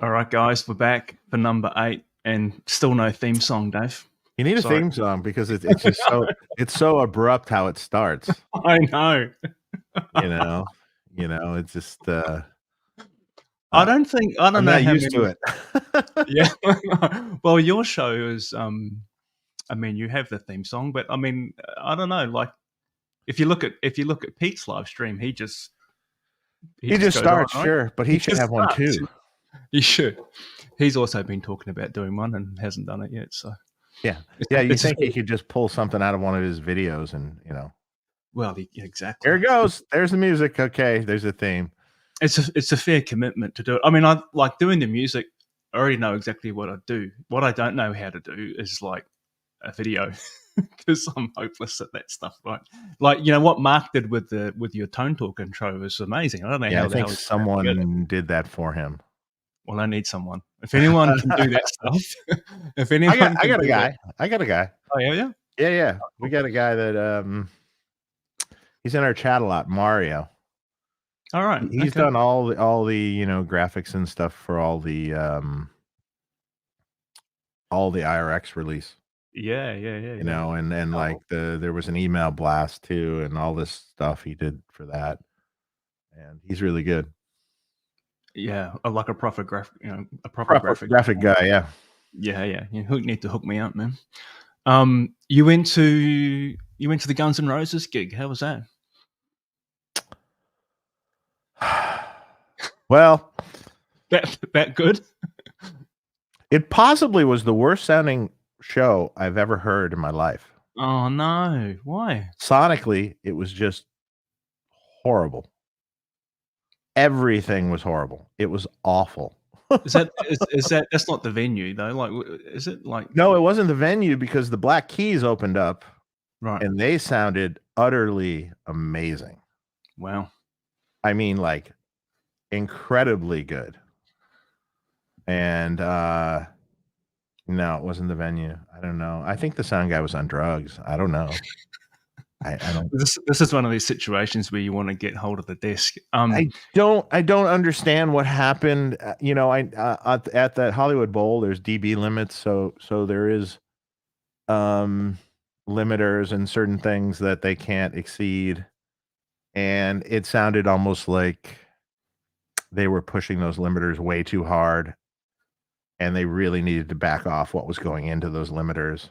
All right, guys, we're back for number 8, and still no theme song, Dave. You need a theme song because it's just so abrupt how it starts. I know. It's just. I don't I'm know not how used many. to it. Yeah. Well, your show is. I mean, you have the theme song, but I mean, I don't know. Like, if you look at Pete's live stream, he just starts, on, right? sure, but he should have one too. He should. He's also been talking about doing one and hasn't done it yet. So yeah. You think he could just pull something out of one of his videos and Well, exactly. Here it goes. There's the music. Okay, there's a theme. It's a fair commitment to do it. I mean, I like doing the music. I already know exactly what I do. What I don't know how to do is like a video because I'm hopeless at that stuff. Right? Like what Mark did with your Tone Talk intro was amazing. I don't know how I think someone did that for him. Well, I need someone. If anyone can do that stuff, if anyone, I got a guy. I got a guy. Oh yeah. Yeah. We got a guy that he's in our chat a lot. Mario. All right. He's done all the graphics and stuff for all the IRX release. Yeah. And like there was an email blast too, and all this stuff he did for that, and he's really good. Yeah, like a proper graphic guy. Yeah. You need to hook me up, man. You went to the Guns N' Roses gig. How was that? Well, that good. It possibly was the worst sounding show I've ever heard in my life. Oh no! Why? Sonically, it was just horrible. Everything was horrible. It was awful. Is that that's not the venue though? Like, is it like? No, it wasn't the venue because the Black Keys opened up, right? And they sounded utterly amazing. Wow. I mean, like incredibly good. And no, it wasn't the venue. I don't know. I think the sound guy was on drugs. I don't know. I don't. This is one of these situations where you want to get hold of the desk. I don't understand what happened. At that Hollywood Bowl, there's dB limits, so there is limiters and certain things that they can't exceed, and it sounded almost like they were pushing those limiters way too hard, and they really needed to back off what was going into those limiters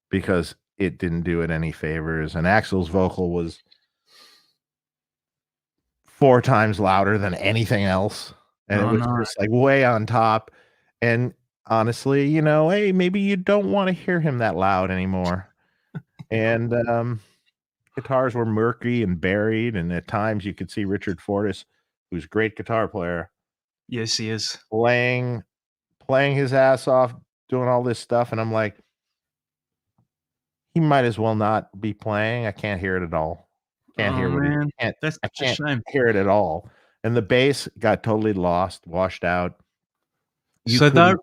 because it didn't do it any favors. And Axl's vocal was 4 times louder than anything else. And it was just like way on top. And honestly, hey, maybe you don't want to hear him that loud anymore. And guitars were murky and buried. And at times you could see Richard Fortis, who's a great guitar player. Yes, he is. Playing his ass off, doing all this stuff. And I'm like, he might as well not be playing. I can't hear it at all. Can't hear man. I can't shame. hear it at all. And the bass got totally lost, washed out. You so couldn't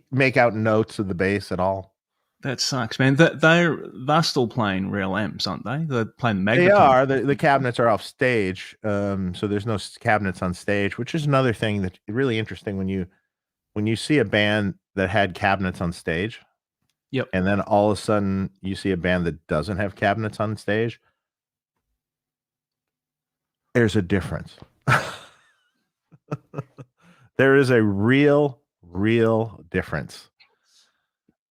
make out notes of the bass at all. That sucks, man. They're still playing real amps, aren't they? They're playing magnetone. They are. The cabinets are off stage, so there's no cabinets on stage, which is another thing that's really interesting when you see a band that had cabinets on stage. Yep. And then all of a sudden you see a band that doesn't have cabinets on stage. There's a difference. There is a real difference.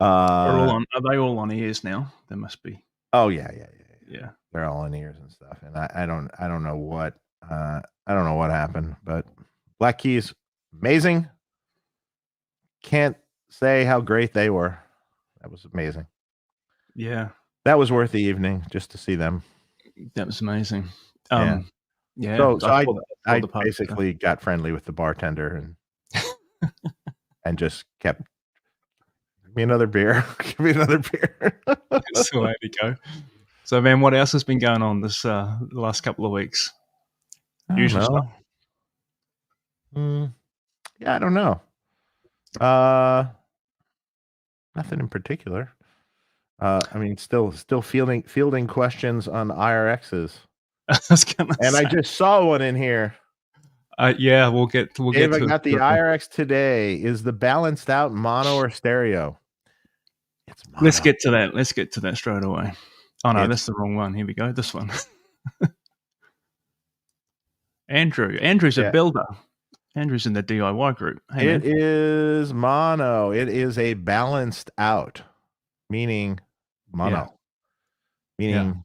Are they all on ears now? There must be. Oh yeah. They're all on ears and stuff. And I don't know what happened, but Black Keys, amazing. Can't say how great they were. That was amazing. Yeah. That was worth the evening just to see them. That was amazing. Yeah. So I basically got friendly with the bartender and just kept, give me another beer. Give me another beer. That's the way to go. So, man, what else has been going on this the last couple of weeks? Usual stuff. Yeah, I don't know. Nothing in particular. I mean, still fielding questions on IRXs. I was gonna say. I just saw one in here. Yeah, we'll get Dave, I to got the it. IRX today. Is the balanced out mono or stereo? It's mono. Let's get to that. Let's get to that straight away. Oh no, It's- that's the wrong one. Here we go. This one. Andrew's a builder. Andrew's in the DIY group. Hey, It is mono. It is a balanced out, meaning mono. Meaning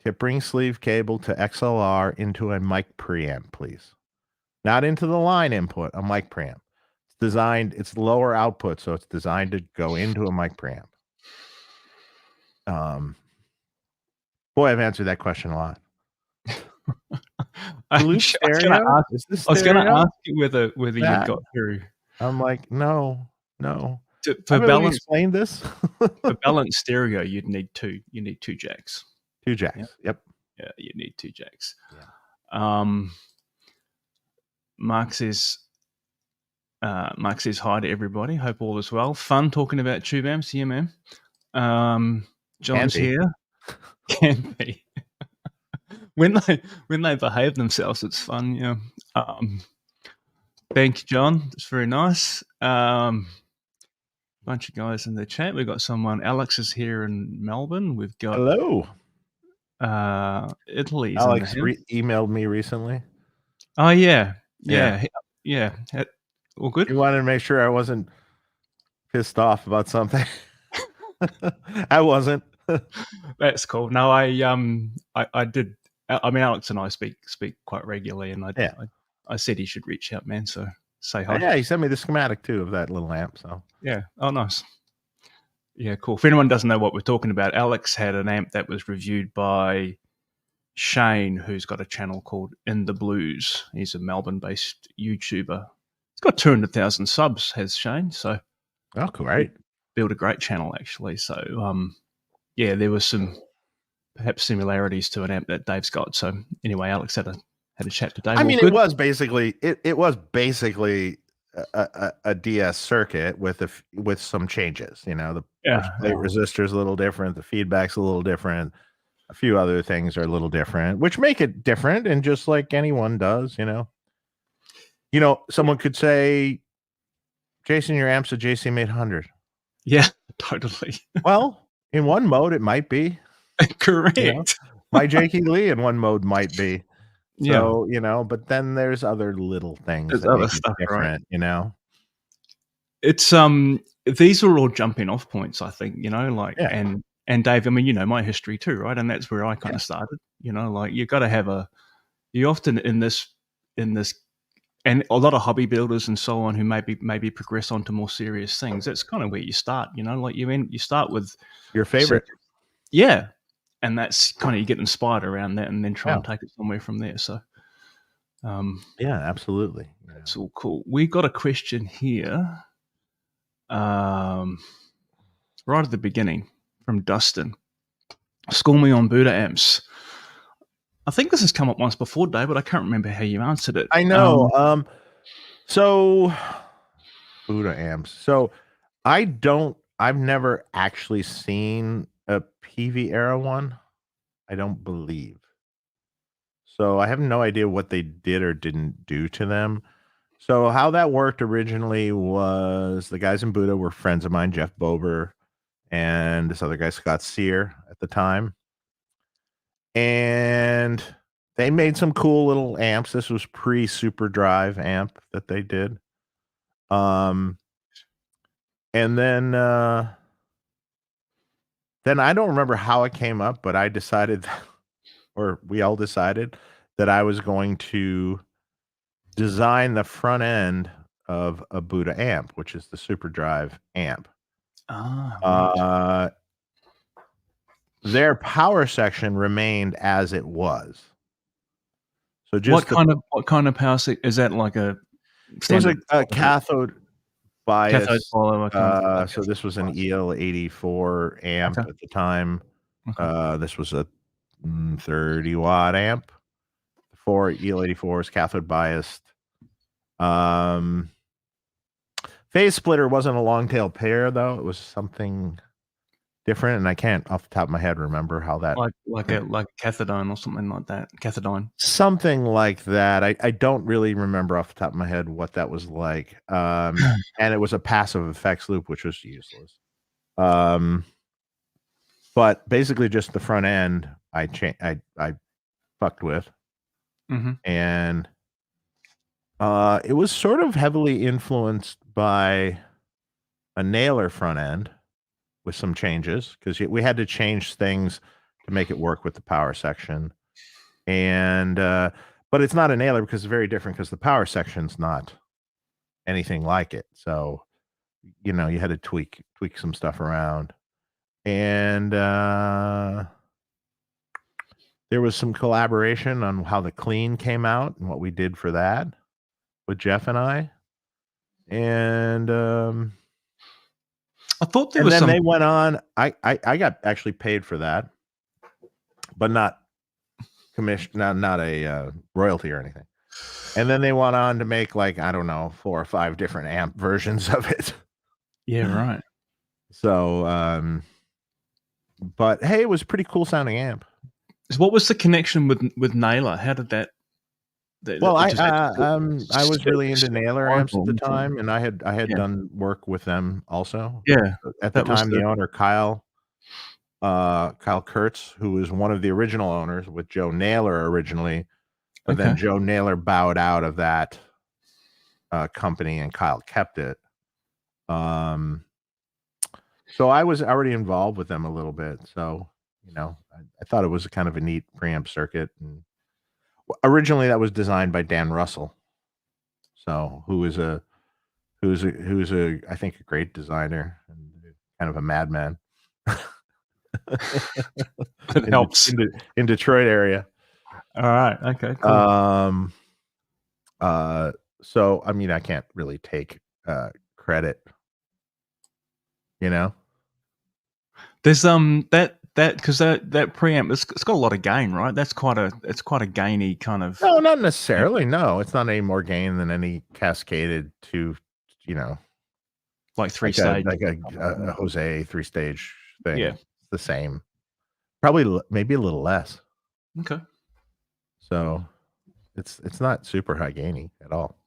tip ring sleeve cable to XLR into a mic preamp, please. Not into the line input, a mic preamp. It's designed, it's lower output, so it's designed to go into a mic preamp. Boy, I've answered that question a lot. I was going to ask you whether you got through. I'm like, no. For balance, explain this. For balanced stereo, you'd need two. You need two jacks. Two jacks. Yep. Yeah, you need two jacks. Yeah. Mark says hi to everybody. Hope all is well. Fun talking about tube amps. Yeah, man. John's here. Can be. when they behave themselves, it's fun. Yeah. Thank you, John. It's very nice. Bunch of guys in the chat. We've got someone. Alex is here in Melbourne. We've got hello. Italy's Alex emailed me recently. Oh yeah. All good. You wanted to make sure I wasn't pissed off about something. I wasn't. That's cool. No, I did. I mean, Alex and I speak quite regularly, and I said he should reach out, man. So say hi. Yeah, he sent me the schematic too of that little amp. So yeah. Oh, nice. Yeah, cool. If anyone doesn't know what we're talking about, Alex had an amp that was reviewed by Shane, who's got a channel called In the Blues. He's a Melbourne-based YouTuber. He's got 200,000 subs, has Shane. So, great. Built a great channel actually. So, yeah, there was some perhaps similarities to an amp that Dave's got. So, anyway, Alex had a chat to Dave. I mean, it was basically a DS circuit with some changes. You know, the plate resistor is a little different, the feedback's a little different, a few other things are a little different, which make it different. And just like anyone does, someone could say, Jason, your amp's a JCM 800. Yeah, totally. Well, in one mode, it might be correct. My Jakey Lee in one mode might be. So, but then there's other little things. There's other stuff different, right? It's these are all jumping off points, I think, and Dave, I mean, my history too, right? And that's where I kind of started, you got to have you often in this, and a lot of hobby builders and so on who maybe progress on to more serious things. That's kind of where you start, you start with your favorite. Yeah. And that's kind of, you get inspired around that and then try and take it somewhere from there. So, yeah, absolutely. That's all cool. We got a question here, right at the beginning from Dustin. School me on Buddha amps. I think this has come up once before, Dave, but I can't remember how you answered it. I know. So Buddha amps. So I've never actually seen a PV era one, I don't believe. So I have no idea what they did or didn't do to them. So how that worked originally was the guys in Buddha were friends of mine, Jeff Bober, and this other guy, Scott Sear, at the time. And they made some cool little amps. This was pre-Super Drive amp that they did. And then I don't remember how it came up, but I decided, or we all decided, that I was going to design the front end of a Buddha amp, which is the Super Drive amp. Right. Their power section remained as it was. So just what kind of power section is that? Like a standard? It was a cathode bias. Cathode follower. So this was an EL84 amp at the time. This was a 30 watt amp. 4 EL84s, cathode biased. Phase splitter wasn't a long tail pair though. It was something different, and I can't off the top of my head remember how that. Like a cathodione or something like that. Cathodione. Something like that. I don't really remember off the top of my head what that was like. And it was a passive effects loop, which was useless. But basically just the front end I fucked with. Mm-hmm. And it was sort of heavily influenced by a nailer front end with some changes, because we had to change things to make it work with the power section. And but it's not a nailer because it's very different, because the power section's not anything like it. So, you know, you had to tweak some stuff around. And there was some collaboration on how the clean came out and what we did for that with Jeff and I. And I thought there and was then some. they went on. I got actually paid for that, but not commission, not a royalty or anything. And then they went on to make, like, I don't know, 4 or 5 different amp versions of it. Yeah, right. So, but hey, it was a pretty cool sounding amp. So what was the connection with Naylor? How did that? Well, I was really into Nailer amps at the time, and I had done work with them also. Yeah, at the time, the owner Kyle Kurtz, who was one of the original owners with Joe Naylor originally, but then Joe Naylor bowed out of that company, and Kyle kept it. So I was already involved with them a little bit. So, you know, I thought it was kind of a neat preamp circuit. And originally that was designed by Dan Russell. So who is a I think a great designer and kind of a madman. It helps in Detroit area. All right. Okay. Cool. So I mean, I can't really take credit, you know. There's that because that preamp, it's got a lot of gain, right? It's quite a gainy kind of. No, not necessarily. No, it's not any more gain than any cascaded to, you know, like 3-stage, like a Jose 3-stage thing. Yeah, it's the same. Probably maybe a little less. Okay. So it's not super high gainy at all.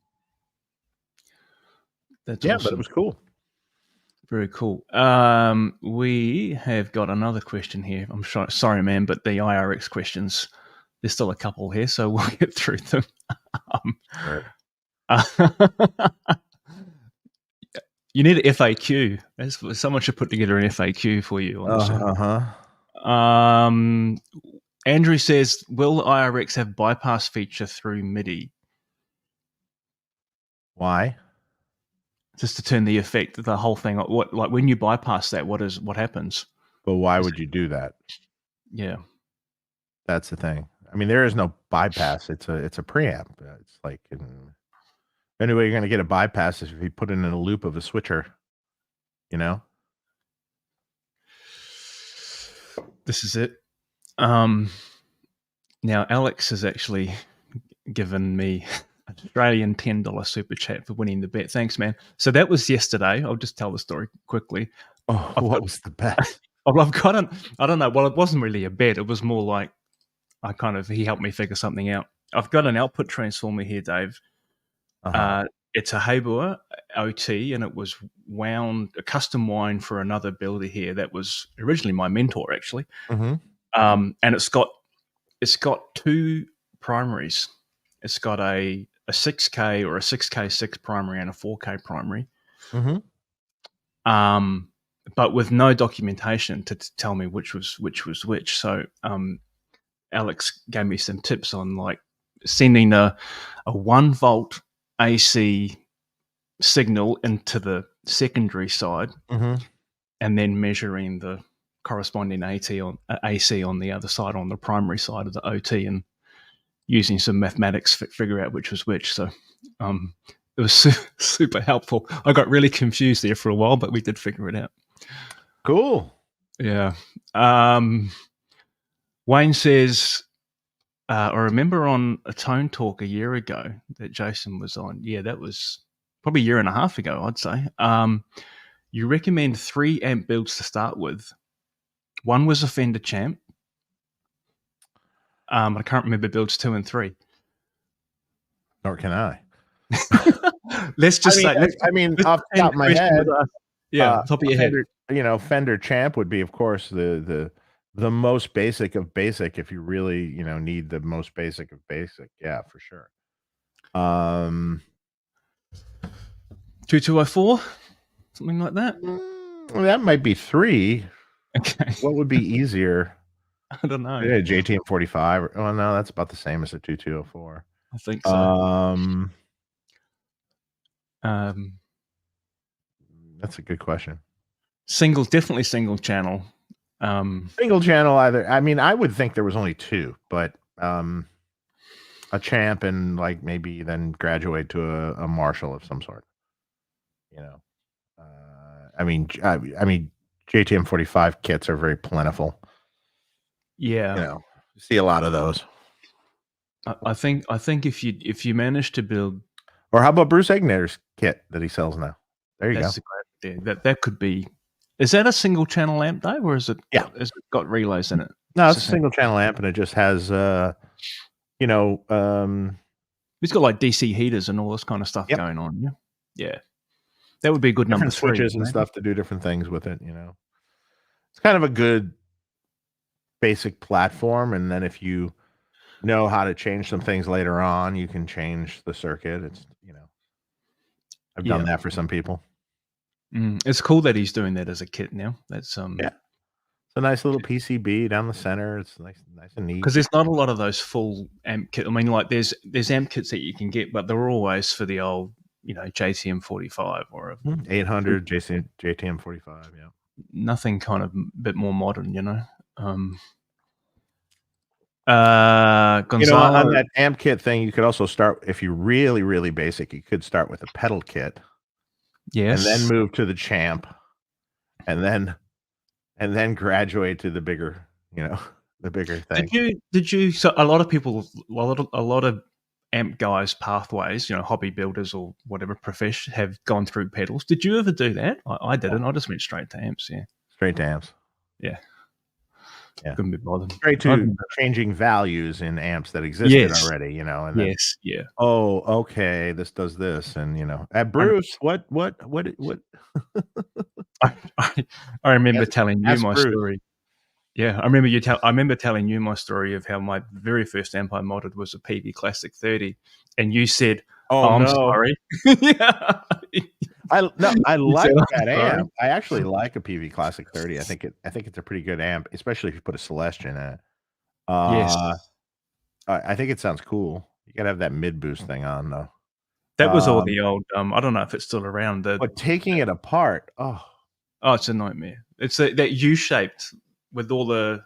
That's awesome. But it was cool. Very cool. We have got another question here. I'm sorry, man, but the IRX questions, there's still a couple here, so we'll get through them. You need an FAQ. Someone should put together an FAQ for you. Andrew says, will IRX have bypass feature through MIDI? Why? Just to turn the effect, the whole thing. What, like when you bypass that, what happens? But why would you do that? Yeah, that's the thing. I mean, there is no bypass. It's a preamp. It's like, the only way you're going to get a bypass is if you put it in a loop of a switcher. You know. This is it. Now Alex has actually given me an Australian $10 super chat for winning the bet. Thanks, man. So that was yesterday. I'll just tell the story quickly. Oh, what was the bet? I've got I don't know. Well, it wasn't really a bet. It was more like he helped me figure something out. I've got an output transformer here, Dave. It's a Haber OT, and it was wound, a custom wind for another builder here that was originally my mentor, actually. And it's got 2 primaries. It's got a 6K or a 6K6 primary and a 4K primary. But with no documentation to tell me which was which. So Alex gave me some tips on like sending a 1 volt AC signal into the secondary side, and then measuring the corresponding AC on the other side, on the primary side of the OT, and using some mathematics to figure out which was which. So it was super helpful. I got really confused there for a while, but we did figure it out. Cool. Yeah. Wayne says, I remember on a Tone Talk a year ago that Jason was on. Yeah, that was probably a year and a half ago, I'd say. You recommend 3 amp builds to start with. One was a Fender Champ. I can't remember builds 2 and 3. Nor can I. Let's just say, let's off the top of my head, top of your head. Fender Champ would be, of course, the most basic of basic. If you really, need the most basic of basic, yeah, for sure. 2204, something like that. That might be 3. Okay. What would be easier? I don't know. Yeah, JTM 45. Oh no, that's about the same as a 2204. I think so. That's a good question. Definitely single channel. Single channel either. I mean, I would think there was only 2, but a Champ and like maybe then graduate to a Marshall of some sort. I mean, JTM 45 kits are very plentiful. Yeah. You see a lot of those. I think if you manage to build, or how about Bruce Egner's kit that he sells now? There you go. That's a great idea. That could be. Is that a single channel amp, Dave, or is it? Yeah. Has it got relays in it? No, it's a single channel amp, and it just has, It's got like DC heaters and all this kind of stuff going on. Yeah. That would be a good number 3. Switches and stuff to do different things with it. It's kind of a good basic platform, and then if you know how to change some things later on, you can change the circuit. It's I've done that for some people. It's cool that he's doing that as a kit now. That's it's a nice little PCB down the center. It's nice and neat. Because there's not a lot of those full amp kit. I mean, like there's amp kits that you can get, but they're always for the old, JTM 45 or 800 JTM 45. Yeah, nothing kind of a bit more modern, Gonzalo, on that amp kit thing, you could also start, if you're really, really basic, you could start with a pedal kit. Yes. And then move to the Champ, and then graduate to the bigger, the bigger thing. Did you? So a lot of people, a lot of amp guys' pathways, hobby builders or whatever profession, have gone through pedals. Did you ever do that? I didn't. I just went straight to amps. Yeah. Straight to amps. Yeah. Couldn't be bothered. Straight to changing values in amps that existed already, and then, yes, yeah. Oh, okay, this does this, and at Bruce, what? I remember telling you my story. Yeah, I remember telling you my story of how my very first amp I modded was a PV Classic 30, and you said, "Oh, I'm sorry." Yeah. I like that amp. I actually like a PV Classic 30. I think it's a pretty good amp, especially if you put a Celestion in it. Yes. I think it sounds cool. You gotta have that mid boost thing on though. That was all the old. I don't know if it's still around. But taking it apart, it's a nightmare. It's that U-shaped with all the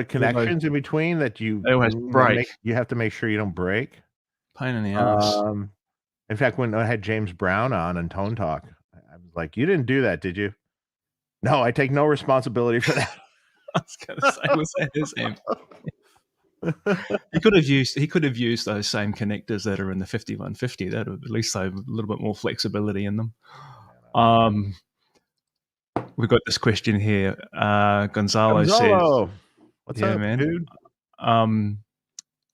connections in between that they always break. You have to make sure you don't break. Pain in the ass. In fact, when I had James Brown on Tone Talk, I was like, "You didn't do that, did you?" No, I take no responsibility for that. I was going to say, was that his amp? He could have used those same connectors that are in the 5150. That would at least have a little bit more flexibility in them. We've got this question here. Gonzalo says, "What's up, man, dude?"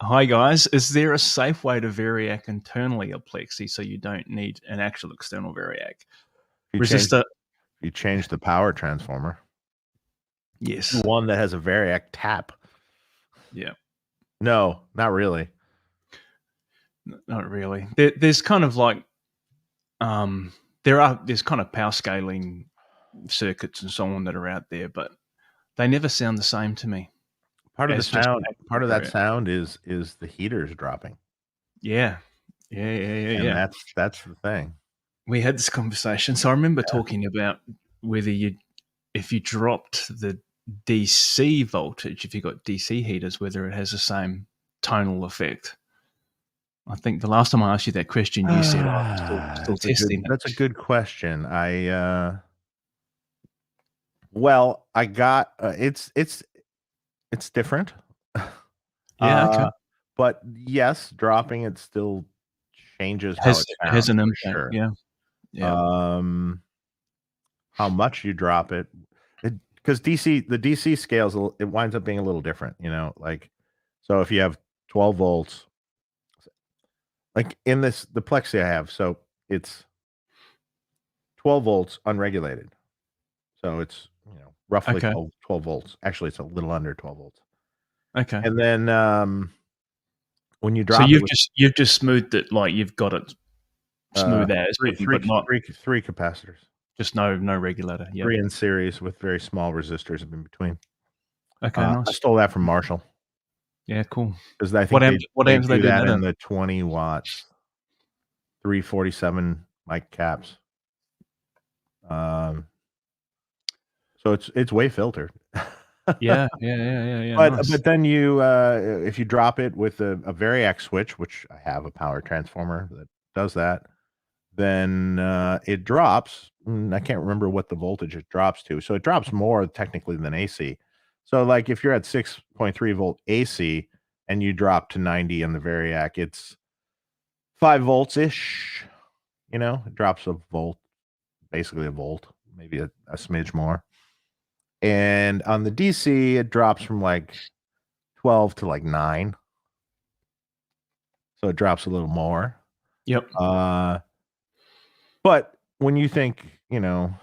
Hi guys, is there a safe way to Variac internally a Plexi so you don't need an actual external Variac? You change the power transformer. Yes. One that has a Variac tap. Yeah. No, not really. Not really. There's kind of like there's kind of power scaling circuits and so on that are out there, but they never sound the same to me. Part of that sound is the heaters dropping. Yeah. That's the thing. We had this conversation. So I remember talking about whether if you dropped the DC voltage, if you got DC heaters, whether it has the same tonal effect. I think the last time I asked you that question, you said, I'm still testing. That's a good question. I got it's different. Yeah, okay. But yes, dropping it still changes how it sounds. Has an impact. Sure. Yeah. How much you drop it because the DC scales, it winds up being a little different, you know, like, so if you have 12 volts, like in the Plexi I have, so it's 12 volts unregulated. So it's, you know, roughly Okay. 12 volts. Actually, it's a little under 12 volts. Okay. And then when you So drop it with you've just smoothed it, like you've got it smooth as, but not three capacitors. just no regulator. Yeah. 3 in series with very small resistors in between. Okay, I nice. stole that from Marshall Yeah, cool. because I What think they amps they do do that that in in? the 20 watts, 347 mic caps. So it's way filtered. Yeah. Nice. But then you if you drop it with a Variac switch, which I have a power transformer that does that, then it drops. I can't remember what the voltage it drops to. So it drops more technically than AC. So like if you're at 6.3 volt AC and you drop to 90 in the Variac, it's 5 volts ish. You know, it drops a volt, basically a volt, maybe a smidge more. And on the DC, it drops from like 12 to like 9. So it drops a little more. Yep. But when you think, you know,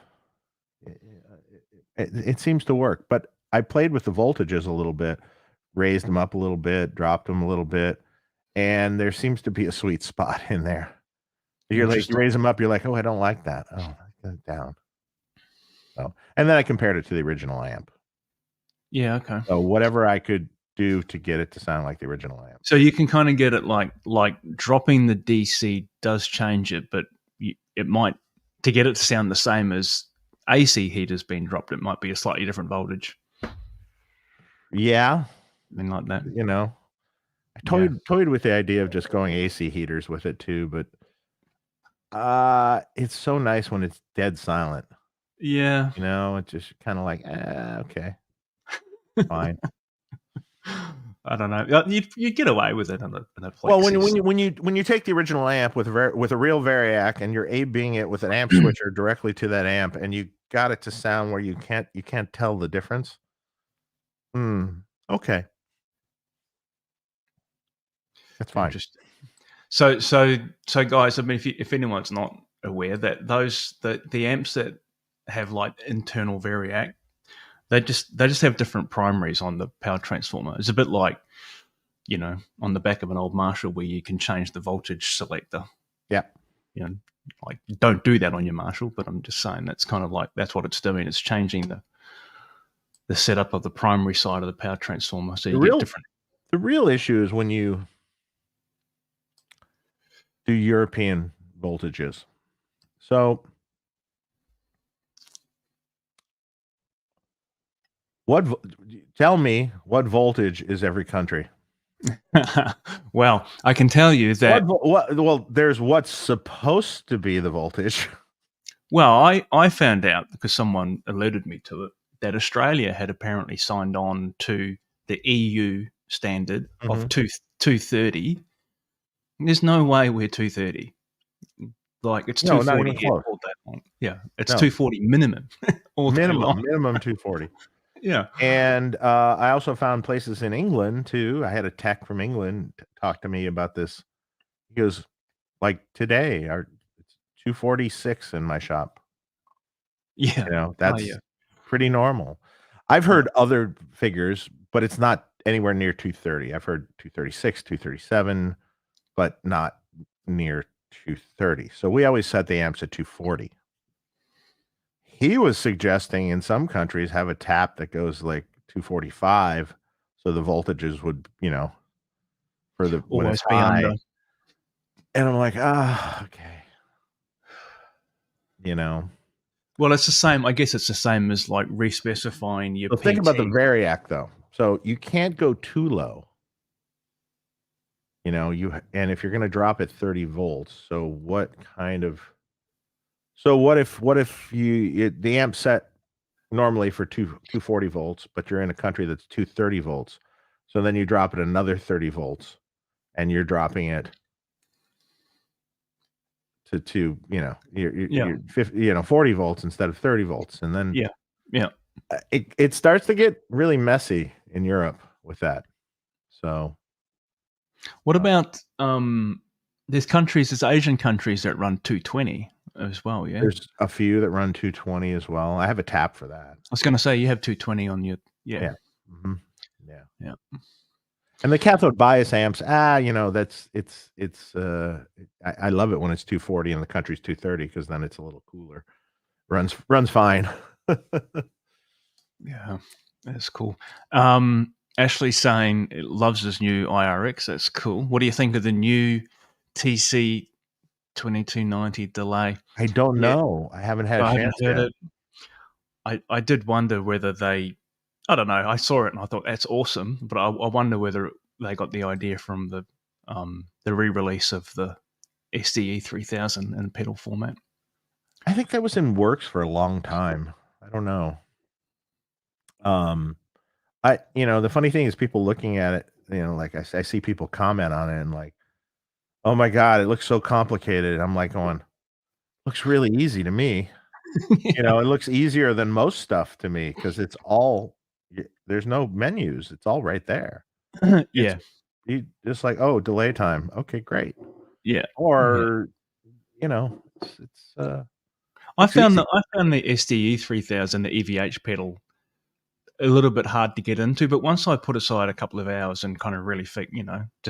it seems to work. But I played with the voltages a little bit, raised them up a little bit, dropped them a little bit, and there seems to be a sweet spot in there. You're like, you raise them up, you're like, oh, I don't like that. Oh, get it down. So, and then I compared it to the original amp. Yeah, okay. So whatever I could do to get it to sound like the original amp. So you can kind of get it like dropping the DC does change it, but it might, to get it to sound the same as AC heaters being dropped, it might be a slightly different voltage. Yeah. Something like that. You know, I toyed with the idea of just going AC heaters with it too, but it's so nice when it's dead silent. Yeah. You know, it's just kind of like, okay, fine. I don't know. You get away with it on a Plexi. Well, when you take the original amp with a real Variac and you're A-Bing it with an amp switcher directly to that amp, and you got it to sound where you can't tell the difference. Okay, that's fine. Interesting. So guys, I mean, if anyone's not aware that the amps that have like internal Variac, they just have different primaries on the power transformer. It's a bit like, you know, on the back of an old Marshall where you can change the voltage selector. Yeah. You know, like don't do that on your Marshall, but I'm just saying that's kind of like, that's what it's doing. It's changing the setup of the primary side of the power transformer. So you get different. The real issue is when you do European voltages. So tell me what voltage is every country? Well, I can tell you that. Well, there's what's supposed to be the voltage. Well, I found out because someone alerted me to it that Australia had apparently signed on to the EU standard of 230. There's no way we're 230. Like it's 240 here all day long. Yeah, it's 240 minimum. Minimum 240. Yeah. And I also found places in England too. I had a tech from England talk to me about this. He goes, like today, it's 246 in my shop. Yeah. You know, that's pretty normal. I've heard other figures, but it's not anywhere near 230. I've heard 236, 237, but not near 230. So we always set the amps at 240. He was suggesting in some countries have a tap that goes like 245, so the voltages would, you know, for the when it's high. And I'm like, okay. You know. Well, it's the same. I guess it's the same as like respecifying your. So think about the Variac though. So you can't go too low. You know, and if you're going to drop at 30 volts, so what if the amp set normally for 240 volts, but you're in a country that's 230 volts. So then you drop it another 30 volts and you're dropping it to you're 50, 40 volts instead of 30 volts. And then it starts to get really messy in Europe with that. So What about there's Asian countries that run 220 as well, yeah? there's a few that run 220 as well. I have a tap for that. I was gonna say you have 220 on your Yeah. Mhm. Yeah. Yeah. And the cathode bias amps, that's I love it when it's 240 and the country's 230 because then it's a little cooler. Runs fine. Yeah. That's cool. Ashley's saying it loves his new IRX. That's cool. What do you think of the new TC2290 Delay? I don't Yeah, know. I haven't had a I haven't chance heard yet. it. I did wonder whether I don't know. I saw it and I thought that's awesome, but I wonder whether they got the idea from the re-release of the SDE 3000 in pedal format. I think that was in works for a long time. I don't know. The funny thing is people looking at it, like I see people comment on it and like, oh my God, it looks so complicated. I'm like going, looks really easy to me. It looks easier than most stuff to me because it's all there's no menus. It's all right there. It's Yeah, just like, oh, delay time. Okay, great. yeah, yeah. Or it's I looks found easy. the SDE 3000, the EVH pedal, a little bit hard to get into, but once I put aside a couple of hours and kind of really just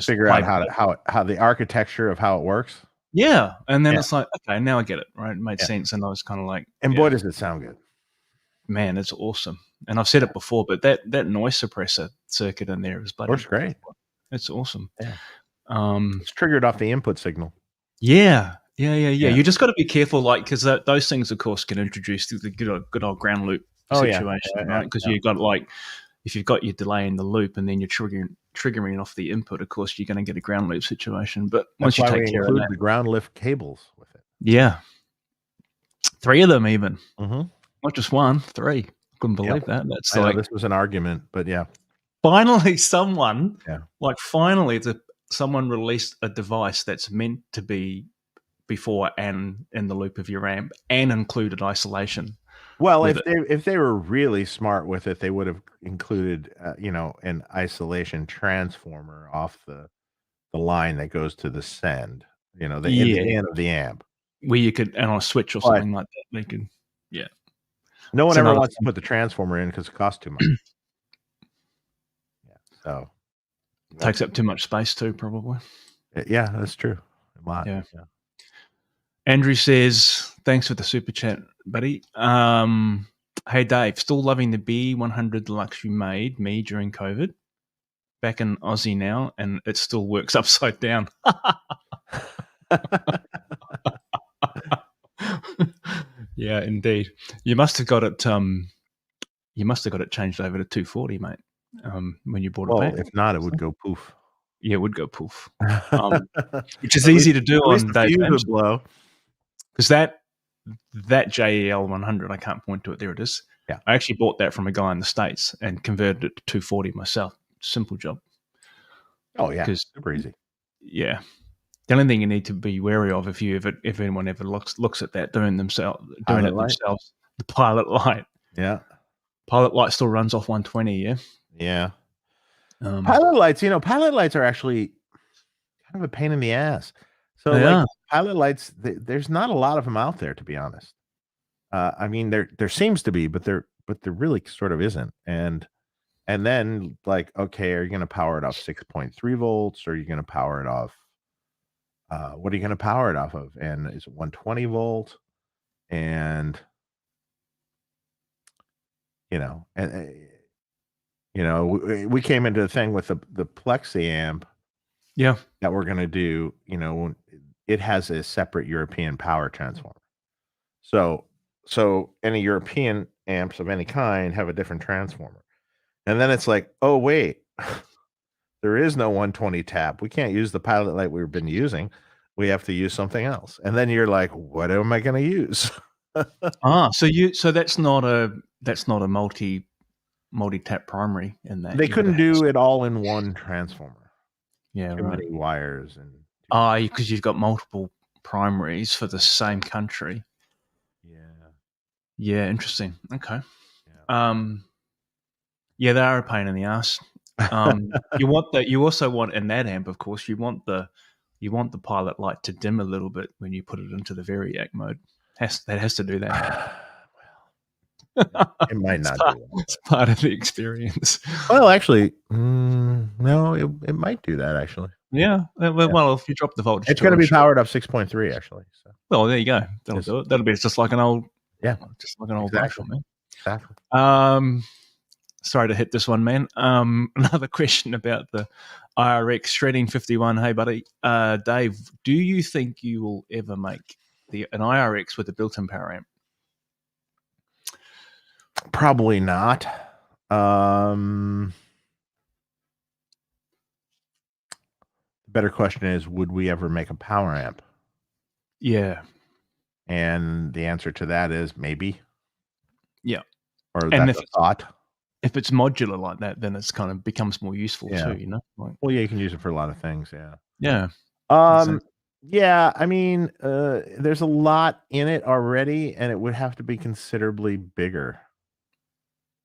Figure play out with it, how the architecture of how it works. yeah, and then Yeah, it's like, okay, now I get it, right? It made yeah. sense, and I was kind of like, And boy, yeah, does it sound good. man, it's awesome. And I've said it before, but that noise suppressor circuit in there is Works great. it's awesome. Yeah. Um, It's triggered off the input signal. yeah. Yeah. You just got to be careful, like, because those things, of course, can introduce the good old ground loop Oh, yeah. situation, Yeah, right? Because yeah. you've got if you've got your delay in the loop and then you're triggering off the input, of course, you're going to get a ground loop situation. But That's once you why take we care of include that, the ground lift cables with it. yeah, 3 of them even, Mhm. not just 1, 3. Couldn't Yep. believe that. That's I know like this was an argument, but yeah. finally Yeah. someone released a device that's meant to be before and in the loop of your amp and included isolation Well, with it. if they were really smart with it, they would have included, an isolation transformer off the line that goes to the send, the Yeah, end of the amp. where you could, and on a switch or But something like that, they could. Yeah, no one it's ever another wants to put the transformer in because it costs too much. Yeah, so takes up too much space too, probably. yeah, that's true. A lot. Yeah. Yeah. Andrew says, "Thanks for the super chat, buddy. Hey Dave, still loving the Be100 Deluxe you made me during COVID. Back in Aussie now, and it still works upside down." Yeah, indeed. You must have got it. You must have got it changed over to 240, mate. When you brought it Well, back. if not, it would go poof. Yeah, it would go poof. Which is At least easy to do at least on the Dave's fuse amps, would blow. because that JEL 100, I can't point to it. There it is. Yeah. I actually bought that from a guy in the States and converted it to 240 myself. Simple job. Oh, yeah. 'Cause Super easy. yeah. The only thing you need to be wary of if anyone ever looks at that doing it themselves, the pilot light. Yeah. Pilot light still runs off 120, yeah? Yeah. Um, Pilot lights are actually kind of a pain in the ass. So, they like, are. pilot lights, there's not a lot of them out there, to be honest. I mean, there seems to be, but there really sort of isn't. And then, like, okay, are you gonna power it off 6.3 volts, or are you gonna power it off what are you gonna power it off of? And is it 120 volt? And, we came into the thing with the Plexi amp Yeah. that we're gonna do, it has a separate European power transformer. So any European amps of any kind have a different transformer. And then it's like, "Oh, wait, there is no 120 tap. We can't use the pilot light we've been using. We have to use something else." And then you're like, "What am I gonna use?" So that's not a multi-tap primary in that. They You gotta couldn't have do it all in one transformer. yeah, Too right. many wires and Because you've got multiple primaries for the same country. yeah. Yeah, interesting. Okay. Yeah. Yeah, they are a pain in the ass. You also want in that amp, of course, you want the pilot light to dim a little bit when you put it into the Variac mode. That has to do that. It might not do that. It's part of the experience. Well, actually, no, it might do that actually. Yeah. Well, if you drop the voltage, It's going to be powered up 6.3 actually. So. Well, there you go. That'll do it. That'll be just like an old, exactly. rifle, man. Exactly. Sorry to hit this one, man. Another question about the IRX Shredding 51. Hey, buddy, Dave, do you think you will ever make an IRX with a built-in power amp? Probably not. The better question is, would we ever make a power amp? Yeah. And the answer to that is maybe. Yeah. Or that's a thought. If it's modular like that, then it's kind of becomes more useful too, you know? Well, yeah, you can use it for a lot of things, yeah. Yeah. Yeah, I mean, there's a lot in it already, and it would have to be considerably bigger.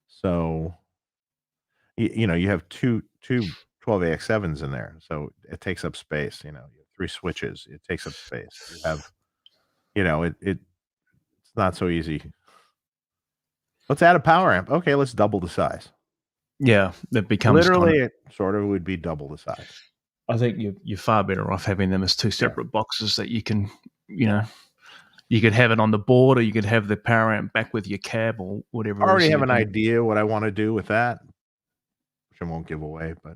So, you know, you have two 12AX7s in there, so it takes up space. You know, you have 3 switches, it takes up space. You have, you know, it's not so easy. Let's add a power amp. Okay, let's double the size. Yeah, that becomes literally it sort of would be double the size. I think you're far better off having them as 2 separate boxes that you can, you know, you could have it on the board, or you could have the power amp back with your cab or whatever. I already have an idea what I want to do with that, which I won't give away, but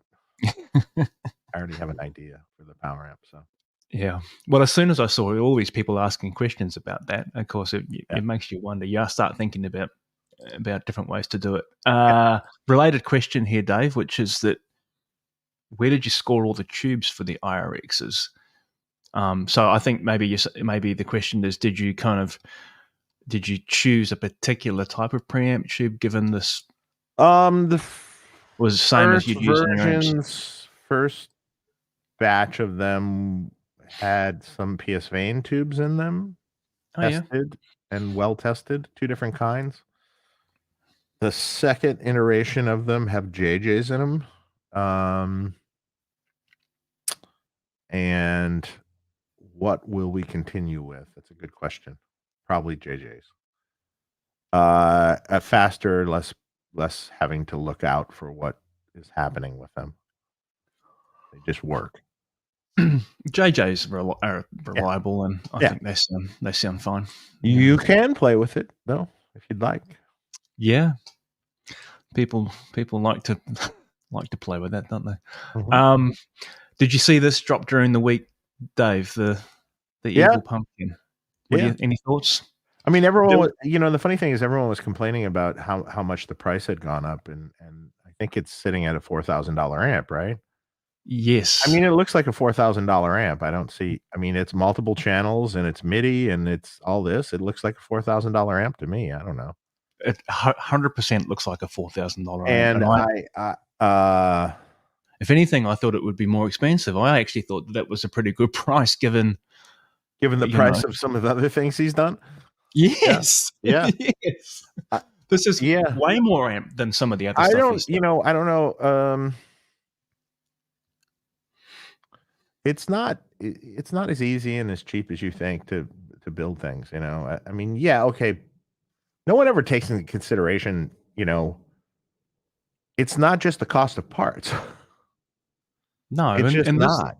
I already have an idea for the power amp. So yeah, well, as soon as I saw all these people asking questions about that, of course, it makes you wonder. You start thinking about different ways to do it. Related question here, Dave, which is that where did you score all the tubes for the IRXs? So I think maybe the question is, did you choose a particular type of preamp tube given this? The was the same as you'd use in your amps? First batch of them had some PS Vane tubes in them, tested and well tested, 2 different kinds. The second iteration of them have JJs in them. And what will we continue with? That's a good question. Probably JJs. A faster, less having to look out for what is happening with them. They just work. JJs are reliable, and I think they sound fine. You can play with it though, if you'd like. Yeah, people like to play with that, don't they? Mm-hmm. Did you see this drop during the week, Dave? The Evil Pumpkin. Any thoughts? I mean, everyone was, you know, the funny thing is everyone was complaining about how much the price had gone up, and I think it's sitting at a $4,000 amp, right? Yes. I mean, it looks like a $4,000 amp. I mean, it's multiple channels and it's MIDI and it's all this. It looks like a $4,000 amp to me. I don't know. It 100% looks like a $4,000 amp. And if anything, I thought it would be more expensive. I actually thought that was a pretty good price given the price of some of the other things he's done. Yes. Yeah. Yes. This is way more amp than some of the other stuff. I don't know. It's not as easy and as cheap as you think to build things, you know. I mean, okay. No one ever takes into consideration, you know, it's not just the cost of parts. No, it's just not.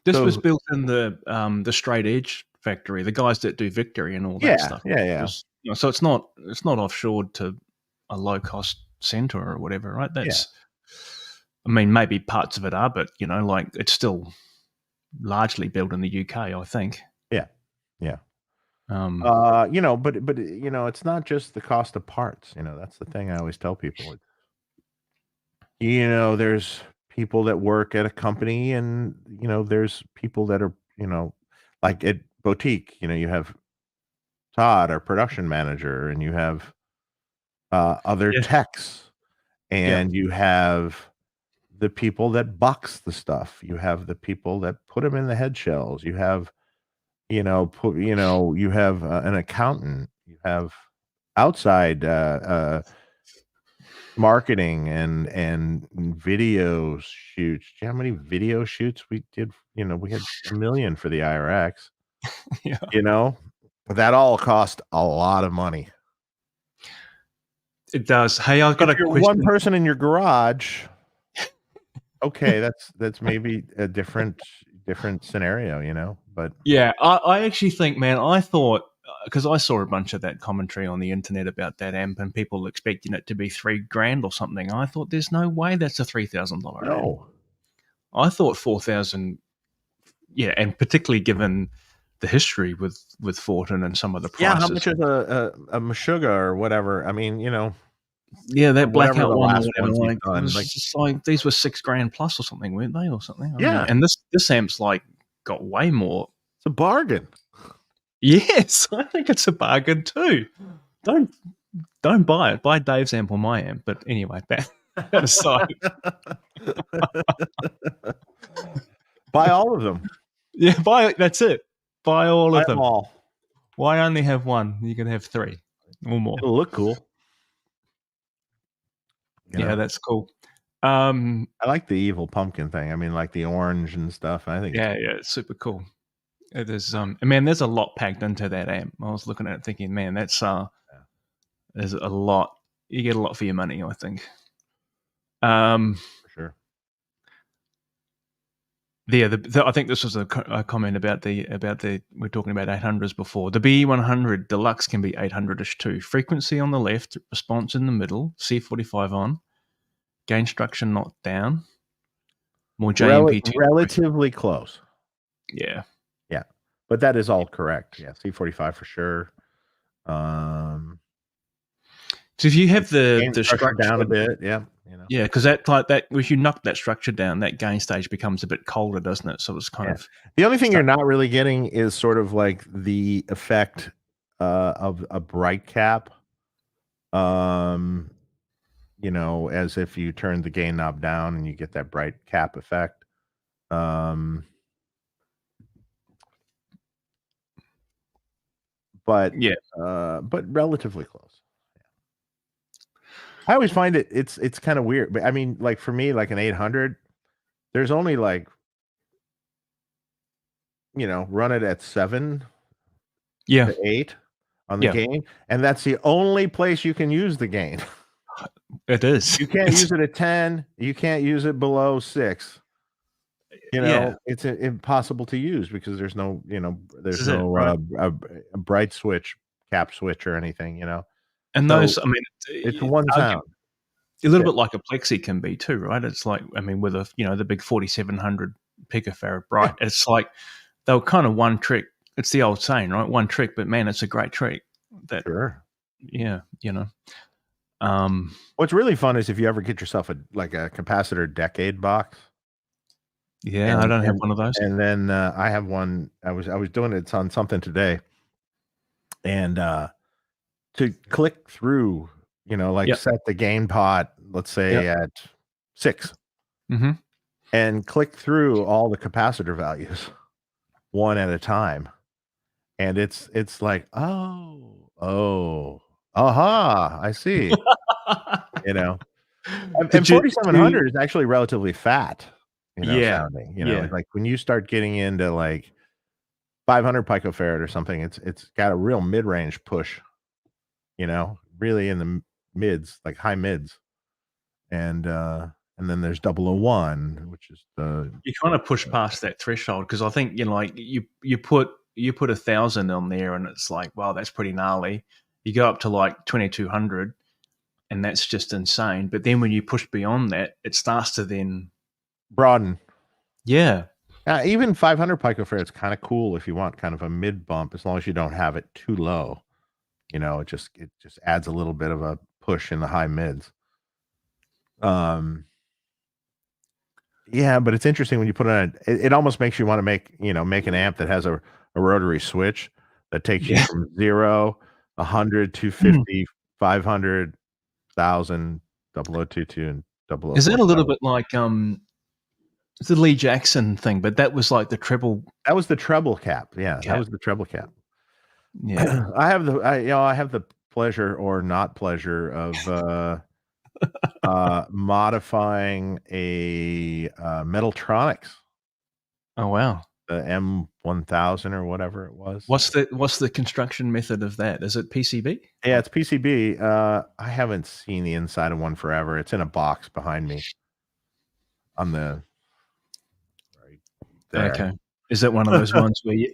This was built in the straight edge factory, the guys that do Victory and all that stuff. Yeah. You know, so it's not offshored to a low cost center or whatever, right? That's I mean, maybe parts of it are, but you know, like it's still largely built in the UK, I think. Yeah. You know, but you know, it's not just the cost of parts. You know, that's the thing I always tell people. You know, there's people that work at a company, and you know, there's people that are, you know, like at Boutique. You know, you have Todd, our production manager, and you have other techs, and you have the people that box the stuff. You have the people that put them in the head shells. You have, you have an accountant. You have outside marketing and video shoots. Do you know how many video shoots we did? You know, we had a million for the IRX. Yeah. You know, but that all cost a lot of money. It does. Hey, I've got If a you're question. one person in your garage, okay, that's maybe a different scenario, you know. But Yeah, I actually think, man, I thought, because I saw a bunch of that commentary on the internet about that amp and people expecting it to be $3,000 or something. I thought there's no way that's a $3,000 amp. no, I thought 4,000. Yeah, and particularly given the history with Fortin and some of the yeah, how prices. much is a Meshuggah or whatever? I mean, you know, Yeah, that whatever blackout the one or last whatever. ones you've Like, it done, was like, just like these were $6,000 plus or something, weren't they, or something? I yeah, mean, and this amp's like got way more. it's a bargain. Yes, I think it's a bargain too. Don't buy it. Buy Dave's amp or my amp. But anyway, that aside, Buy all of them. yeah, buy it. That's it. Buy all Buy of them. all. Why only have one? You can have three or more. It'll look cool. You Yeah, know? that's cool. I like the evil pumpkin thing. I mean, like the orange and stuff. I think yeah, it's super cool. It is. Man, there's a lot packed into that amp. I was looking at it thinking, man, that's there's a lot. You get a lot for your money, I think. for sure. Yeah, I think this was a comment about the we're talking about 800s before. The Be100 Deluxe can be 800ish too. Frequency on the left, response in the middle, C45 on, gain structure not down, more JMP2. Relatively close. Yeah, but that is all correct. Yeah, C45 for sure. so if you have the structure down a bit, yeah, you know. Yeah, because that if you knock that structure down, that gain stage becomes a bit colder, doesn't it? So it's kind of the only thing you're not really getting is sort of like the effect of a bright cap. You know, as if you turn the gain knob down and you get that bright cap effect. But yeah, but relatively close. I always find it's kind of weird. But I mean, like for me, like an 800, there's only like, you know, run it at 7 yeah, to 8 on the gain, and that's the only place you can use the gain. It is. You can't use it at 10. You can't use it below 6. You know, it's impossible to use because there's no, you know, there's no a bright switch, cap switch or anything, you know. And so those, I mean, it's one sound. A little bit like a Plexi can be too, right? It's like, I mean, with a, you know, the big 4700 picofarad bright, it's like they were kind of one trick. It's the old saying, right? One trick, but man, it's a great trick. That, sure. Yeah, you know. What's really fun is if you ever get yourself a capacitor decade box. Yeah, I don't have one of those. And then I have one. I was doing it on something today, and to click through, you know, like set the gain pot, let's say at 6, and click through all the capacitor values one at a time, and it's like, aha, I see, you know. And 4700 is actually relatively fat. You know, sounding, you know, like when you start getting into like 500 picofarad or something, it's got a real mid-range push, you know, really in the mids, like high mids. And then there's 001, which is you kind of push past that threshold, because I think, you know, like you put 1,000 on there and it's like, wow, that's pretty gnarly. You go up to like 2,200 and that's just insane. But then when you push beyond that, it starts to then broaden. Yeah. Even 500 picofarad is kind of cool if you want kind of a mid bump, as long as you don't have it too low. You know, it just adds a little bit of a push in the high mids. Yeah, but it's interesting when you put it on. It almost makes you want to make an amp that has a rotary switch that takes you from 0, 100, 250, 500, 1,000, 0022, and 00. Is that a little bit like it's the Lee Jackson thing, but that was like the treble. That was the treble cap. Yeah, that was the treble cap. Yeah, I have the pleasure or not pleasure of modifying a Metaltronics, Oh wow. the M1000 or whatever it was. What's the construction method of that? Is it PCB? Yeah, it's PCB. I haven't seen the inside of one forever. It's in a box behind me on the right there. Okay. Is that one of those ones where you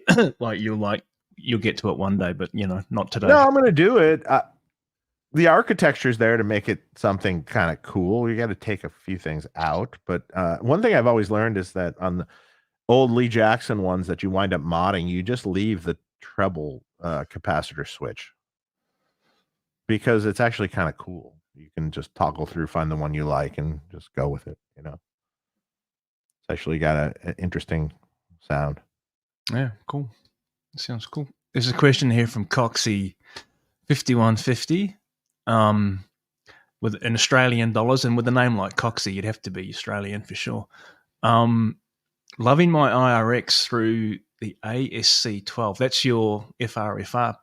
you'll get to it one day, but not today? No, I'm going to do it. The architecture is there to make it something kind of cool. You got to take a few things out, but one thing I've always learned is that on the old Lee Jackson ones that you wind up modding, you just leave the treble capacitor switch because it's actually kind of cool. You can just toggle through, find the one you like, and just go with it. It's actually got an interesting sound. Yeah, cool. Sounds cool. There's a question here from Coxie5150. With in Australian dollars, and with a name like Coxie, you'd have to be Australian for sure. Loving my IRX through the ASC12. That's your FRFR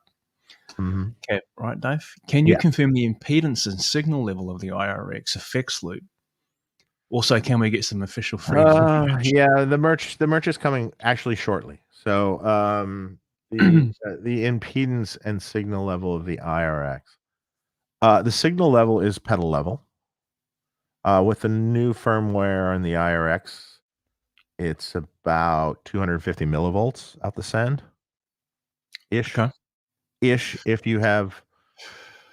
cap, right, Dave? Can you confirm the impedance and signal level of the IRX effects loop? Also, can we get some official free? Yeah, the merch is coming actually shortly. So the impedance and signal level of the IRX. The signal level is pedal level. With the new firmware on the IRX, it's about 250 millivolts out the send. Ish. Okay. Ish, if you have.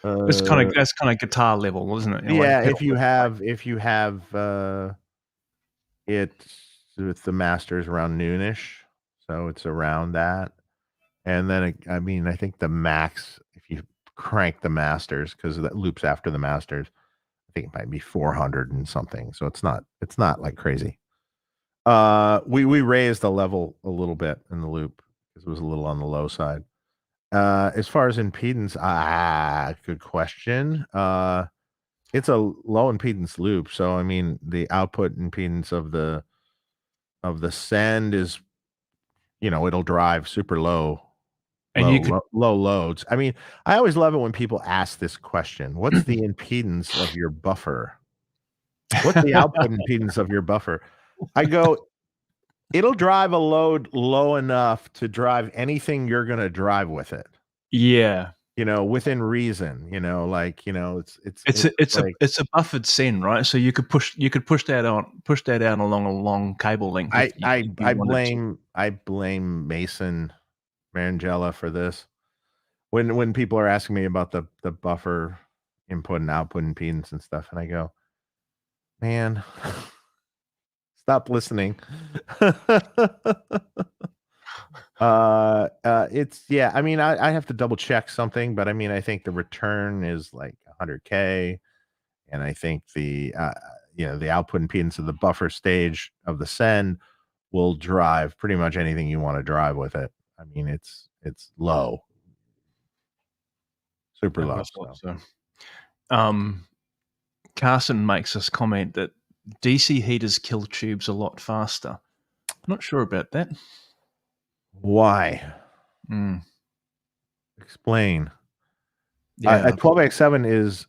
That's kind of guitar level, isn't it? Yeah, if you have it with the masters around noonish, so it's around that. And then I think the max, if you crank the masters, because that loops after the masters, I think it might be 400 and something. So it's not like crazy. We raised the level a little bit in the loop because it was a little on the low side. As far as impedance, good question. It's a low impedance loop, so I mean the output impedance of the send is, it'll drive super low. And low loads. I mean, I always love it when people ask this question. What's the impedance of your buffer? What's the output impedance of your buffer? I go, it'll drive a load low enough to drive anything you're going to drive with it. Yeah. Within reason, it's a buffered send, right? So you could push that out along a long cable length. I blame Mason Marangella for this. When people are asking me about the buffer input and output impedance and stuff, and I go, man, stop listening. I mean, I have to double check something, but I mean, I think the return is like 100K, and I think the output impedance of the buffer stage of the send will drive pretty much anything you want to drive with it. I mean, it's low, super low. Carson makes us comment that DC heaters kill tubes a lot faster. Not sure about that. Why? Explain. Yeah. A 12x7 is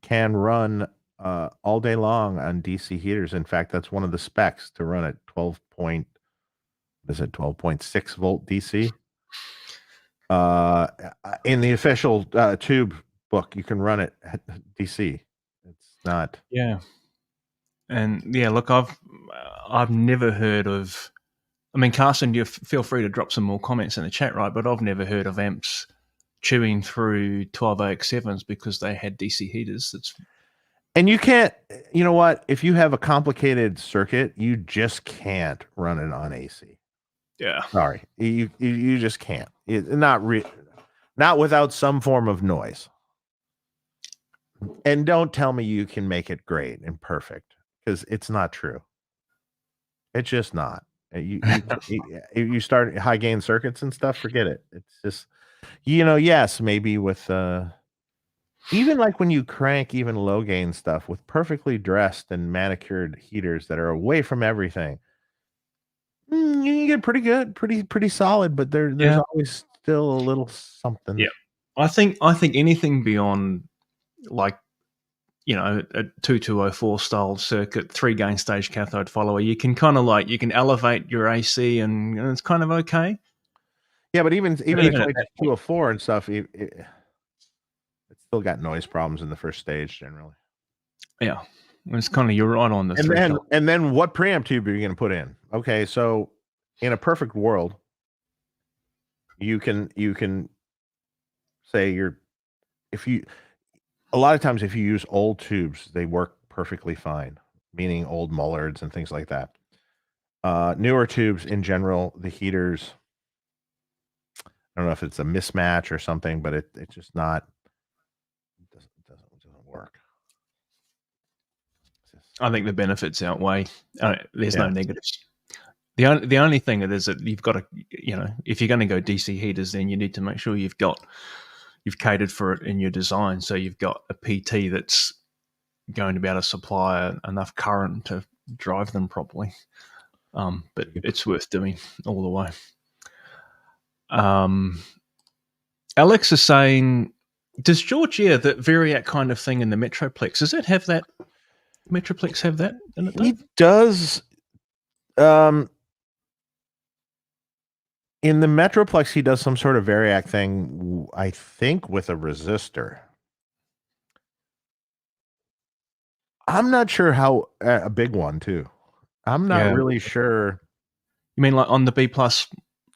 can run all day long on DC heaters. In fact, that's one of the specs to run at 12.6 volt DC. In the official tube book, you can run it at DC. It's not. Yeah. And yeah, look, I've never heard of. I mean, Carson, you feel free to drop some more comments in the chat, right? But I've never heard of amps chewing through 12AX7s because they had DC heaters. And you can't, you know what? If you have a complicated circuit, you just can't run it on AC. Yeah. Sorry. You just can't. Not without some form of noise. And don't tell me you can make it great and perfect, because it's not true. It's just not. You start high gain circuits and stuff, forget it. It's just, yes, maybe with even like when you crank even low gain stuff with perfectly dressed and manicured heaters that are away from everything, you can get pretty good, pretty solid, but there's always still a little something. Yeah. I think anything beyond like a 2204 style circuit, 3 gain stage cathode follower, you can kind of you can elevate your AC and it's kind of okay. Yeah, but even Even if at it's that 204 and stuff, it's still got noise problems in the first stage generally. Yeah, it's kind of, you're right on the And 3 then what preamp tube are you going to put in? Okay, so in a perfect world, you can say a lot of times if you use old tubes, they work perfectly fine, meaning old Mullards and things like that. Newer tubes in general, the heaters, I don't know if it's a mismatch or something, but it's just not, doesn't work. I think the benefits outweigh. There's no Yeah. negatives. The only thing is that you've got to, if you're going to go DC heaters, then you need to make sure you've catered for it in your design. So you've got a PT that's going to be able to supply enough current to drive them properly. But it's worth doing all the way. Alex is saying, does Georgia, that Variac kind of thing in the Metroplex, does it have that? Metroplex have that in it? He does. In the Metroplex, he does some sort of Variac thing, I think, with a resistor. I'm not sure how a big one too. I'm not really sure. You mean like on the B plus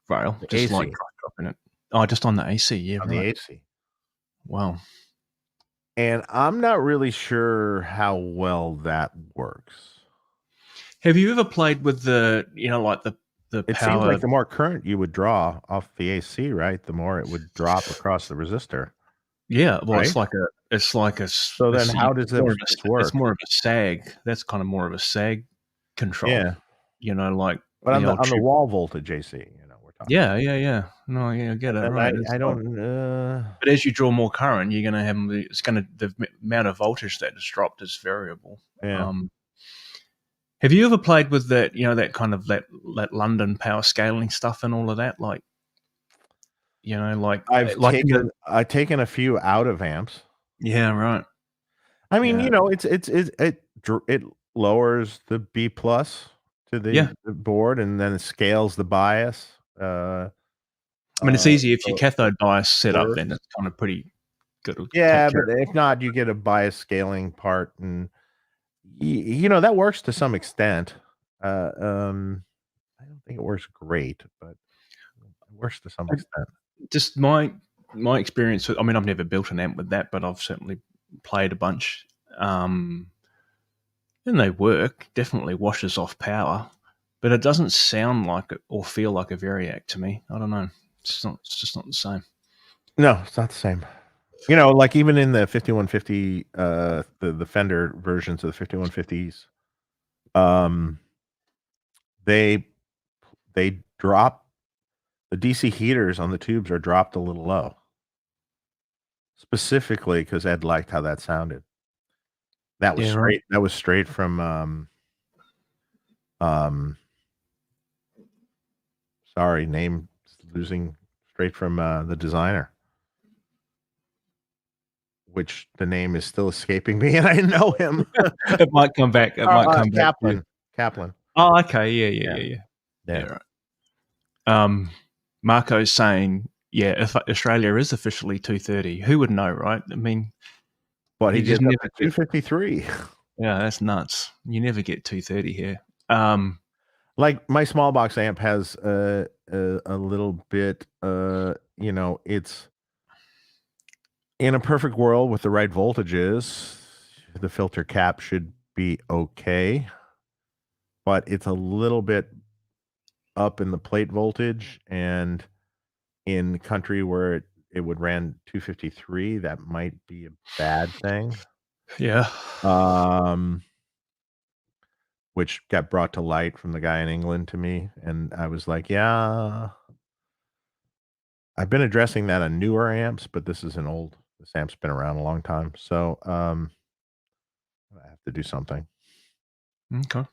rail, just AC. like dropping it? Oh, just on the AC, yeah, on right. the AC. Wow. And I'm not really sure how well that works. Have you ever played with the, like the It power? seems like the more current you would draw off the AC, right, the more it would drop across the resistor. Yeah, well, right? it's like a. So then, how does it work? It's more of a sag. That's kind of more of a sag control. Yeah. Like. But on the wall voltage AC, we're talking. Yeah. No, I get it. Right. I don't. But as you draw more current, you're going to have the amount of voltage that is dropped is variable. Yeah. Have you ever played with that? That kind of that London power scaling stuff and all of that, like. I've taken a few out of amps. Yeah, right. I mean, it lowers the B plus to the board, and then it scales the bias. I mean, it's easy if your cathode bias set up, then it's kind of pretty good. Yeah, but if not, you get a bias scaling part, and that works to some extent. I don't think it works great, but it works to some extent. Just my experience with, I mean, I've never built an amp with that, but I've certainly played a bunch. And they work, definitely washes off power, but it doesn't sound like it or feel like a Variac to me. I don't know. It's just not the same. No, it's not the same. Like even in the 5150, the Fender versions of the 5150s, they drop the DC heaters on the tubes are dropped a little low, specifically because Ed liked how that sounded. That was straight. Right. That was straight from sorry, name losing, straight from the designer, which the name is still escaping me, and I know him. It might come back. It might come back. Kaplan. Oh, okay. Yeah. Right. Marco's saying, yeah, if Australia is officially 230, who would know, right? I mean, but he just never 253. Yeah, that's nuts. You never get 230 here. Like my small box amp has a little bit, it's in a perfect world with the right voltages, the filter cap should be okay, but it's a little bit up in the plate voltage, and in country where it would ran 253, that might be a bad thing. Yeah. Which got brought to light from the guy in England to me, and I was like, yeah. I've been addressing that on newer amps, but this amp's been around a long time, so I have to do something. Okay.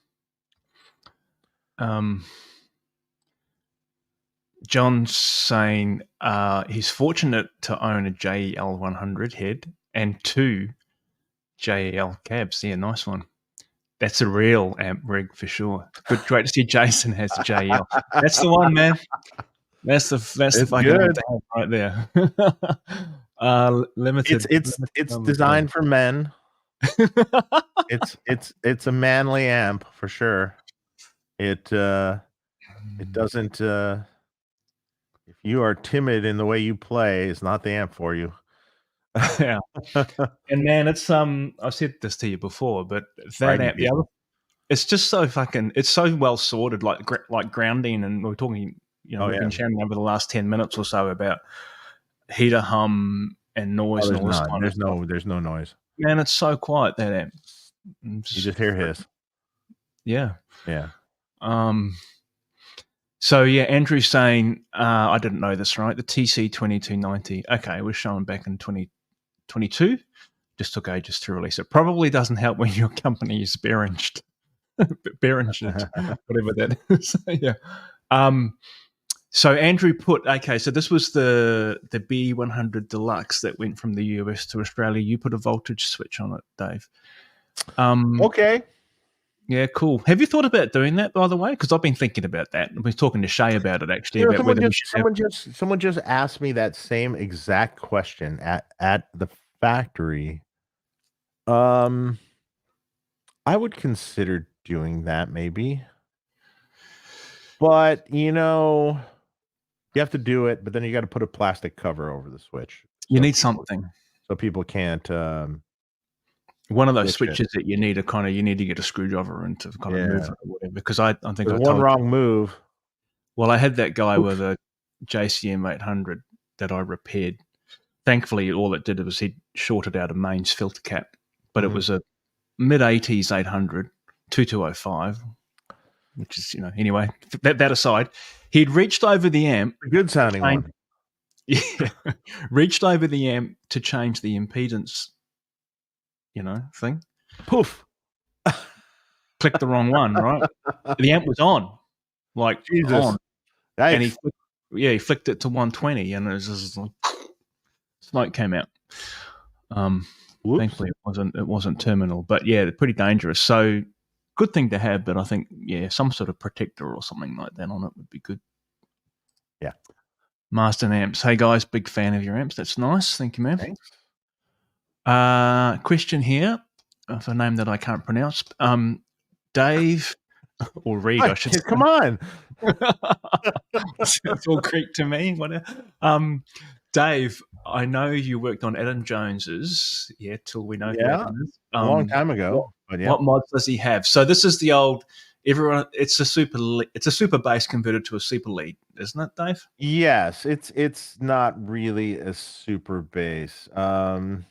John's saying he's fortunate to own a JL100 head and 2 JL cabs. Yeah, nice one. That's a real amp rig for sure. Good, great to see Jason has a JL. That's the one, man. That's the fucking amp good. to have right there. Limited. It's designed for men. It's a manly amp for sure. It doesn't. If you are timid in the way you play, it's not the amp for you. Yeah. And man, it's I've said this to you before, but that amp, the other, it's just so fucking, it's so well sorted, like grounding, and we're talking, we've been chatting over the last 10 minutes or so about heater hum and noise and all this kind of stuff. There's no noise. Man, it's so quiet, that amp. You just hear his. Yeah. Yeah. So yeah, Andrew's saying, I didn't know this, right? The TC2290. Okay, it was shown back in 2022. Just took ages to release it. Probably doesn't help when your company is Behringer, whatever that is. Yeah. So Andrew put, okay, so this was the Be100 Deluxe that went from the US to Australia. You put a voltage switch on it, Dave. Okay. Yeah, cool. Have you thought about doing that, by the way? Because I've been thinking about that. I've been talking to Shay about it, actually. Someone just asked me that same exact question at the factory. I would consider doing that, maybe. But, you have to do it, but then you got to put a plastic cover over the switch. You need something. So people can't... one of those switches that you need you need to get a screwdriver in to kind of move it or whatever. Because I think one wrong move. Well, I had that guy with a JCM 800 that I repaired. Thankfully, all it did was he shorted out a mains filter cap, but it was a mid-80s 800 2205, which is, anyway, that aside, he'd reached over the amp. A good sounding one. Yeah, reached over the amp to change the impedance, thing. Poof. Clicked the wrong one, right? The amp was on. Like, Jesus. on. Nice. And he flicked it to 120, and it was just like, smoke came out. Thankfully, it wasn't terminal, but yeah, pretty dangerous. So, good thing to have, but I think, some sort of protector or something like that on it would be good. Yeah. Marston Amps. Hey guys, big fan of your amps. That's nice. Thank you, man. Thanks. Question here, for a name that I can't pronounce. Dave, or Reed, I should say. Come on. It's all Greek to me. Whatever. Dave, I know you worked on Adam Jones's, till we know who Adam is. A long time ago. What mods does he have? So this is the old it's a super bass converted to a super lead, isn't it, Dave? Yes, it's not really a super bass. So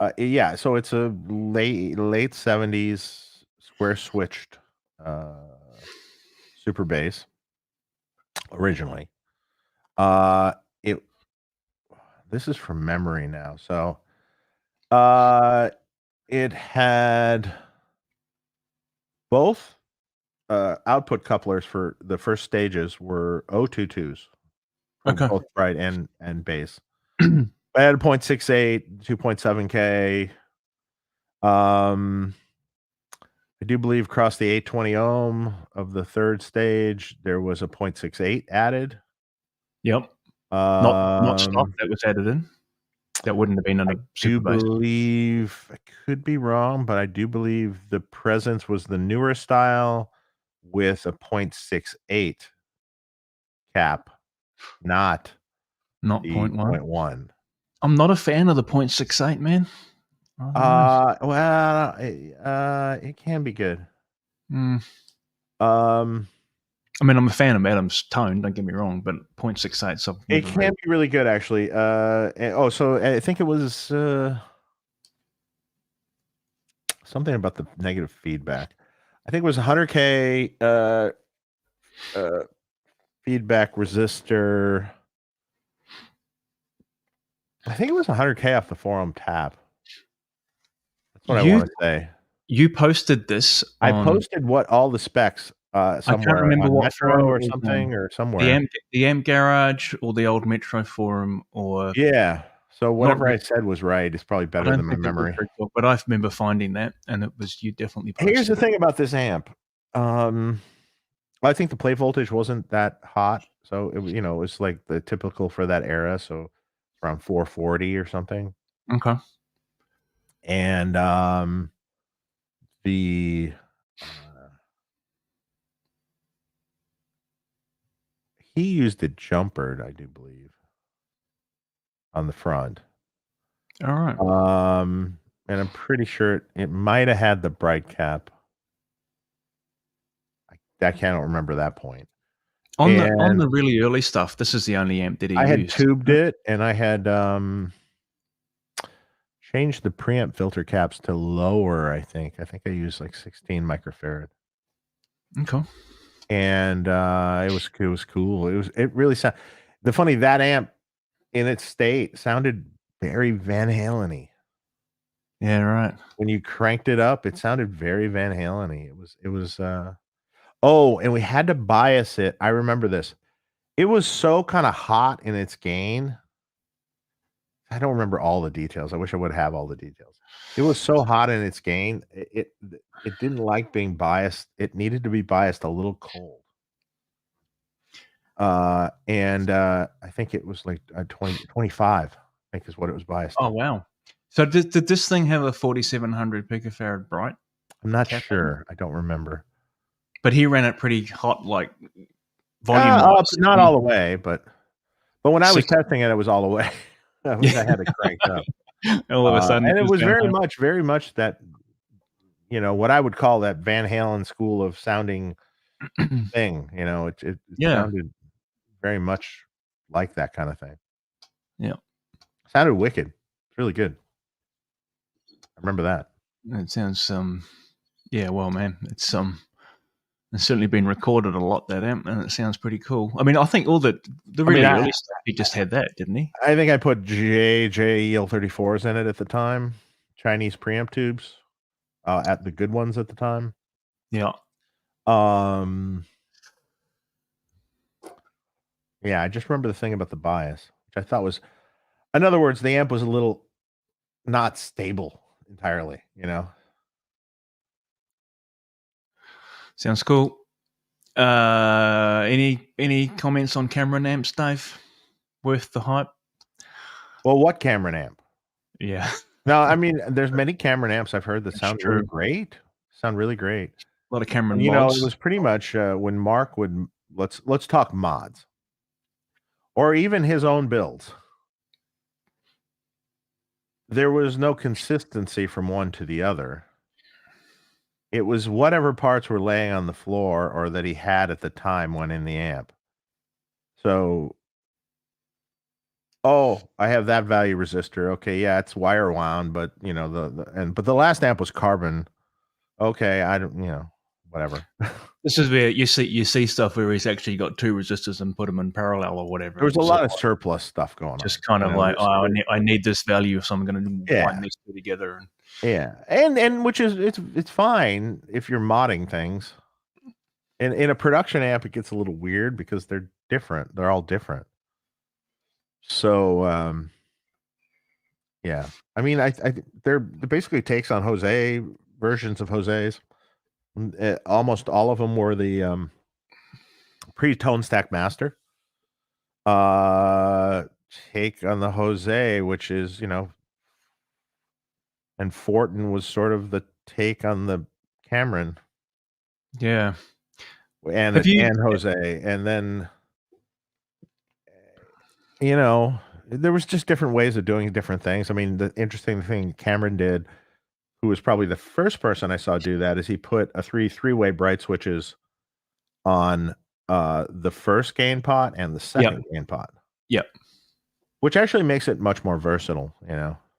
it's a late 70s square switched super bass originally. This is from memory now. So it had both output couplers for the first stages were 022s. Okay. Both bright and bass. I had a 0.68, 2.7K. I do believe across the 820 ohm of the third stage, there was a 0.68 added. Yep. Not stock that was added in. That wouldn't have been on a super bass. I could be wrong, but I do believe the Presence was the newer style with a 0.68 cap, not 0.1. I'm not a fan of the 0.68, man. It can be good. I mean, I'm a fan of Adam's tone, don't get me wrong, but 0.68. So it can be really good, actually. So I think it was something about the negative feedback. I think it was 100K feedback resistor. I think it was 100K off the forum tab. That's what I want to say. You posted this. I posted all the specs somewhere. I can't remember what Metro or something or somewhere. The Amp Garage or the old Metro forum or So whatever I said was right. It's probably I better don't than my think it was memory. very cool, but I remember finding that, and it was you definitely Here's the posted. thing about this amp. I think the play voltage wasn't that hot, so it was like the typical for that era, so around 440 or something. Okay. And the he used a jumpered, I do believe, on the front. All right. And I'm pretty sure it might have had the bright cap. I can't remember that point. On the really early stuff, this is the only amp that he I had used. tubed it, and I had changed the preamp filter caps to lower. I think I used like 16 microfarad. Okay. And it was cool. It really sounded. That amp in its state sounded very Van Halen-y. Yeah, right. When you cranked it up, it sounded very Van Halen-y. It was oh, and we had to bias it. I remember this. It was so kind of hot in its gain. I don't remember all the details. I wish I would have all the details. It was so hot in its gain. It didn't like being biased. It needed to be biased a little cold. And I think it was like 25, I think is what it was biased. Oh, wow. So did this thing have a 4700 picofarad bright? I'm not sure. I don't remember. But he ran it pretty hot, like volume. Not all the way, but when I was testing it, it was all the way. I had it cranked up. All of a sudden, and it was very much that, what I would call that Van Halen school of sounding thing. It sounded very much like that kind of thing. Yeah. Sounded wicked. It's really good. I remember that. It sounds yeah, well, man, it's certainly been recorded a lot, that amp, and it sounds pretty cool. I mean, I think all the really early stuff, he just had that, didn't he? I think I put JEL34s in it at the time, Chinese preamp tubes, at the good ones at the time. Yeah. Yeah, I just remember the thing about the bias, which I thought was, in other words, the amp was a little not stable entirely, Sounds cool. Any comments on Cameron amps, Dave? Worth the hype? Well, what Cameron amp? Yeah. No, I mean, there's many Cameron amps I've heard that sound really great. Sound really great. A lot of Cameron mods. It was pretty much when Mark would let's talk mods, or even his own builds. There was no consistency from one to the other. It was whatever parts were laying on the floor or that he had at the time went in the amp. So, I have that value resistor. Okay, yeah, it's wire wound, but but the last amp was carbon. Okay, I don't, whatever. This is where you see stuff where he's actually got two resistors and put them in parallel or whatever. There was a lot of surplus stuff going on. Just kind of like, I need this value, so I'm going to wind these two together. And which is it's fine if you're modding things. In a production amp, it gets a little weird because they're different. They're all different. So yeah, I mean, they're basically takes on Jose versions of Jose's. Almost all of them were the pre-tone stack master take on the Jose, which is and Fortin was sort of the take on the Cameron. Yeah, and Jose, and then there was just different ways of doing different things. I mean, the interesting thing Cameron did, who was probably the first person I saw do that, is he put a three-way bright switches on the first gain pot and the second gain pot. Yep. Which actually makes it much more versatile,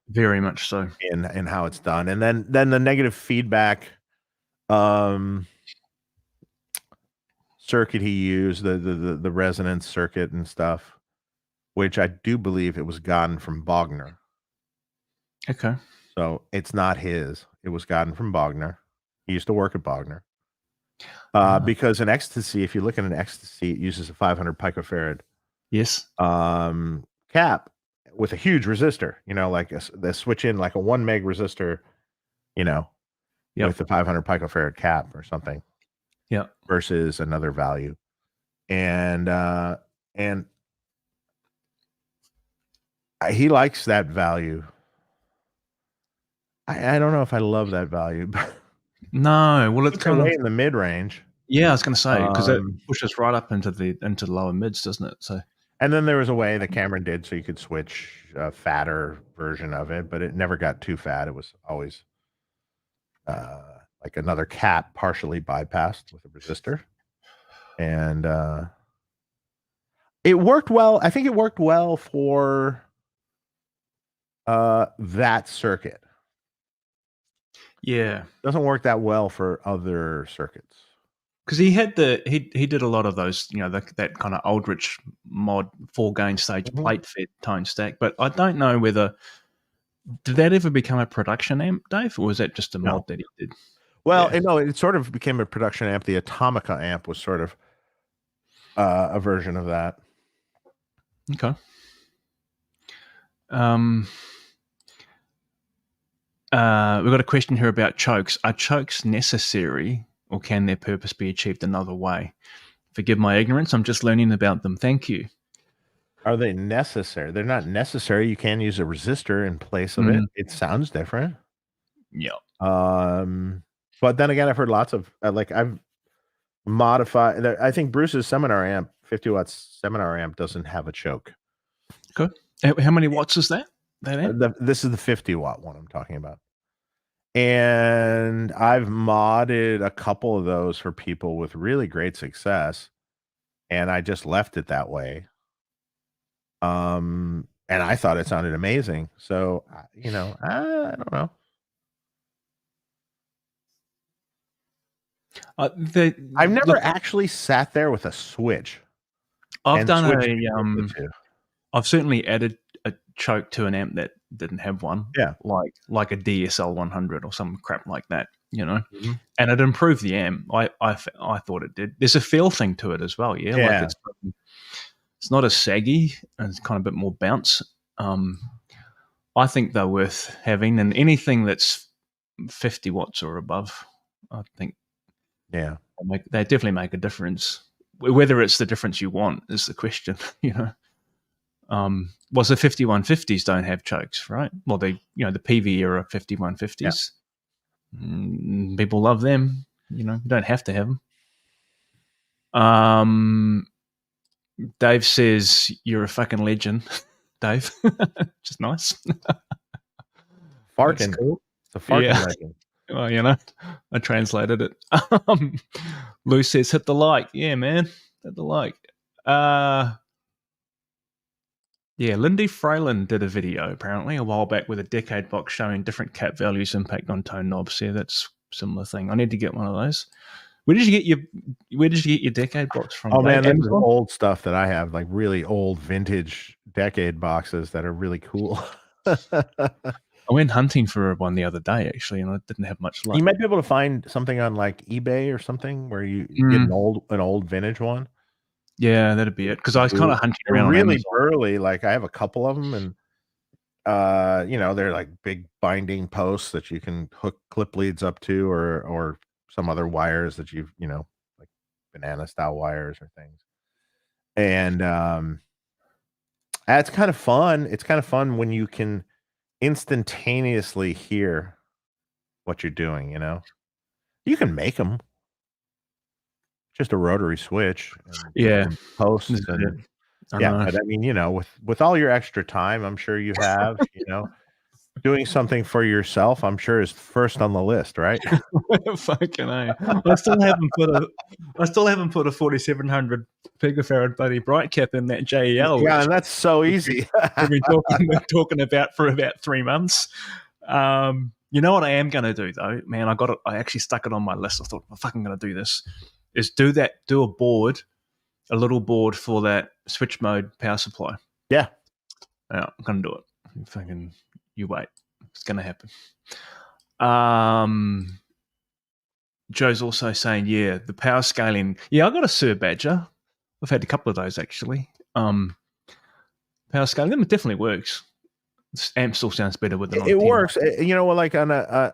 Very much so. In how it's done. And then the negative feedback circuit he used, the resonance circuit and stuff, which I do believe it was gotten from Bogner. Okay. So it's not his. It was gotten from Bogner. He used to work at Bogner. Because an Ecstasy, if you look at an Ecstasy, it uses a 500 picofarad. Yes. Cap, with a huge resistor, like they switch in like a 1 meg resistor, with the 500 picofarad cap or something. Yeah. Versus another value. And he likes that value. I don't know if I love that value. No, well, it's kind of in the mid range. Yeah, I was going to say, because it pushes right up into the lower mids, doesn't it? So, and then there was a way that Cameron did so you could switch a fatter version of it, but it never got too fat. It was always like another cap partially bypassed with a resistor. And it worked well. I think it worked well for that circuit. Yeah. Doesn't work that well for other circuits. Because he had he did a lot of those, that kind of Aldrich mod 4-gain stage plate fed tone stack. But I don't know whether did that ever become a production amp, Dave, or was that just a mod that he did? Well, no, it sort of became a production amp. The Atomica amp was sort of a version of that. Okay. We've got a question here about chokes. Are chokes necessary, or can their purpose be achieved another way? Forgive my ignorance. I'm just learning about them. Thank you. Are they necessary? They're not necessary. You can use a resistor in place of it. It sounds different. Yeah. But then again, I've heard lots of I've modified. I think Bruce's seminar amp, 50 watts seminar amp, doesn't have a choke. Okay. How many watts is that? That amp? This is the 50 watt one I'm talking about. And I've modded a couple of those for people with really great success, and I just left it that way. And I thought it sounded amazing. So, I don't know. I've never actually sat there with a switch. I've certainly added a choke to an amp that didn't have one. Yeah. Like a DSL 100 or some crap like that, and it improved the amp. I thought it did. There's a feel thing to it as well. Yeah. Like it's not as saggy and it's kind of a bit more bounce. I think they're worth having, and anything that's 50 watts or above, I think they definitely make a difference. Whether it's the difference you want is the question, Well, the 5150s don't have chokes, right? Well, the PV era 5150s, people love them. You don't have to have them. Dave says you're a fucking legend, Dave. Just nice. Farking. Cool. It's a farking legend. Well, I translated it. Lou says, hit the like. Yeah, man. Hit the like. Lindy Freyland did a video, apparently, a while back with a decade box showing different cap values impact on tone knobs. Yeah, that's a similar thing. I need to get one of those. Where did you get your decade box from? Oh, man, there's old stuff that I have, like really old vintage decade boxes that are really cool. I went hunting for one the other day, actually, and I didn't have much luck. You might be able to find something on like eBay or something where you get an old vintage one. Yeah, that'd be it. Because I was kind of hunting around. Really burly. Like I have a couple of them, and they're like big binding posts that you can hook clip leads up to, or some other wires that you've like banana style wires or things. And it's kind of fun. It's kind of fun when you can instantaneously hear what you're doing. You can make them. Just a rotary switch. And posts. And, but I mean, with all your extra time, I'm sure you have, doing something for yourself, I'm sure is first on the list, right? Fucking A. I still haven't put a 4700 picofarad bloody bright cap in that JEL. Yeah, and that's so easy. We've been talking about for about 3 months. You know what I am going to do though, man? I actually stuck it on my list. I thought, I'm fucking going to do this. Is do a little board for that switch mode power supply. Yeah. I'm going to do it. Fucking, you wait. It's going to happen. Joe's also saying, the power scaling. Yeah, I got a Sir Badger. I've had a couple of those actually. Power scaling, it definitely works. amp still sounds better with it on It 10. works. You know, like on a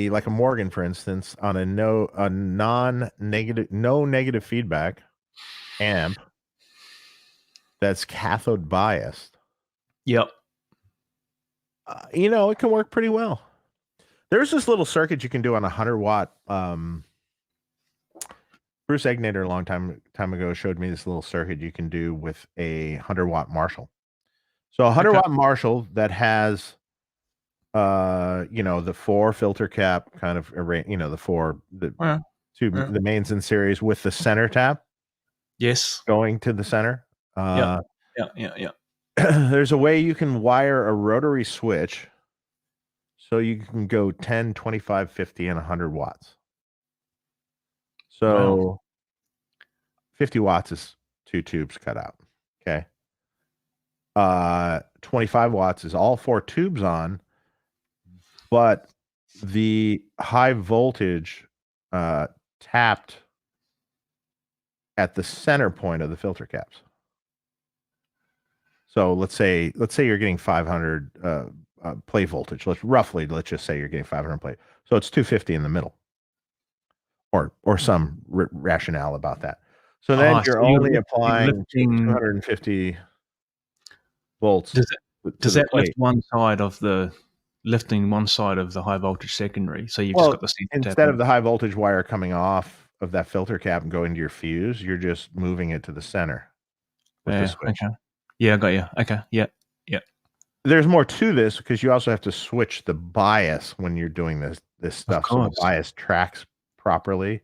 like a Morgan, for instance, on a no negative feedback amp that's cathode biased. Yep. You know, it can work pretty well. There's this little circuit you can do on a 100-watt. Bruce Egnator a long time ago showed me this little circuit you can do with a 100-watt Marshall. So a 100-watt Marshall that has, you know, the 4 filter cap kind of array, you know, the mains in series with the center tap. Yes. Going to the center. Yeah. There's a way you can wire a rotary switch so you can go 10, 25, 50, and 100 watts. So 50 watts is 2 tubes cut out. Okay. 25 watts is all 4 tubes on, but the high voltage tapped at the center point of the filter caps. So let's say you're getting 500 plate voltage. Let's just say you're getting 500 plate. So it's 250 in the middle, or some rationale about that. So then you're only applying 250 volts. Does that lift one side of the high voltage secondary? So you've just got the instead of the high voltage wire coming off of that filter cap and going to your fuse, you're just moving it to the center with the switch. Okay. Yeah, I got you. Okay. Yeah. There's more to this because you also have to switch the bias when you're doing this stuff, so the bias tracks properly.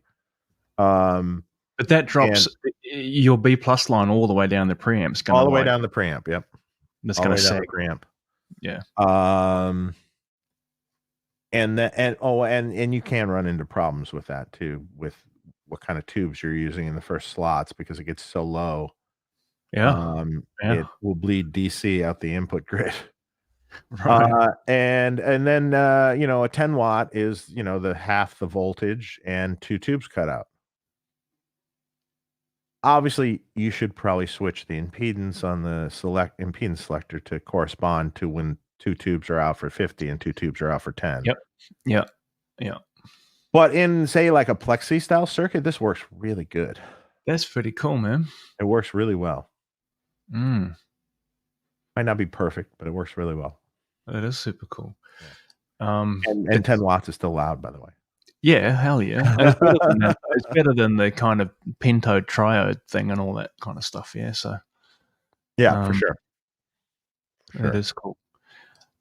But that drops your B+ line all the way down the preamp. All the way down the preamp. Yep. That's going to sag. Preamp. Yeah. And you can run into problems with that too, with what kind of tubes you're using in the first slots, because it gets so low. It will bleed DC out the input grid. Right. And then you know, a 10 watt is, you know, the half the voltage and 2 tubes cut out. Obviously, you should probably switch the impedance on the impedance selector to correspond to when 2 tubes are out for 50 and 2 tubes are out for 10. Yep. But in, say, like a Plexi style circuit, this works really good. That's pretty cool, man. It works really well. Might not be perfect, but it works really well. That is super cool. And 10 watts is still loud, by the way. Yeah, hell yeah. It's better than the kind of pentode triode thing and all that kind of stuff. Yeah, so yeah, for sure. That is cool.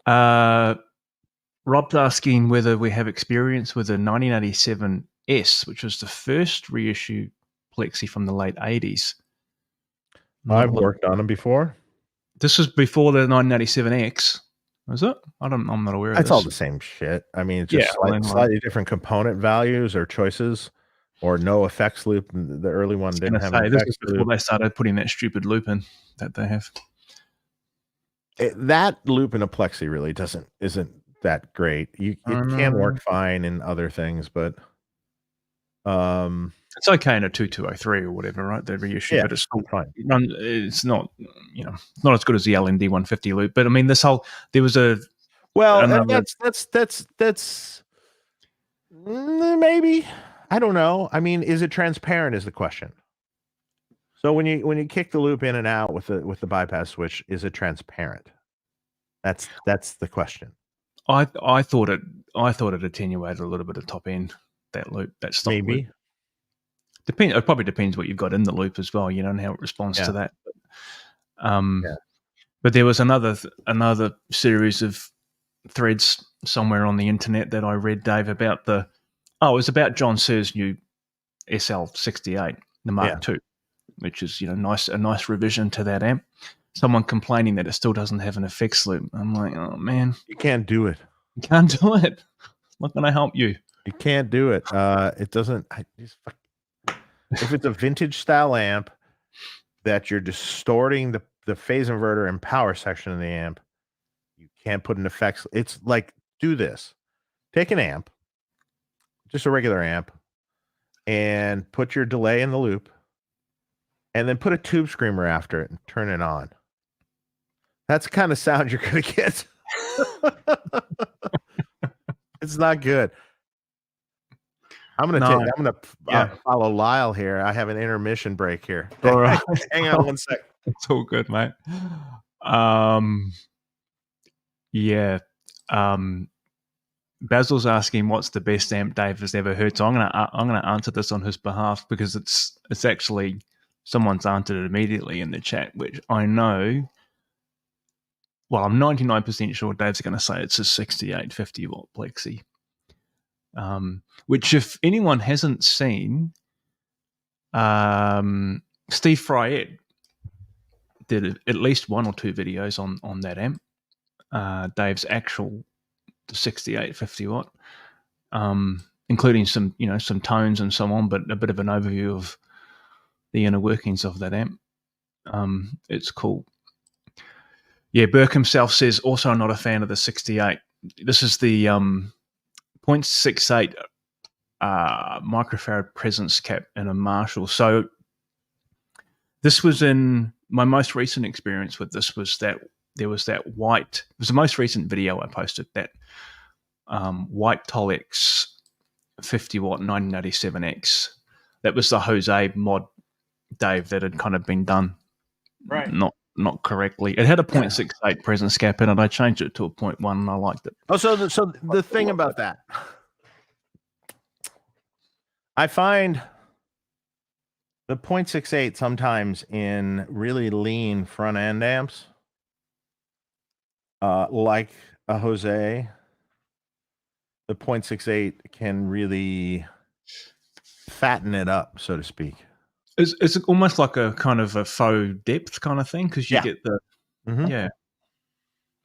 Rob's asking whether we have experience with a 1987 S, which was the first reissue Plexi from the late 80s. I've worked on them before. This was before the 1987X, was it? I'm not aware of this. It's all the same shit. I mean, it's just slightly different component values or choices, or no effects loop. The early one didn't have an effects this is before they started putting that stupid loop in that they have. That loop in a Plexi really isn't that great. It can work fine in other things, but it's okay in a 2203 or whatever, right? The reissue, but it's still fine. It's not, you know, not as good as the LND 150 loop. But I mean, there was a that's maybe, I don't know. I mean, is it transparent is the question. So when you kick the loop in and out with the bypass switch, is it transparent? That's the question. I thought it attenuated a little bit of top end, that loop, that stop maybe loop. It probably depends what you've got in the loop as well, you know, and how it responds to that. But there was another series of threads somewhere on the internet that I read, Dave, about it was about John Sear's new SL68, the Mark II, which is, you know, a nice revision to that amp. Someone complaining that it still doesn't have an effects loop. I'm like, oh man, you can't do it. You can't do it. It's not going to help you. You can't do it. It doesn't. If it's a vintage style amp that you're distorting the phase inverter and power section of the amp, you can't put an effects. It's like, do this. Take an amp, just a regular amp, and put your delay in the loop, and then put a tube screamer after it and turn it on. That's the kind of sound you're going to get. It's not good. I'm going to follow Lyle here. I have an intermission break here. All right. Hang on one sec. It's all good, mate. Yeah. Basil's asking what's the best amp Dave has ever heard. So I'm gonna answer this on his behalf because it's actually someone's answered it immediately in the chat, which I know. Well, I'm 99% sure Dave's going to say it's a 6850 watt Plexi. Which, if anyone hasn't seen, Steve Fryette did at least 1 or 2 videos on that amp. Dave's actual 6850 watt, including some tones and so on, but a bit of an overview of the inner workings of that amp. It's cool. Yeah, Burke himself says also not a fan of the 68. This is the 0.68 microfarad presence cap in a Marshall. So this was in my most recent experience with this was that there was that white. It was the most recent video I posted, that white Tolex 50 watt 1987X. That was the Jose mod, Dave, that had kind of been done right, not correctly. It had a 0.68 presence cap in it. I changed it to a 0.1 and I liked it. Oh, so the thing about that, I find the 0.68 sometimes in really lean front end amps, like a Jose, the 0.68 can really fatten it up, so to speak. It's almost like a kind of a faux depth kind of thing, because you get the yeah,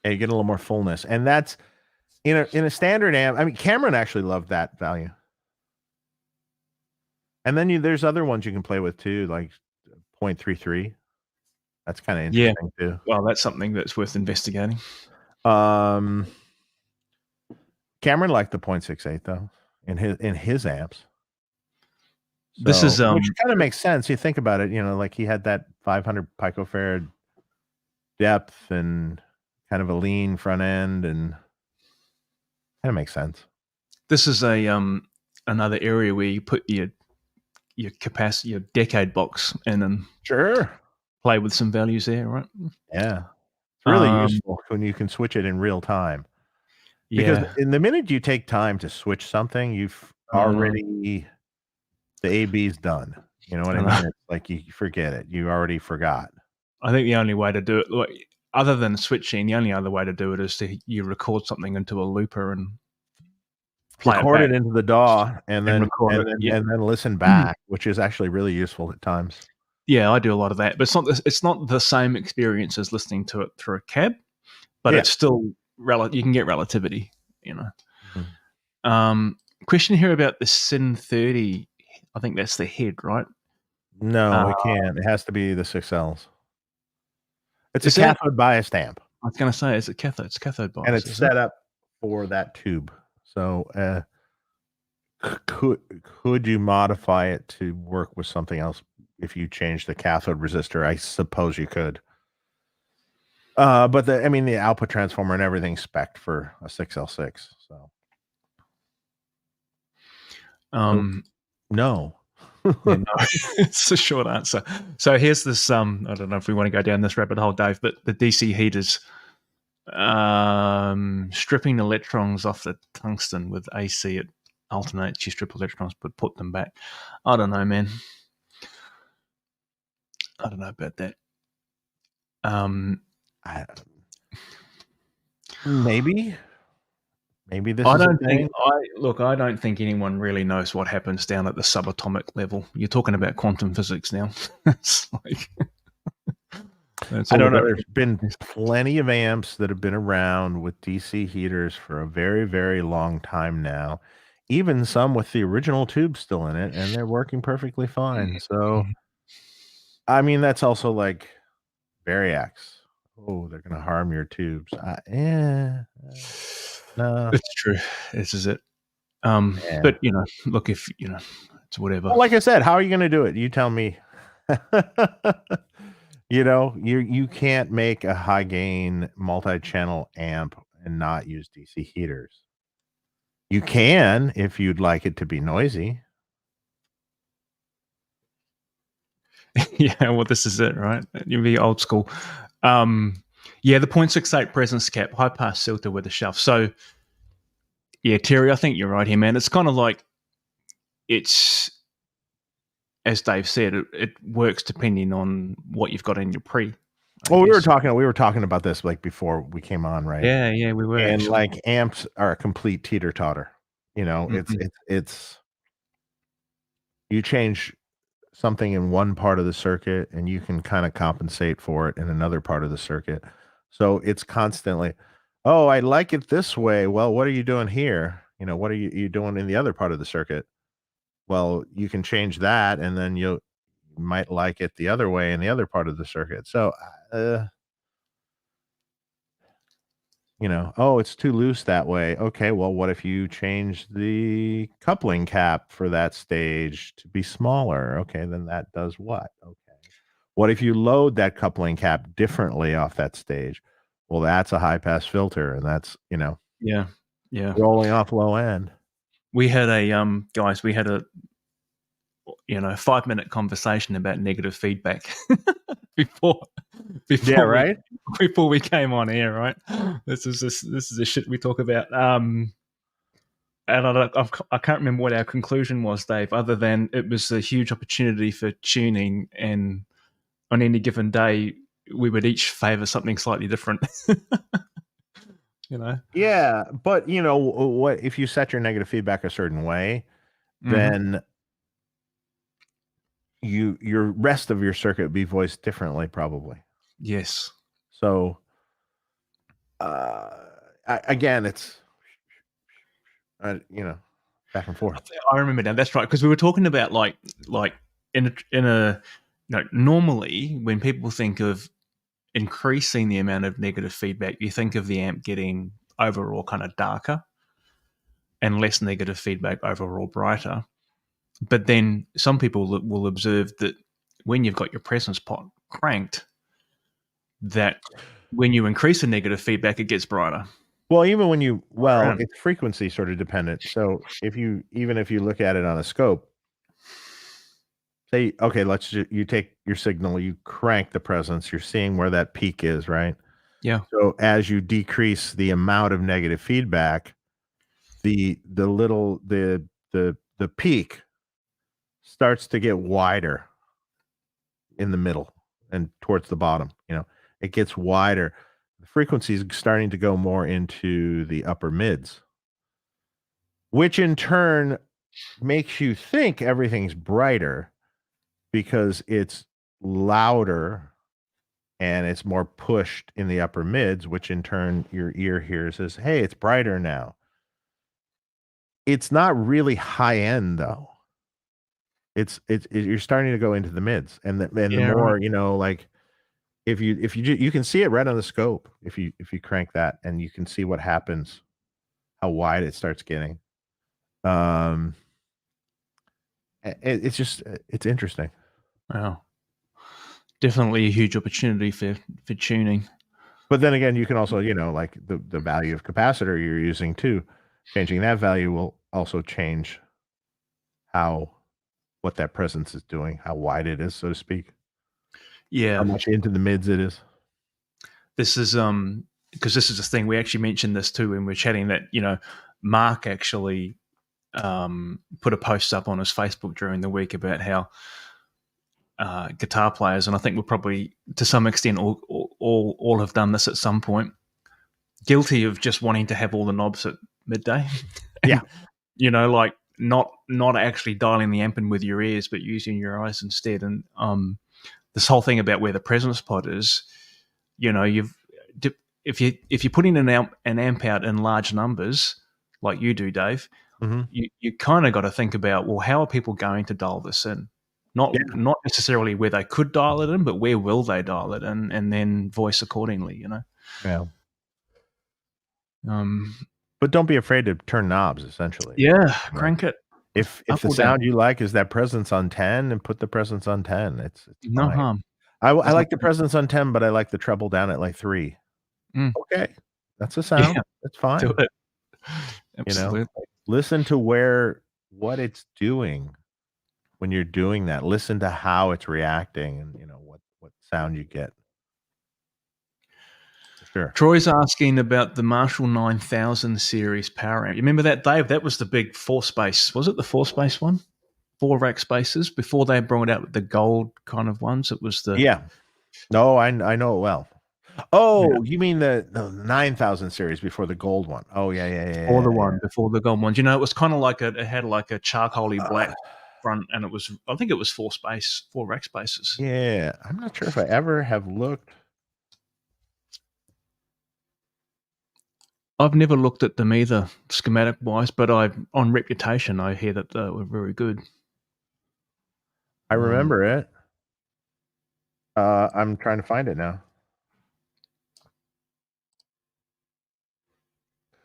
you get a little more fullness, and that's in a standard amp. I mean, Cameron actually loved that value. And then there's other ones you can play with too, like 0.33. That's kind of interesting too. Well, that's something that's worth investigating. Cameron liked the 0.68 though in his amps. So, this is which kind of makes sense. You think about it, like he had that 500 picofarad depth and kind of a lean front end, and kind of makes sense. This is a another area where you put your capacity, your decade box in, and play with some values there, right? Yeah, it's really useful when you can switch it in real time. Because in the minute you take time to switch something, you've already the AB's done. You know what I mean? It's like you forget it. You already forgot. I think the only way to do it, other than switching, the only other way to do it is you record something into a looper and record it into the DAW and then listen back, which is actually really useful at times. Yeah, I do a lot of that, but it's not the same experience as listening to it through a cab, but it's still you can get relativity, Question here about the Sin 30. I think that's the head, right? No, it can't. It has to be the 6Ls. It's a cathode biased amp. I was going to say, it's cathode bias. And it's set up for that tube. So could you modify it to work with something else if you change the cathode resistor? I suppose you could. But the output transformer and everything's spec'd for a 6L6. So no. It's a short answer. So here's this I don't know if we want to go down this rabbit hole, Dave, but the DC heaters stripping electrons off the tungsten with AC. It alternates. You strip electrons but put them back. I don't know, man. I don't know about that. Maybe this I don't think anyone really knows what happens down at the subatomic level. You're talking about quantum physics now. It's like I don't know. There's been plenty of amps that have been around with DC heaters for a very, very long time now. Even some with the original tube still in it, and they're working perfectly fine. So, that's also like Variacs. Oh, they're going to harm your tubes. No, it's true. This is it. But look, if it's whatever. Well, like I said, how are you going to do it? You tell me. You know, you can't make a high gain multi-channel amp and not use DC heaters. You can if you'd like it to be noisy. Yeah, well, this is it, right? You'll be old school. Yeah, the 0.68 presence cap, high pass filter with a shelf. So, yeah, Terry, I think you're right here, man. It's kind of like it's, as Dave said, it works depending on what you've got in your pre. Well, we were talking about this like before we came on, right? Yeah, we were. And actually. like amps are a complete teeter totter. You know, it's you change something in one part of the circuit and you can kind of compensate for it in another part of the circuit. So it's constantly, oh, I like it this way. Well, what are you doing here? You know, what are you doing in the other part of the circuit? Well, you can change that and then you might like it the other way in the other part of the circuit. So, you know, oh, it's too loose that way. Okay, well, what if you change the coupling cap for that stage to be smaller? Okay, then that does what? Okay. What if you load that coupling cap differently off that stage? Well, that's a high pass filter, and that's, you know, yeah, rolling off low end. We had a guys, we had a 5-minute conversation about negative feedback before Yeah, right. before we came on air, right? This is the shit we talk about. And I can't remember what our conclusion was, Dave, other than it was a huge opportunity for tuning, and on any given day, we would each favor something slightly different. You know? Yeah, but you know what? If you set your negative feedback a certain way, then your rest of your circuit would be voiced differently, probably. Yes. So, again, it's you know, back and forth. I remember now. That's right, because we were talking about like in a normally when people think of increasing the amount of negative feedback, you think of the amp getting overall kind of darker and less negative feedback overall brighter. But then some people will observe that when you've got your presence pot cranked, that when you increase the negative feedback, it gets brighter. Well, even when it's frequency sort of dependent. So even if you look at it on a scope, say, okay, you take your signal, you crank the presence, you're seeing where that peak is, right? Yeah. So as you decrease the amount of negative feedback, the peak starts to get wider in the middle and towards the bottom. You know, it gets wider. The frequency is starting to go more into the upper mids, which in turn makes you think everything's brighter because it's louder and it's more pushed in the upper mids, which in turn your ear hears as, hey, it's brighter now. It's not really high end though. You're starting to go into the mids, and the more, right. You know, like if you can see it right on the scope if you crank that, and you can see what happens, how wide it starts getting. It's interesting. Wow. Definitely a huge opportunity for tuning. But then again, you can also, you know, like the value of capacitor you're using too. Changing that value will also change what that presence is doing, how wide it is, so to speak. Yeah. How much into the mids it is. This is because this is the thing, we actually mentioned this too when we're chatting, that, you know, Mark actually put a post up on his Facebook during the week about how guitar players, and I think we're probably to some extent all have done this at some point, guilty of just wanting to have all the knobs at midday. Yeah. You know, like not actually dialing the amp in with your ears, but using your eyes instead. And this whole thing about where the presence pot is, you know, if you're putting an amp out in large numbers like you do, Dave, you kind of got to think about, well, how are people going to dial this in? Not necessarily where they could dial it in, but where will they dial it in, and then voice accordingly, you know? Yeah. But don't be afraid to turn knobs, essentially. Yeah, crank it. If the sound you like is that presence on 10, and put the presence on 10. It's no fine. harm. I like the presence on 10, but I like the treble down at like 3. Okay, that's a sound. Yeah, That's fine. do it. You know, Absolutely. listen to what it's doing when you're doing that. Listen to how it's reacting, and what sound you get. For sure. Troy's asking about the Marshall 9000 series power amp. You remember that, Dave? That was the big 4-space. Was it the 4-space one? 4 rack spaces before they brought out with the gold kind of ones. It was the No, I know it well. Oh, you mean the 9000 series before the gold one? Oh yeah. Or the one before the gold one. You know, it was kind of like it had like a charcoaly black front, and I think it was 4 rack spaces. Yeah, I'm not sure if I ever have looked. I've never looked at them either, schematic wise, but on reputation, I hear that they were very good. I remember it. I'm trying to find it now.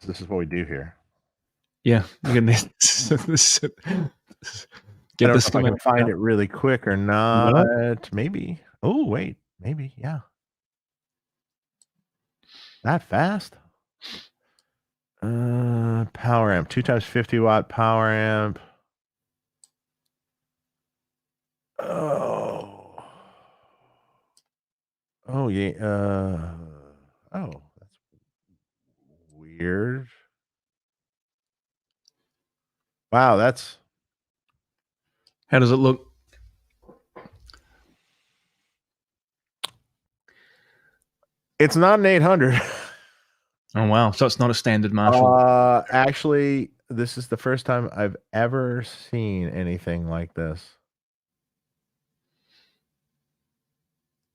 This is what we do here. Yeah, you can get the schematic. I can find it really quick or not. No. Maybe. Oh, wait. Maybe. Yeah. That fast? Power amp. 2 times 50 watt power amp. Oh yeah. Oh, that's weird. Wow, that's. How does it look? It's not an 800. Oh wow! So it's not a standard Marshall. Actually, this is the first time I've ever seen anything like this.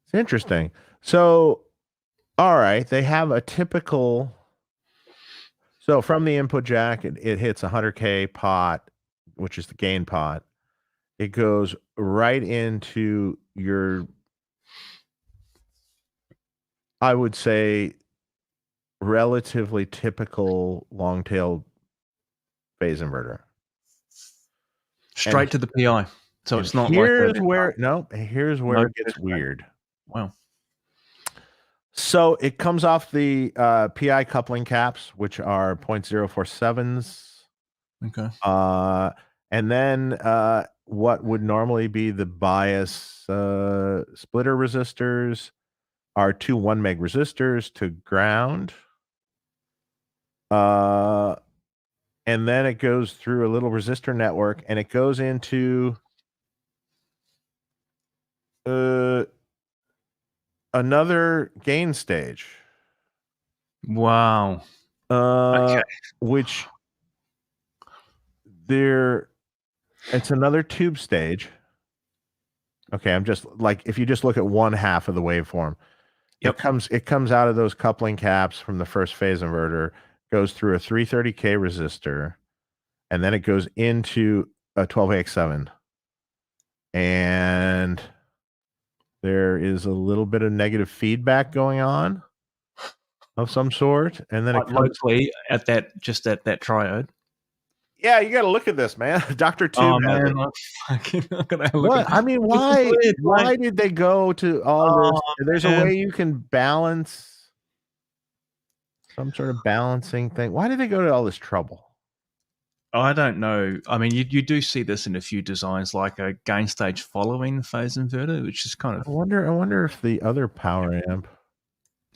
It's interesting. So, all right, they have a typical. So from the input jack, it hits 100K pot, which is the gain pot. It goes right into your, I would say, relatively typical long-tailed phase inverter. Straight to the PI. So it's not here's like where it gets weird. Wow. So it comes off the PI coupling caps, which are 0.047s. Okay. And then what would normally be the bias splitter resistors are 2 1 meg resistors to ground. And then it goes through a little resistor network, and it goes into another gain stage. Wow. Okay. Which it's another tube stage. Okay, I'm just like, if you just look at one half of the waveform, it comes out of those coupling caps from the first phase inverter, goes through a 330K resistor, and then it goes into a 12AX7. And there is a little bit of negative feedback going on of some sort, and then it comes locally at that triode. Yeah, you got to look at this, man. Dr. Tube. Oh man, I'm gonna look what? I mean, why did they go to all this? There's a way you can balance some sort of balancing thing. Why did they go to all this trouble? I don't know. I mean, you do see this in a few designs, like a gain stage following the phase inverter, which is kind of. I wonder if the other power amp.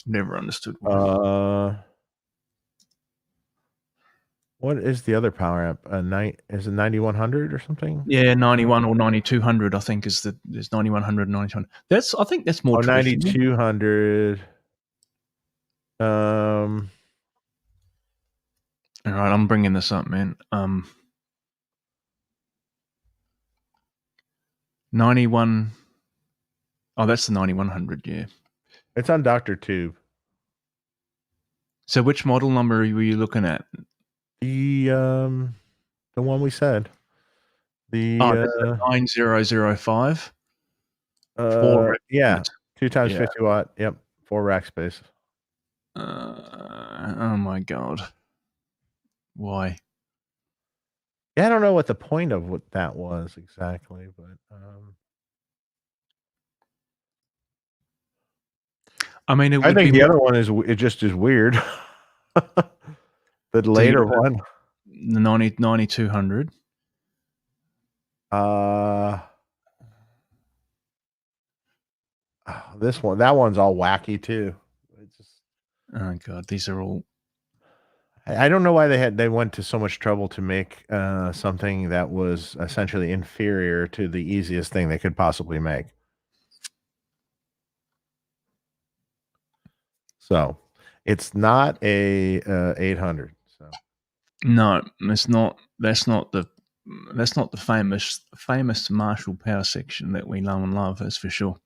Never understood why. What is the other power amp? Is it 9100 or something? Yeah, 91 or 9200. I think there's 9100 and 9200. I think that's more. 9200. All right, I'm bringing this up, man. 91. Oh, that's the 9100. Yeah, it's on Dr. Tube. So, which model number were you looking at? The one we said. The 9005. 2 times 50 watt. Yep, 4 rack space. Oh my god, why? Yeah, I don't know what the point of what that was exactly, but I mean, it I would think be the other one is it just is weird. The later one, the 9200. This one, that one's all wacky too. It's just, Oh god, these are all. I don't know why they went to so much trouble to make something that was essentially inferior to the easiest thing they could possibly make. So it's not a 800. So No, it's not. That's not the famous Marshall power section that we know and love. That's for sure.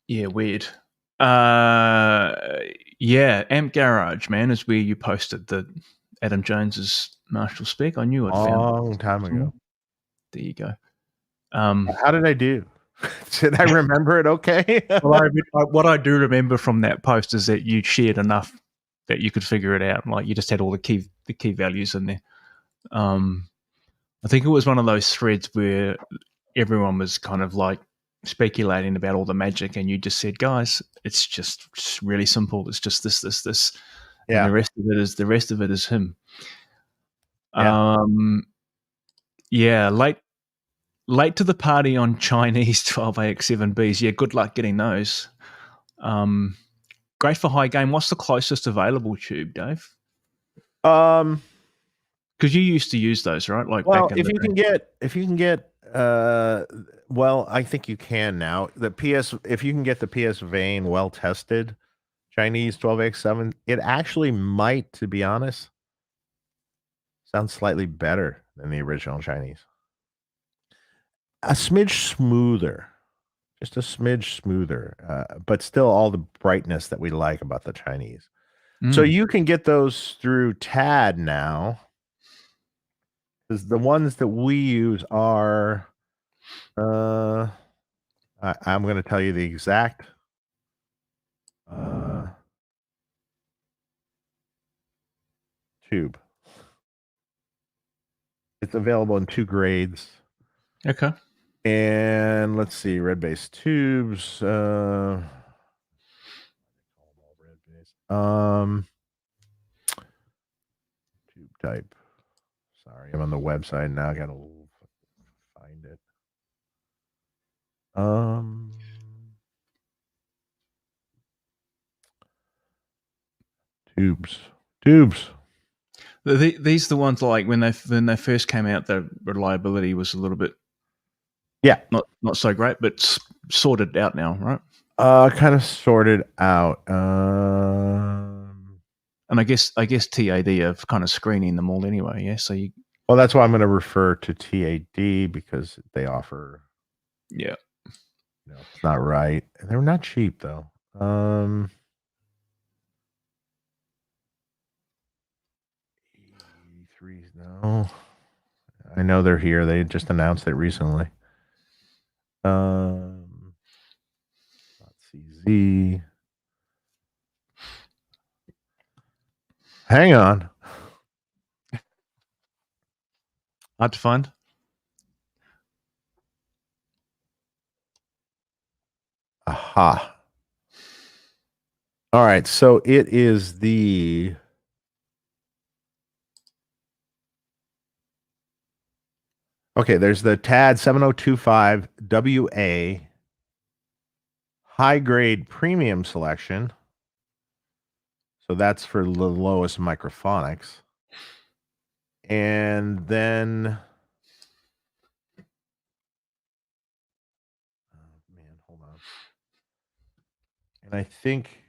Yeah, weird. Yeah, Amp Garage, man, is where you posted the Adam Jones's Marshall spec. I knew I'd found it. Long time ago. There you go. How did I do? Did I remember it okay? Well, what I do remember from that post is that you shared enough that you could figure it out. Like you just had all the key values in there. I think it was one of those threads where everyone was kind of like speculating about all the magic, and you just said, "Guys, it's just really simple. It's just this, Yeah. and the rest of it is him." Yeah. Late to the party on Chinese 12AX7Bs. Yeah, good luck getting those. Great for high gain. What's the closest available tube, Dave? Because you used to use those, right? Like, well, back in if you can get, well, I think you can now. If you can get the PS Vane well tested Chinese 12X7, it actually might, to be honest, sound slightly better than the original Chinese. A smidge smoother, just a smidge smoother, but still all the brightness that we like about the Chinese. So you can get those through TAD now. Because the ones that we use are, I'm going to tell you the exact tube. It's available in 2 grades. Okay. And let's see, red base tubes. Tube type. Sorry, I'm on the website now. I gotta find it. Tubes. These are the ones like when they first came out, the reliability was a little bit, not so great, but sorted out now, right? Kind of sorted out. And I guess TAD are kind of screening them all anyway. Yeah, so you. Well, that's why I'm going to refer to TAD because they offer. Yeah. No, it's not right. They're not cheap though. E3s, no. I know they're here. They just announced it recently. .cz. Hang on. Hard to find. Aha. All right. So it is the. Okay, there's the TAD 7025 WA high grade premium selection. So that's for the lowest microphonics. And then, oh man, hold on. And I think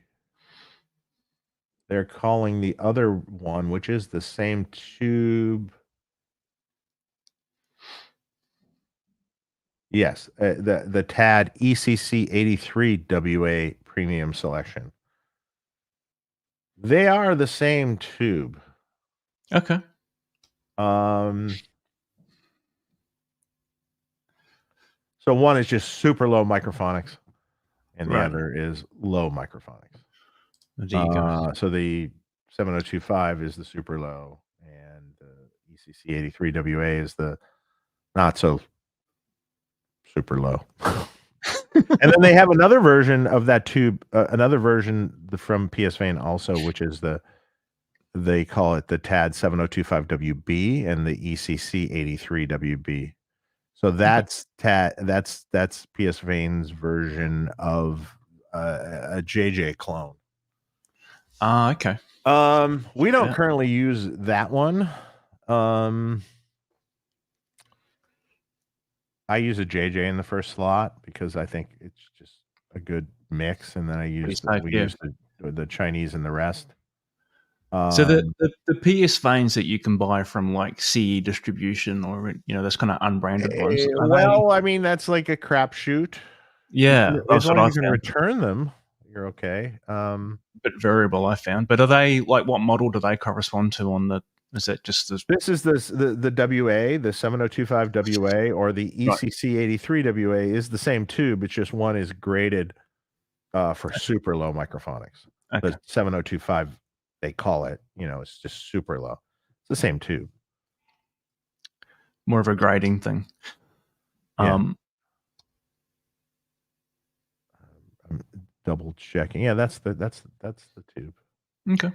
they're calling the other one, which is the same tube. Yes, the TAD ECC 83 WA premium selection. They are the same tube. Okay. So one is just super low microphonics, and the other is low microphonics. There you go. So the 7025 is the super low, and the ECC 83 WA is the not so super low. And then they have another version of that tube, another version from PS Vane also, which is they call it the TAD 7025WB and the ECC 83WB. So that's that's PS Vane's version of a JJ clone. Okay. We don't currently use that one. I use a JJ in the first slot because I think it's just a good mix, and then use the Chinese and the rest. So the PS Vanes that you can buy from like CE distribution or those kind of unbranded ones. Well, I mean that's like a crapshoot. Yeah, as long as you can return them, you're okay. Bit variable, I found. But are they like what model do they correspond to on the? Is that just the? This is the WA, the 7025 WA, or the ECC 83 WA is the same tube. It's just one is graded for super low microphonics. Okay. The 7025, they call it. It's just super low. It's the same tube. More of a grading thing. Yeah. I'm double checking. Yeah, that's the tube. Okay.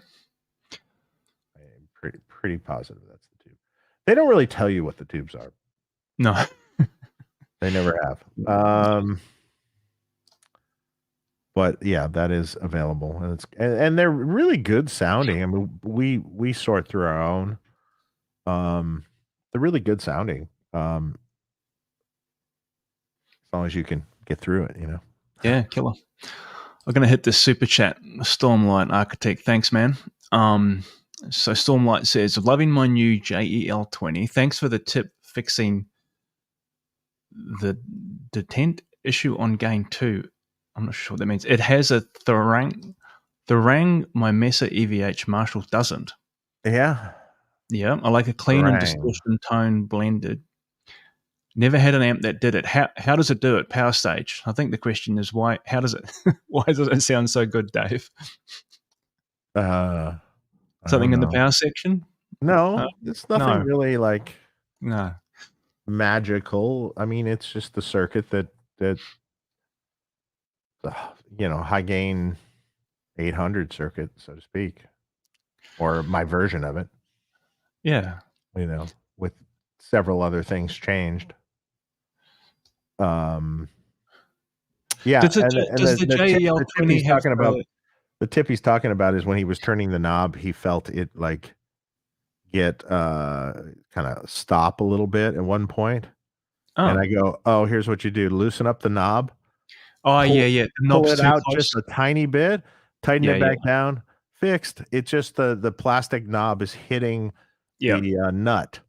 I'm pretty positive that's the tube. They don't really tell you what the tubes are. No. They never have. But yeah, that is available, and they're really good sounding. I mean, we sort through our own. They're really good sounding. As long as you can get through it, Yeah, killer. I'm gonna hit this super chat. Stormlight Architect, thanks, man. So Stormlight says, loving my new JEL20. Thanks for the tip fixing the detent issue on gain 2. I'm not sure what that means. It has a Thorang. My Mesa EVH Marshall doesn't. Yeah. Yeah, I like a clean and distortion tone blended. Never had an amp that did it. How does it do it? Power stage. I think the question is why. How does it? Why does it sound so good, Dave? Something in the power section? No, it's nothing really like no magical. I mean, it's just the circuit that high gain 800 circuit, so to speak, or my version of it. Yeah, with several other things changed. Yeah, does the JEL20 have the tip he's talking about is when he was turning the knob, he felt it like get kind of stop a little bit at one point. And I go, oh, here's what you do: loosen up the knob. Oh, yeah. The pull it out just a tiny bit, tighten it back down. Fixed. It's just the plastic knob is hitting the nut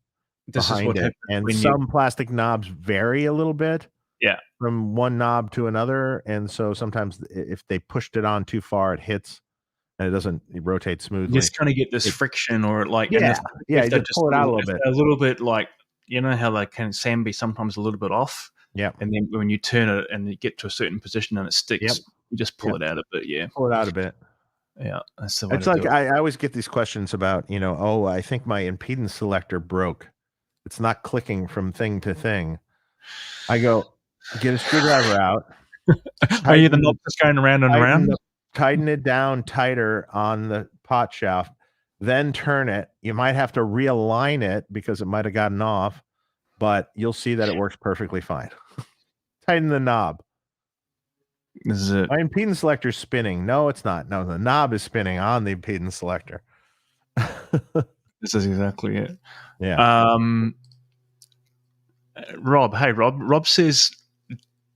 behind it, and some plastic knobs vary a little bit. Yeah, from one knob to another, and so sometimes if they pushed it on too far, it hits and it doesn't rotate smoothly. You just kind of get this friction, or like you just pull it out a little bit, like how they can be sometimes a little bit off. Yeah, and then when you turn it and you get to a certain position and it sticks, you just pull it out a bit. Yeah, pull it out a bit. Yeah, that's the way. It's like I always get these questions about oh, I think my impedance selector broke. It's not clicking from thing to thing. I go, get a screwdriver out. Are you the knob just going around and around? Tighten it down tighter on the pot shaft, then turn it. You might have to realign it because it might have gotten off, but you'll see that it works perfectly fine. Tighten the knob. This is it. My impedance selector is spinning. No, it's not. No, the knob is spinning on the impedance selector. This is exactly it. Yeah. Rob, hey Rob. Rob says,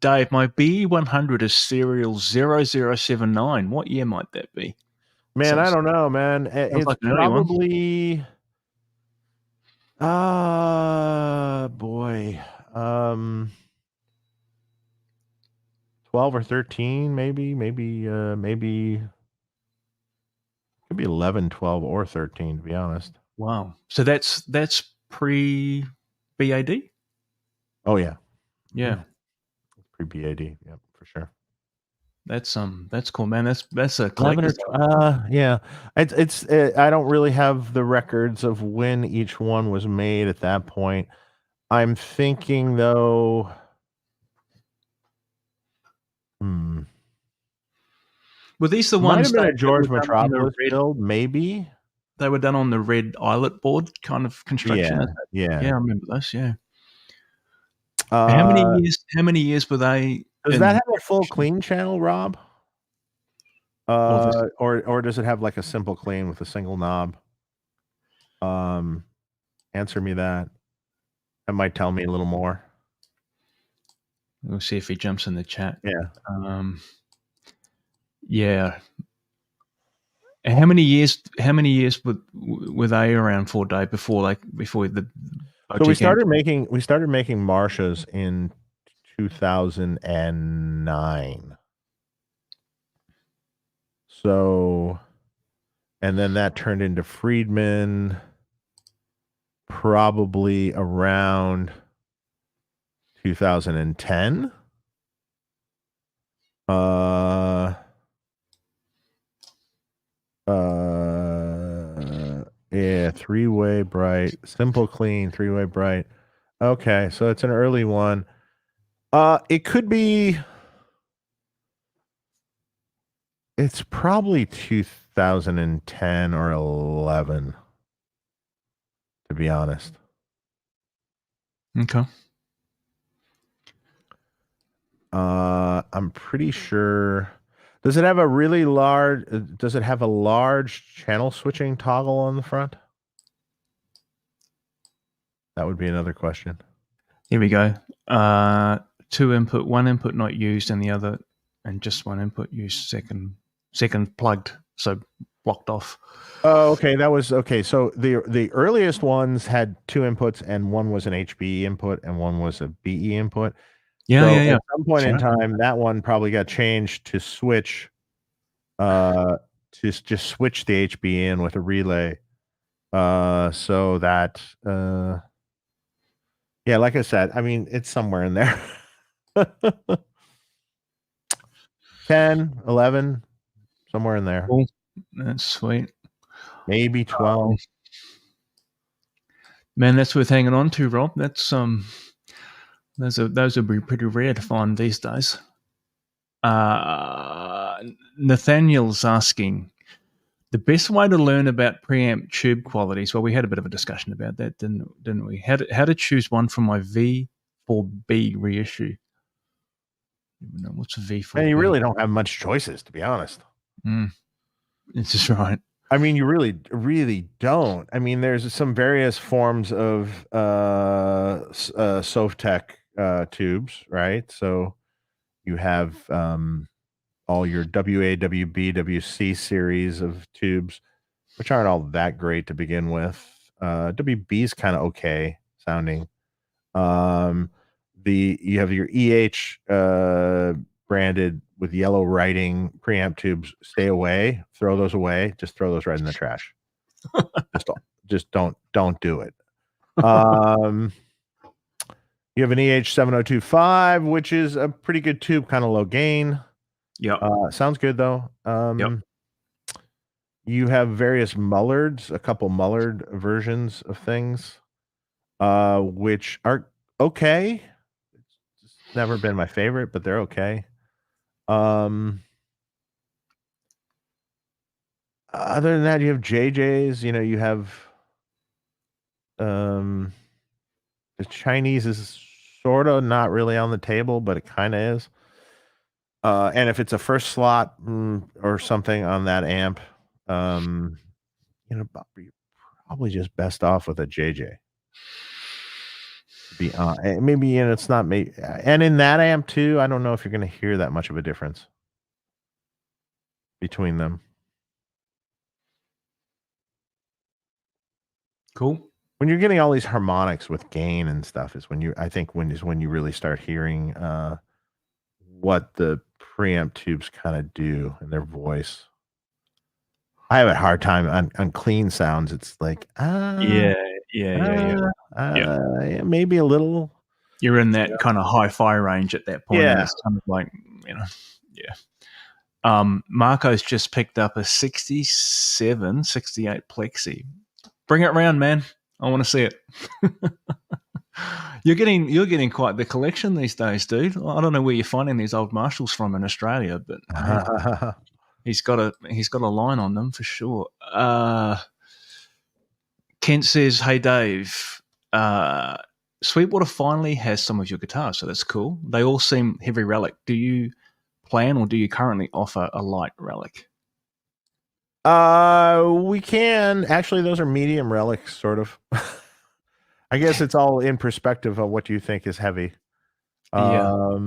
Dave, my Be100 is serial 0079. What year might that be? Man, I don't know, man. It's like probably boy. 12 or 13, maybe could be 11, 12, or 13, to be honest. Wow. So that's pre BAD? Oh yeah. Yeah. Pre BAD, yeah, for sure. That's cool, man. That's a collector's. Yeah. It's I don't really have the records of when each one was made at that point. I'm thinking though Were these the Might ones have been a that George were done on the Metropolis red? build, maybe. They were done on the red eyelet board kind of construction. Yeah. I remember those. Yeah. How Uh, many years were they? does that have a full clean channel, Rob? Or Or does it have like a simple clean with a single knob? Answer me that. That might tell me a little more. we'll see if he jumps in the chat. Yeah. Yeah. How many years were they around for, Dave, before the So we started making Marshas in 2009. So, and then that turned into Friedman probably around 2010. Yeah, three-way bright, simple clean, three-way bright. Okay, so it's an early one. It could be. It's probably 2010 or 11, to be honest. Okay. I'm pretty sure. Does it have a really large? Does it have a large channel switching toggle on the front? That would be another question. Here we go. 2 input, 1 input not used, and the other, and just 1 input used. Second plugged, so blocked off. Oh, okay. That was okay. So the earliest ones had 2 inputs, and one was an HBE input, and one was a BE input. Yeah. At some point in time, that one probably got changed to switch, to just switch the HB in with a relay, so that, yeah, like I said, I mean, it's somewhere in there. 10, 11, somewhere in there. Cool. That's sweet. Maybe 12. Man, that's worth hanging on to, Rob. That's those would be pretty rare to find these days. Nathaniel's asking the best way to learn about preamp tube qualities. Well, we had a bit of a discussion about that, didn't we? How to choose one from my V4B reissue. What's a V4B? And you really don't have much choices, to be honest. This is right. I mean, you really, really don't. I mean, there's some various forms of Sovtech tubes, right? So you have all your WA, WB, WC series of tubes, which aren't all that great to begin with. WB is kind of okay sounding. You have your EH branded with yellow writing preamp tubes. Stay away. Throw those away. Just throw those right in the trash. just don't do it. You have an EH7025, which is a pretty good tube, kind of low gain. Yeah. Sounds good though. You have various Mullards, a couple Mullard versions of things, which are okay. It's never been my favorite, but they're okay. Other than that, you have JJs. You know, you have the Chinese is sort of not really on the table, but it kind of is. And if it's a first slot or something on that amp, you know, you're probably just best off with a JJ. Maybe, you know, it's not me. And in that amp too, I don't know if you're going to hear that much of a difference between them. Cool. When you're getting all these harmonics with gain and stuff is when you really start hearing what the preamp tubes kind of do in their voice. I have a hard time on clean sounds. It's like maybe a little. You're in that kind of hi-fi range at that point. Yeah. And it's kind of like, you know, yeah. Marco's just picked up a 67, 68 Plexi. Bring it around, man. I want to see it. You're getting quite the collection these days, dude. I don't know where you're finding these old Marshalls from in Australia, but he's got a line on them for sure. Kent says, "Hey Dave, Sweetwater finally has some of your guitars, so that's cool. They all seem heavy relic. Do you plan or do you currently offer a light relic?" We can actually. Those are medium relics, sort of. I guess it's all in perspective of what you think is heavy. Yeah.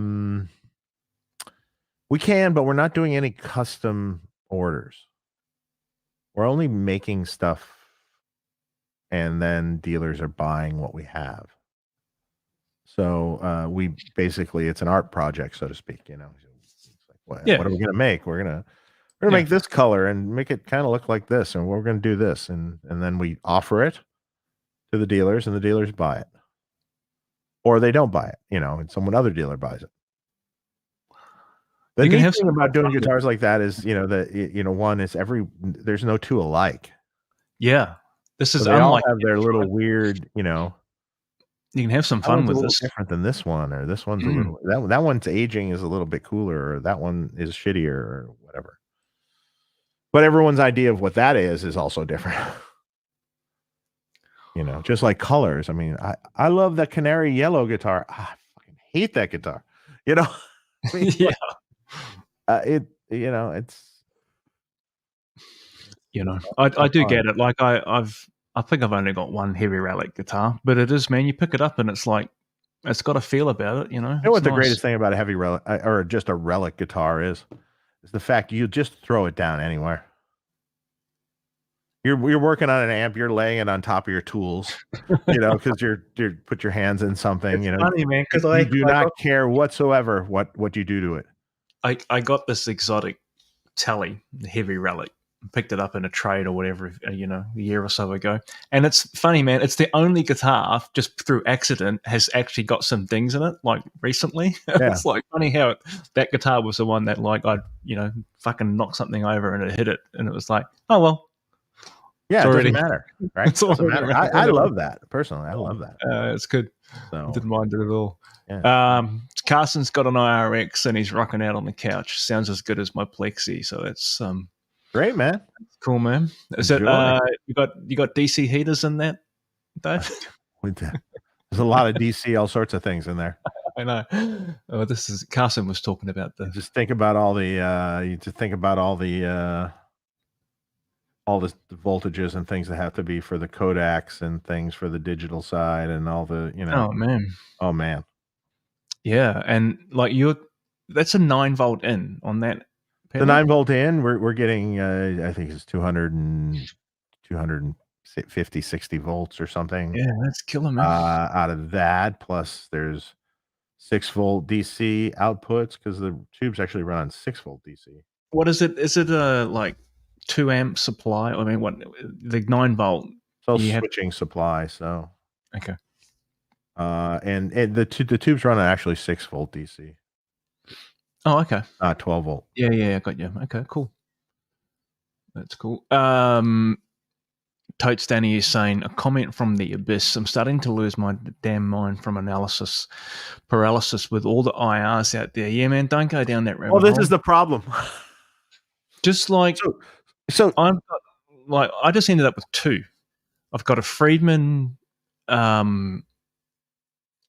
We can, but we're not doing any custom orders. We're only making stuff, and then dealers are buying what we have. So we basically, it's an art project, so to speak. You know, it's like, what are we going to make? We're gonna make this color and make it kind of look like this, and we're going to do this, and then we offer it to the dealers, and the dealers buy it, or they don't buy it. You know, and other dealer buys it. The neat thing about doing guitars like that is, one is there's no two alike. Yeah, this is they all have their little weird, You can have some fun with this. Different than this one, or this one's a little that one's aging is a little bit cooler, or that one is shittier, or whatever. But everyone's idea of what that is also different. Just like colors. I mean, I love the canary yellow guitar. I fucking hate that guitar. I mean, yeah. I do get it. Like I think I've only got one heavy relic guitar, but it is, man, you pick it up and it's like, it's got a feel about it, You know what the greatest thing about a heavy relic, or just a relic guitar is the fact you just throw it down anywhere. You're working on an amp, you're laying it on top of your tools, because you're put your hands in something. It's funny, man, because you do not care whatsoever what you do to it. I got this exotic Tele, the heavy relic, picked it up in a trade or whatever, a year or so ago. And it's funny, man. It's the only guitar, just through accident, has actually got some dings in it, like recently. Yeah. It's like funny how that guitar was the one that, like, I fucking knocked something over and it hit it, and it was like, oh well. Yeah, it doesn't matter, right? It doesn't matter. I love that personally. I love that. It's good. So, didn't mind it at all. Yeah. Carson's got an IRX and he's rocking out on the couch. Sounds as good as my Plexi, so that's great, man. Cool, man. Is it you got DC heaters in that, Dave? There's a lot of DC, all sorts of things in there. I know. Oh, this is Carson was talking about the. Just think about all the all the voltages and things that have to be for the codecs and things for the digital side and all the Oh man. Yeah, and like that's a 9-volt in on that. The 9-volt in, we're getting I think it's 250, 60 volts or something. Yeah, that's killing me. Out of that, plus there's 6-volt DC outputs, because the tubes actually run on 6-volt DC. What is it? Is it a like 2 amp supply? I mean, what the 9-volt? So switching supply. So okay. And the tubes run on actually 6-volt DC. Oh, okay. Not 12-volt. Yeah, I got you. Okay, cool. That's cool. Totes Danny is saying, a comment from the abyss. I'm starting to lose my damn mind from paralysis with all the IRs out there. Yeah, man, don't go down that rabbit hole. Well, this is the problem. Just like so I just ended up with 2. I've got a Friedman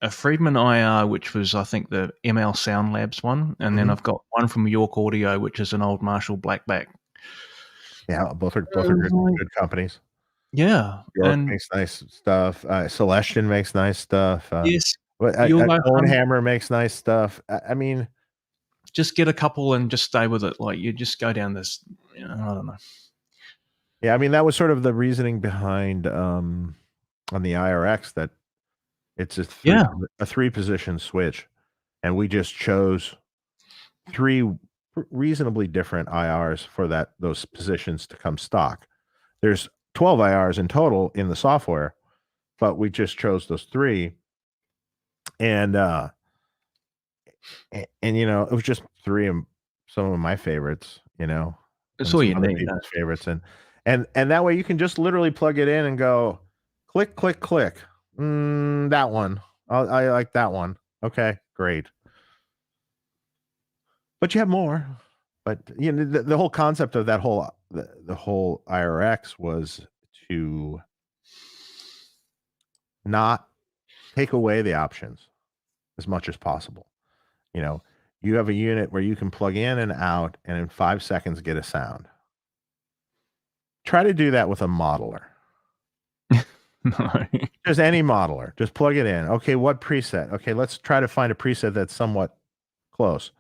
IR, which was, I think, the ML Sound Labs one, and then I've got one from York Audio, which is an old Marshall Blackback. Yeah, both are good companies. Yeah, York makes nice stuff. Celestion makes nice stuff. Yes, Hammer makes nice stuff. I mean, just get a couple and just stay with it. Like, you just go down this. I don't know. Yeah, I mean, that was sort of the reasoning behind on the IRX, that it's a 3-position switch, and we just chose 3 reasonably different IRs for those positions to come stock. There's 12 IRs in total in the software, but we just chose those 3, and it was just 3 of some of my favorites. That's all you need. Favorites, and that way you can just literally plug it in and go click, click, click. That one. I like that one. Okay, great. But you have more. But you know, the whole concept of that whole the whole IRX was to not take away the options as much as possible. You know, you have a unit where you can plug in and out and in 5 seconds get a sound. Try to do that with a modeler. Just any modeler. Just plug it in. Okay, what preset? Okay, let's try to find a preset that's somewhat close.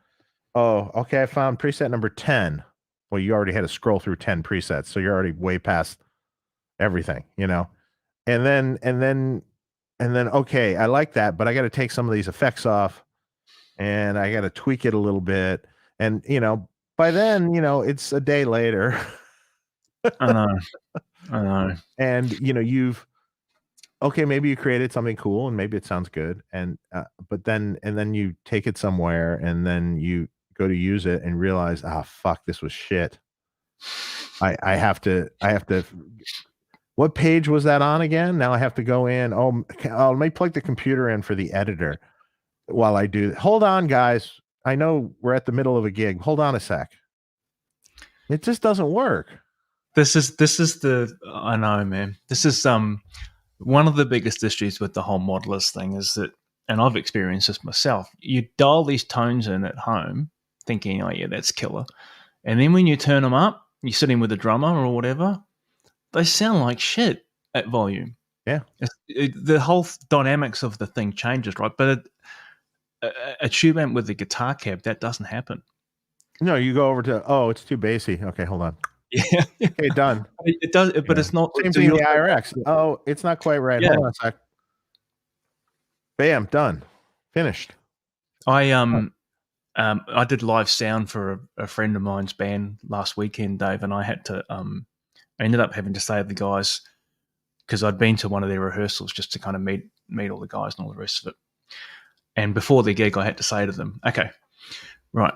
Oh, okay, I found preset number 10. Well, you already had to scroll through 10 presets, so you're already way past everything, you know. And then okay, I like that, but I got to take some of these effects off and I got to tweak it a little bit. And you know, by then, you know, it's a day later. I know. And you know, maybe you created something cool and maybe it sounds good. And but then you take it somewhere and then you go to use it and realize, fuck, this was shit. I have to what page was that on again? Now I have to go in. Let me plug the computer in for the editor while I do. Hold on, guys. I know we're at the middle of a gig. Hold on a sec. It just doesn't work. This is I know, man. This is one of the biggest issues with the whole modelers thing is that, and I've experienced this myself. You dial these tones in at home, thinking, "Oh yeah, that's killer," and then when you turn them up, you're sitting with a drummer or whatever, they sound like shit at volume. Yeah, the whole dynamics of the thing changes, right? But a tube amp with a guitar cab, that doesn't happen. No, you go over to it's too bassy. Okay, hold on. Yeah. Okay, done. It does, but it's not. Same thing in the IRX. Oh, it's not quite right. Yeah. Hold on a sec. Bam, done. Finished. I did live sound for a friend of mine's band last weekend, Dave, and I had to I ended up having to say to the guys, because I'd been to one of their rehearsals just to kind of meet all the guys and all the rest of it. And before the gig, I had to say to them, okay, right,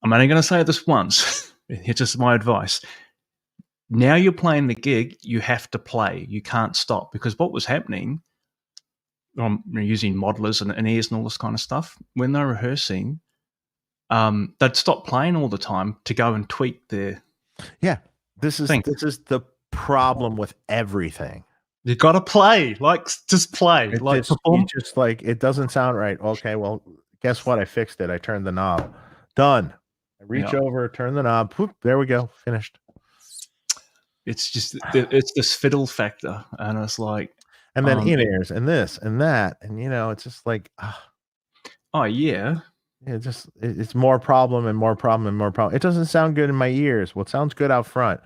I'm only going to say this once. It's just my advice. Now you're playing the gig, you have to play. You can't stop. Because what was happening, I'm using modelers and ears and all this kind of stuff, when they're rehearsing, they'd stop playing all the time to go and tweak their This is the problem with everything. You got to play. Like, just play. It doesn't sound right. Okay, well, guess what? I fixed it. I turned the knob. Done. I reach over, turn the knob. Whoop, there we go. Finished. It's just it's this fiddle factor, and it's like, and then in-ears and this and that, and you know, it's just like, oh yeah. It's more problem and more problem and more problem. It doesn't sound good in my ears. Well, it sounds good out front.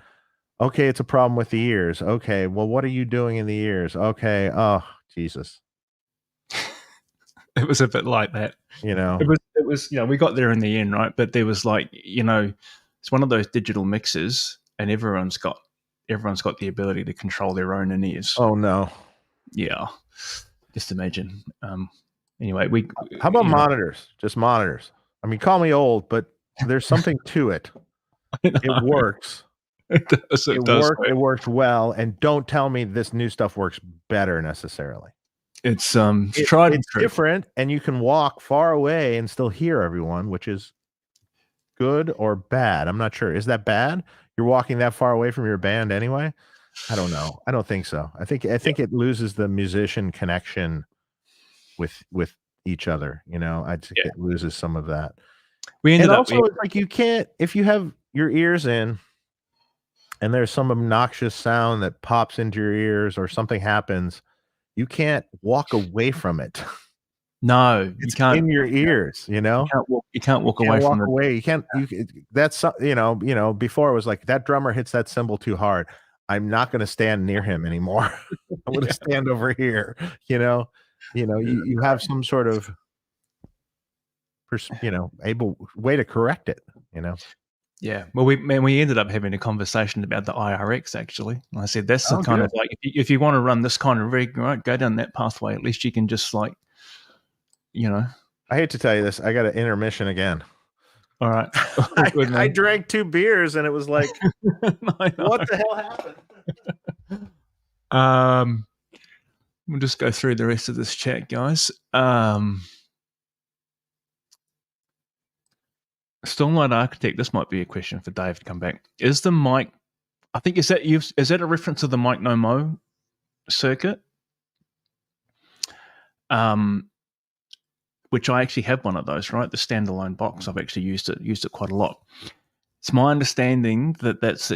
Okay, it's a problem with the ears. Okay, well, what are you doing in the ears? Okay, oh Jesus. It was a bit like that. You know. It was we got there in the end, right? But there was like, it's one of those digital mixes, and everyone's got the ability to control their own in-ears. Oh no. Yeah. Just imagine. Anyway, how about monitors? Just monitors. I mean, call me old, but there's something to it. It works. It does. It works well, and don't tell me this new stuff works better necessarily. It's tried. It's different, and you can walk far away and still hear everyone, which is good or bad. I'm not sure. Is that bad? You're walking that far away from your band anyway? I don't know. I don't think so. I think it loses the musician connection with each other. You know, I think it loses some of that. It's like you can't, if you have your ears in and there's some obnoxious sound that pops into your ears or something happens, you can't walk away from it. No, it's in your ears, you know. You can't walk away from it. You can't. That's before it was like that drummer hits that cymbal too hard. I'm not going to stand near him anymore. I'm going to stand over here. You have some sort of able way to correct it. Yeah. Well, we ended up having a conversation about the IRX actually. I said that's the kind of like if you want to run this kind of rig, right, go down that pathway. At least you can just like. I hate to tell you this. I got an intermission again. All right. I drank 2 beers and it was like, what the hell happened? We'll just go through the rest of this chat, guys. Stormlight Architect, this might be a question for Dave to come back. Is the mic, I think, is that a reference to the Mic No Mo circuit? Which I actually have one of those, right? The standalone box. I've actually used it quite a lot. It's my understanding that it's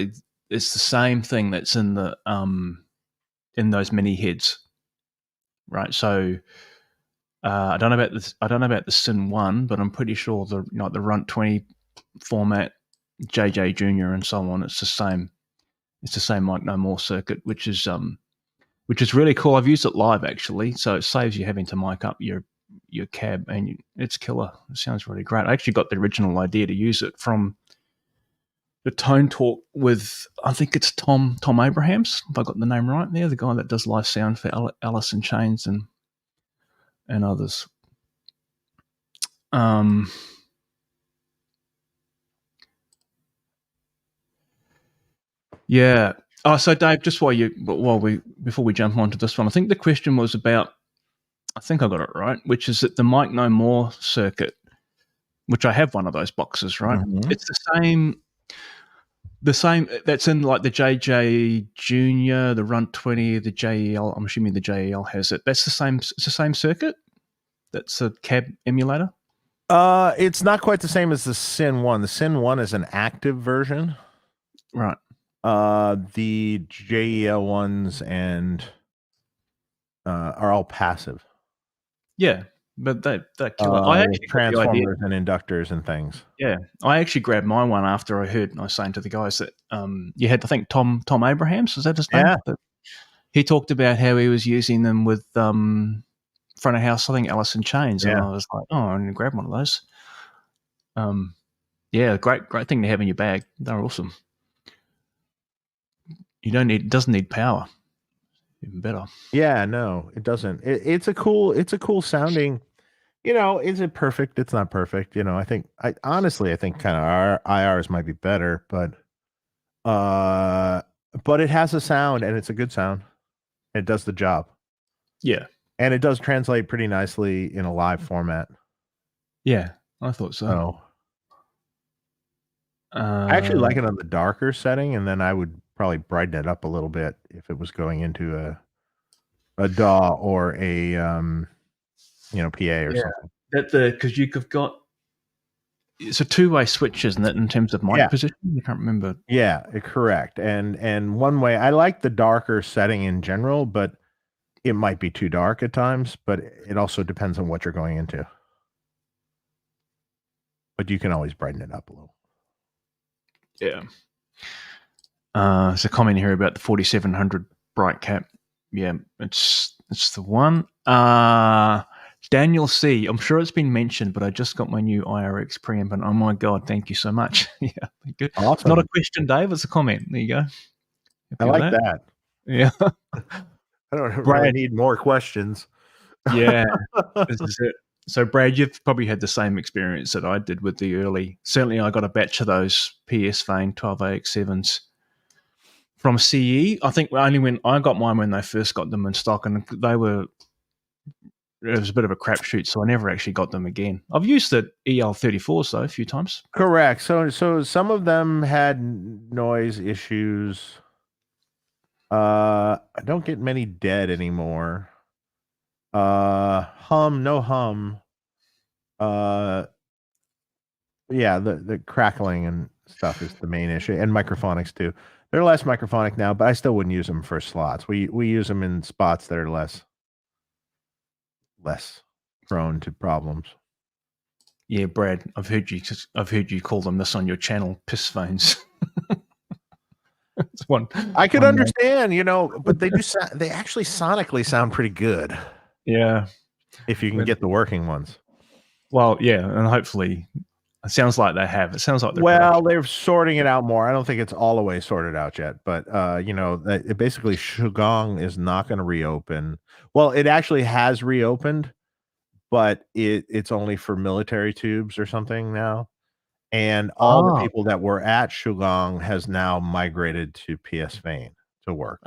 the same thing that's in the in those mini heads, right? So I don't know about this. I don't know about the Sin 1, but I'm pretty sure the Runt 20 format, JJ Junior, and so on. It's the same. It's the same Mic No More circuit, which is really cool. I've used it live actually, so it saves you having to mic up your cab, and it's killer. It sounds really great. I actually got the original idea to use it from the Tone Talk with, I think it's Tom Abrahams, if I got the name right there, the guy that does live sound for Alice in Chains and others. Yeah. Oh, so Dave, just before we jump onto this one, I think the question was about, I think I got it right, which is that the Mic No More circuit, which I have one of those boxes, right? Mm-hmm. It's the same that's in like the JJ Junior, the Runt 20, the JEL. I'm assuming the JEL has it. That's the same. It's the same circuit. That's a cab emulator. It's not quite the same as the Sin 1. The Sin 1 is an active version, right? The JEL ones are all passive. Yeah, but they're killer. I actually transformers and inductors and things. Yeah, I actually grabbed my one after I heard, and I was saying to the guys that you had, I think Tom Abrahams, is that his name? Yeah. He talked about how he was using them with front of house, I think Alice in Chains, and I was like, oh, I'm going to grab one of those. Yeah, great thing to have in your bag. They're awesome. It doesn't need power. Even better. Yeah, no, it doesn't. It's a cool sounding. Is it perfect? It's not perfect. I honestly think kind of our IRs might be better, but it has a sound and it's a good sound. It does the job. Yeah. And it does translate pretty nicely in a live format. Yeah, I thought so. I actually like it on the darker setting, and then I would probably brighten it up a little bit if it was going into a DAW or a PA or something. Because you've got, it's a two-way switch, isn't it, in terms of mic position? I can't remember. Yeah, correct. And one way, I like the darker setting in general, but it might be too dark at times, but it also depends on what you're going into. But you can always brighten it up a little. Yeah. There's a comment here about the 4700 bright cap. Yeah, it's the one. Daniel C. I'm sure it's been mentioned, but I just got my new IRX preamp, and oh my god, thank you so much. Yeah, good. Awesome. It's not a question, Dave. It's a comment. There you go. I like that. Yeah. I don't really need more questions. Yeah, this is it. So, Brad, you've probably had the same experience that I did with the early. Certainly, I got a batch of those PS Vane 12AX7s from CE. I think only when I got mine when they first got them in stock, and it was a bit of a crapshoot, so I never actually got them again. I've used the EL34s though a few times. Correct. So some of them had noise issues. I don't get many dead anymore. No hum. Yeah, the crackling and stuff is the main issue, and microphonics too. They're less microphonic now, but I still wouldn't use them for slots. We use them in spots that are less prone to problems. Yeah, Brad, I've heard you call them this on your channel, piss phones. It's one I could understand, but they they actually sonically sound pretty good. Yeah. If you can get the working ones. Well, yeah, and hopefully it sounds like they have. It sounds like they're sorting it out more. I don't think it's all the way sorted out yet, but basically Shugong is not going to reopen. Well, it actually has reopened, but it's only for military tubes or something now. And all the people that were at Shugong has now migrated to PS Vane to work.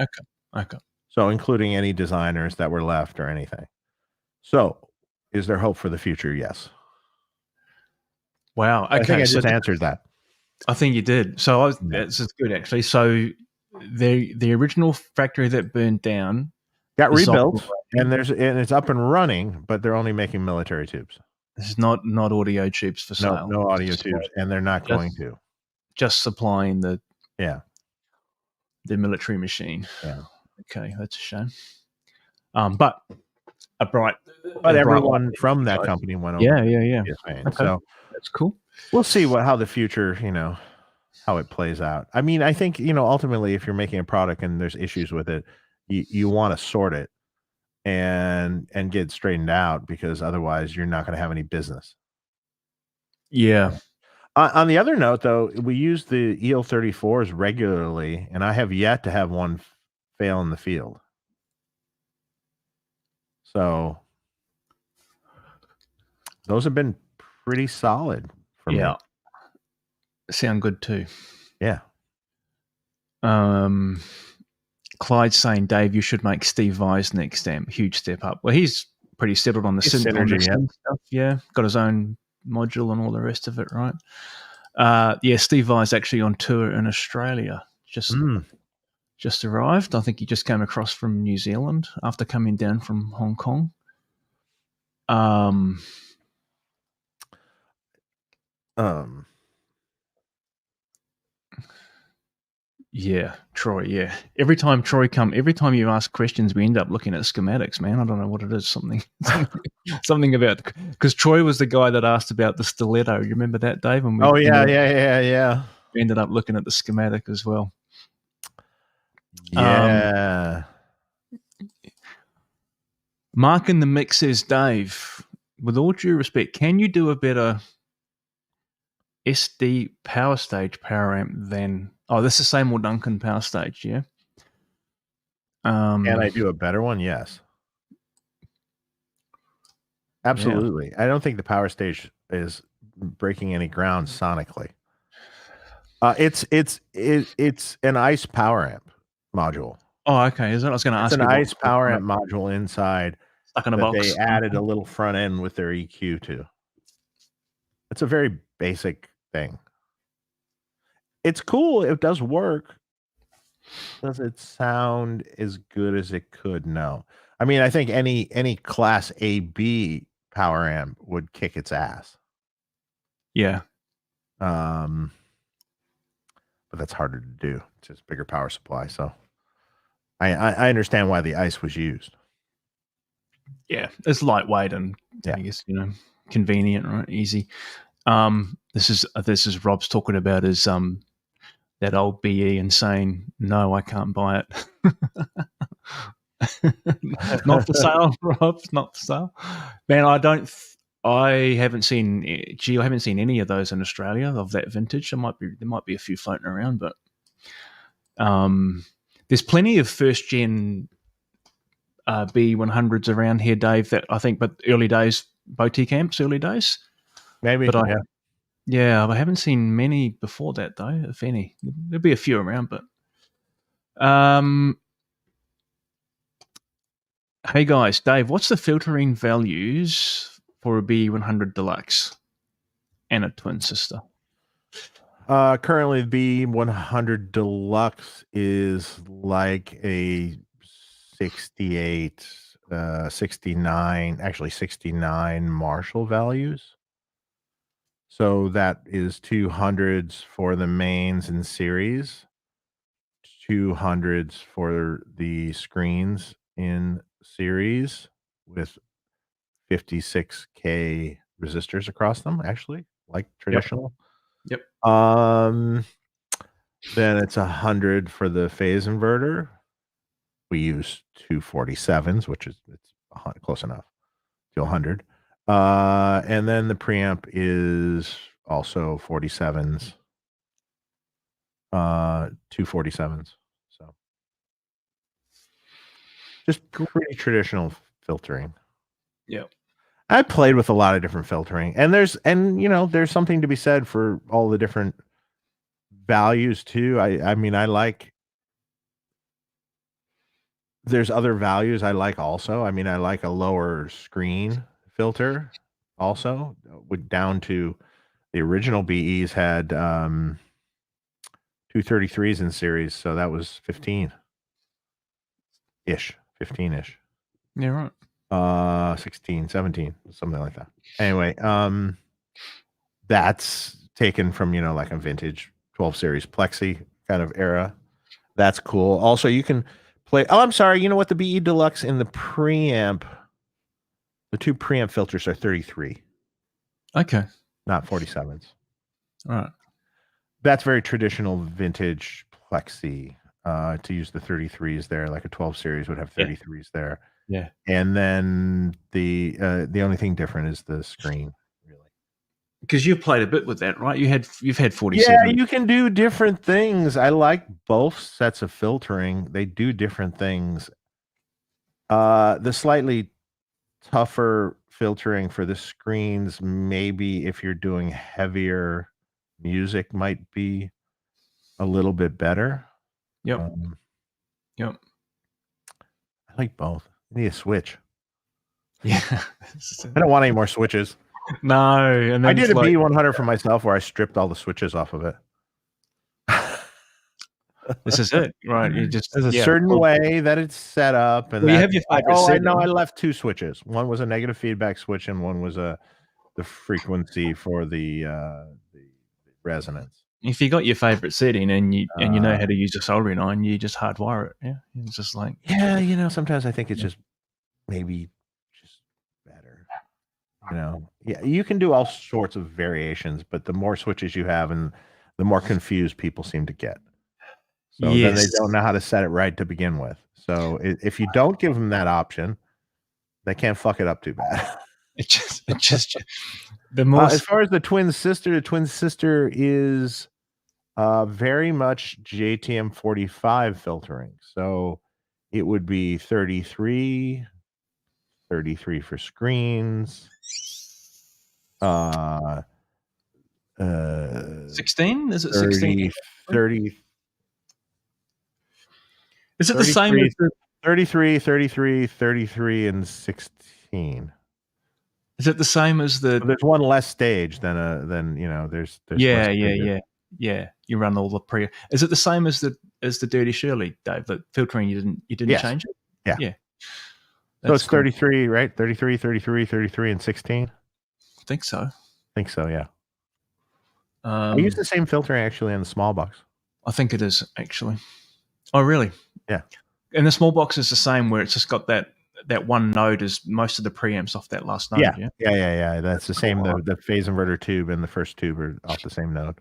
Okay. So including any designers that were left or anything. So is there hope for the future? Yes. Wow. Okay. I think I So just answered that. I think you did. So it's good actually. So the original factory that burned down Got is rebuilt, and it's up and running, but they're only making military tubes. This is not audio tubes for sale. No audio tubes, and they're not going to. Just supplying the military machine. Yeah. Okay, that's a shame. But everyone from that company went over. Yeah. Okay. So that's cool. We'll see how the future, how it plays out. I mean, I think, ultimately, if you're making a product and there's issues with it, you want to sort it and get it straightened out, because otherwise you're not going to have any business. Yeah. On the other note, though, we use the EL34s regularly, and I have yet to have one fail in the field. So those have been pretty solid for me. Sound good too. Yeah. Clyde's saying, Dave, you should make Steve Vai's next amp. Huge step up. Well, he's pretty settled on the synergy stuff. Yeah. Got his own module and all the rest of it, right? Steve Vai's actually on tour in Australia. Just arrived. I think he just came across from New Zealand after coming down from Hong Kong. Yeah, Troy. Yeah, every time you ask questions, we end up looking at schematics. Man, I don't know what it is. Something about, because Troy was the guy that asked about the stiletto. You remember that, Dave? And yeah. We ended up looking at the schematic as well. Yeah. Mark in the mix says, Dave, with all due respect, can you do a better SD power stage power amp than... Oh, this is the same old Duncan power stage, yeah? Can I do a better one? Yes. Absolutely. Yeah. I don't think the power stage is breaking any ground sonically. It's an ICE power amp module. Oh, okay. Is that I was going to ask? It's an ICE power amp module inside stuck in a box. They added a little front end with their EQ to. It's a very basic thing. It's cool. It does work. Does it sound as good as it could? No. I mean, I think any class AB power amp would kick its ass. Yeah. But that's harder to do. It's just bigger power supply. So I understand why the ICE was used. Yeah, it's lightweight and I guess convenient, right? Easy. This is Rob's talking about his that old BE and saying, no, I can't buy it. Not for sale, Rob. Not for sale. Man, I haven't seen any of those in Australia of that vintage. There might be a few floating around, but there's plenty of first gen B100s around here, Dave, that I think, but early days, boutique amps, early days. Maybe, but I haven't seen many before that, though, if any. There'll be a few around, but... Hey, guys. Dave, what's the filtering values for a B100 Deluxe and a twin sister? Currently, the B100 Deluxe is like a 68, 69, actually 69 Marshall values. So that is 200s for the mains and series, 200s for the screens in series with 56K resistors across them, actually, like traditional. Yep. Then it's 100 for the phase inverter. We use 247s, which is close enough to 100. And then the preamp is also 47s, 247s. So just pretty traditional filtering. Yeah. I played with a lot of different filtering, and there's something to be said for all the different values too. I mean, I like there's other values I like also. I mean, I like a lower screen filter also, down to the original BEs had 233s in series, so that was 15-ish, 15-ish. Yeah, right. 16, 17, something like that. Anyway, that's taken from, like a vintage 12 series Plexi kind of era. That's cool. Also, you can play. Oh, I'm sorry. You know what? The BE Deluxe in the preamp, the two preamp filters are 33. Okay. Not 47s. All right. That's very traditional vintage Plexi. To use the 33s there, like a 12 series would have 33s there. Yeah. And then the only thing different is the screen, really. Because you've played a bit with that, right? You've had 47. Yeah, you can do different things. I like both sets of filtering. They do different things. The slightly tougher filtering for the screens, maybe if you're doing heavier music, might be a little bit better. Yep. Yep. I like both. I need a switch. Yeah. I don't want any more switches. No. And I did a Be100 for myself where I stripped all the switches off of it. This is it, right? You just There's a certain way that it's set up, and you have your favorite I know. I left two switches. One was a negative feedback switch, and one was the frequency for the resonance. If you got your favorite setting and you know how to use a soldering iron, you just hardwire it. Yeah, it's just like sometimes I think it's just maybe just better. Yeah, you can do all sorts of variations, but the more switches you have, and the more confused people seem to get. So then they don't know how to set it right to begin with. So if you don't give them that option, they can't fuck it up too bad. It just the most. As far as the twin sister is very much JTM 45 filtering. So it would be 33 for screens. 16? Is it 16? 30. Is it the same as the 33, and 16? Is it the same as the? There's one less stage than there's yeah. You run all the pre. Is it the same as the Dirty Shirley, Dave? The filtering you didn't change it. Yeah. So it's 33, cool. Right? 33, and 16. I think so. Yeah. I use the same filtering actually in the small box. I think it is actually. Oh, really? Yeah. And the small box is the same, where it's just got that one node as most of the preamps off that last node. Yeah. That's the same. The phase inverter tube and the first tube are off the same node.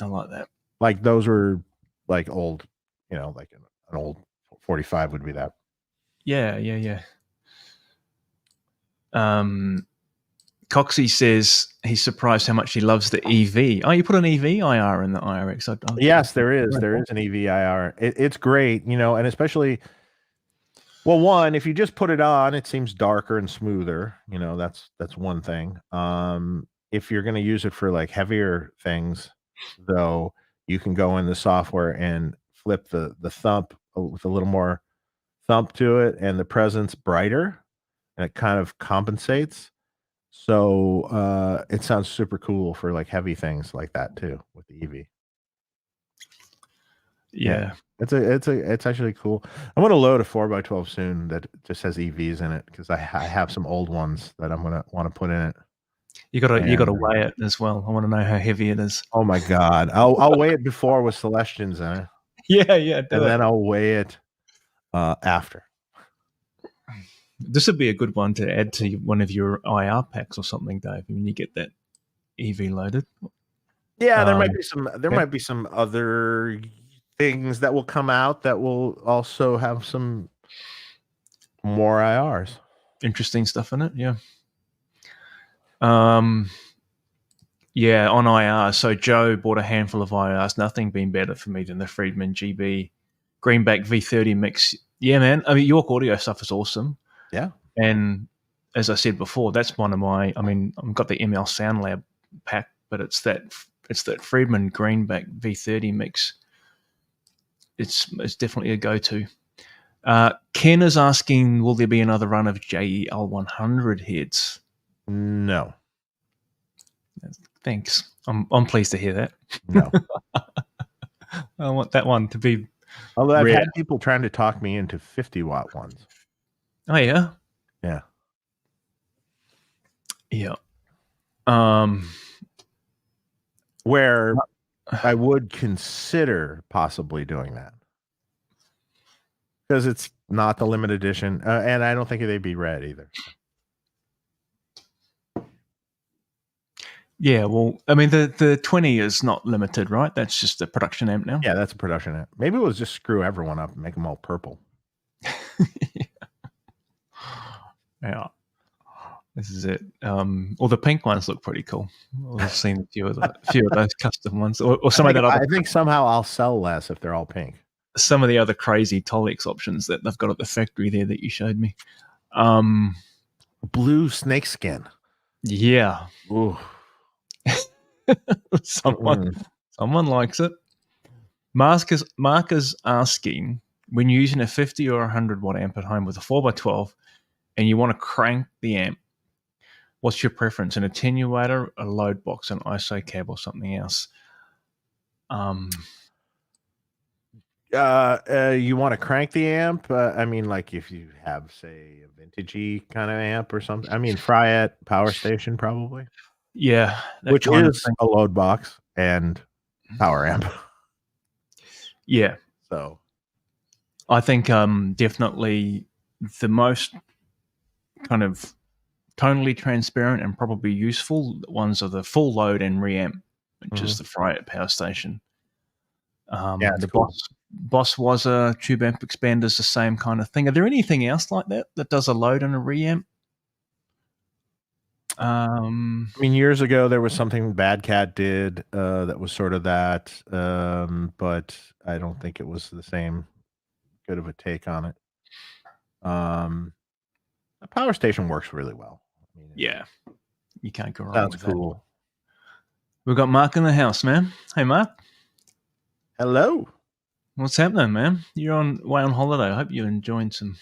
I like that. Like those were like old, like an old 45 would be that. Yeah. Coxie says he's surprised how much he loves the EV. Oh, you put an EV IR in the IRX. Yes, there is. There is an EV IR. It's great, and especially, well, one, if you just put it on, it seems darker and smoother. That's one thing. If you're going to use it for like heavier things, though, you can go in the software and flip the thump with a little more thump to it, and the presence brighter, and it kind of compensates. So it sounds super cool for like heavy things like that too with the EV. Yeah. It's actually cool. I'm gonna load a 4x12 soon that just has EVs in it, because I have some old ones that I'm gonna want to put in it. You gotta weigh it as well. I want to know how heavy it is. Oh my god, I'll weigh it before with Celestians in it. Yeah. Then I'll weigh it after. This would be a good one to add to one of your IR packs or something, Dave, when you get that EV loaded. Yeah, there might be some other things that will come out that will also have some more IRs. Interesting stuff in it, yeah. Yeah, on IR. So Joe bought a handful of IRs. Nothing been better for me than the Friedman GB Greenback V30 mix. Yeah, man. I mean, York Audio stuff is awesome. Yeah. And as I said before, that's one of my. I mean, I've got the ML Sound Lab pack, but it's that Friedman Greenback V30 mix. It's definitely a go-to. Ken is asking, will there be another run of JEL 100 heads? No. Thanks. I'm pleased to hear that. No. I want that one to be. Although I've rare. had people trying to talk me into 50-watt ones. Oh yeah. Yeah. Yeah. Where I would consider possibly doing that. Because it's not the limited edition. And I don't think they'd be red either. Yeah, well, I mean, the 20 is not limited, right? That's just a production amp now. Yeah, that's a production amp. Maybe we'll just screw everyone up and make them all purple. Yeah. This is it. Well, the pink ones look pretty cool. I've seen a few of those custom ones, or some of that other. I think somehow I'll sell less if they're all pink. Some of the other crazy Tolex options that they've got at the factory there that you showed me. Blue snakeskin. Yeah. Ooh. Someone likes it. Mark is asking, when you're using a 50 or 100 watt amp at home with a 4x12 and you want to crank the amp, what's your preference? An attenuator, a load box, an ISO cab, or something else? You want to crank the amp? I mean, like if you have, say, a vintagey kind of amp or something. I mean, Fryette power station probably. Yeah, which is a load box and power amp. Yeah. So I think definitely the most kind of tonally transparent and probably useful ones are the full load and reamp, which is the Fryette power station. Yeah, the cool. Boss was a tube amp expander is the same kind of thing. Are there anything else like that does a load and a reamp? I mean, years ago there was something Bad Cat did that was sort of that, but I don't think it was the same good of a take on it. The power station works really well. I mean, yeah, you can't go wrong. Sounds with cool. That. We've got Mark in the house, man. Hey, Mark. Hello. What's happening, man? You're away on holiday. I hope you're enjoying some.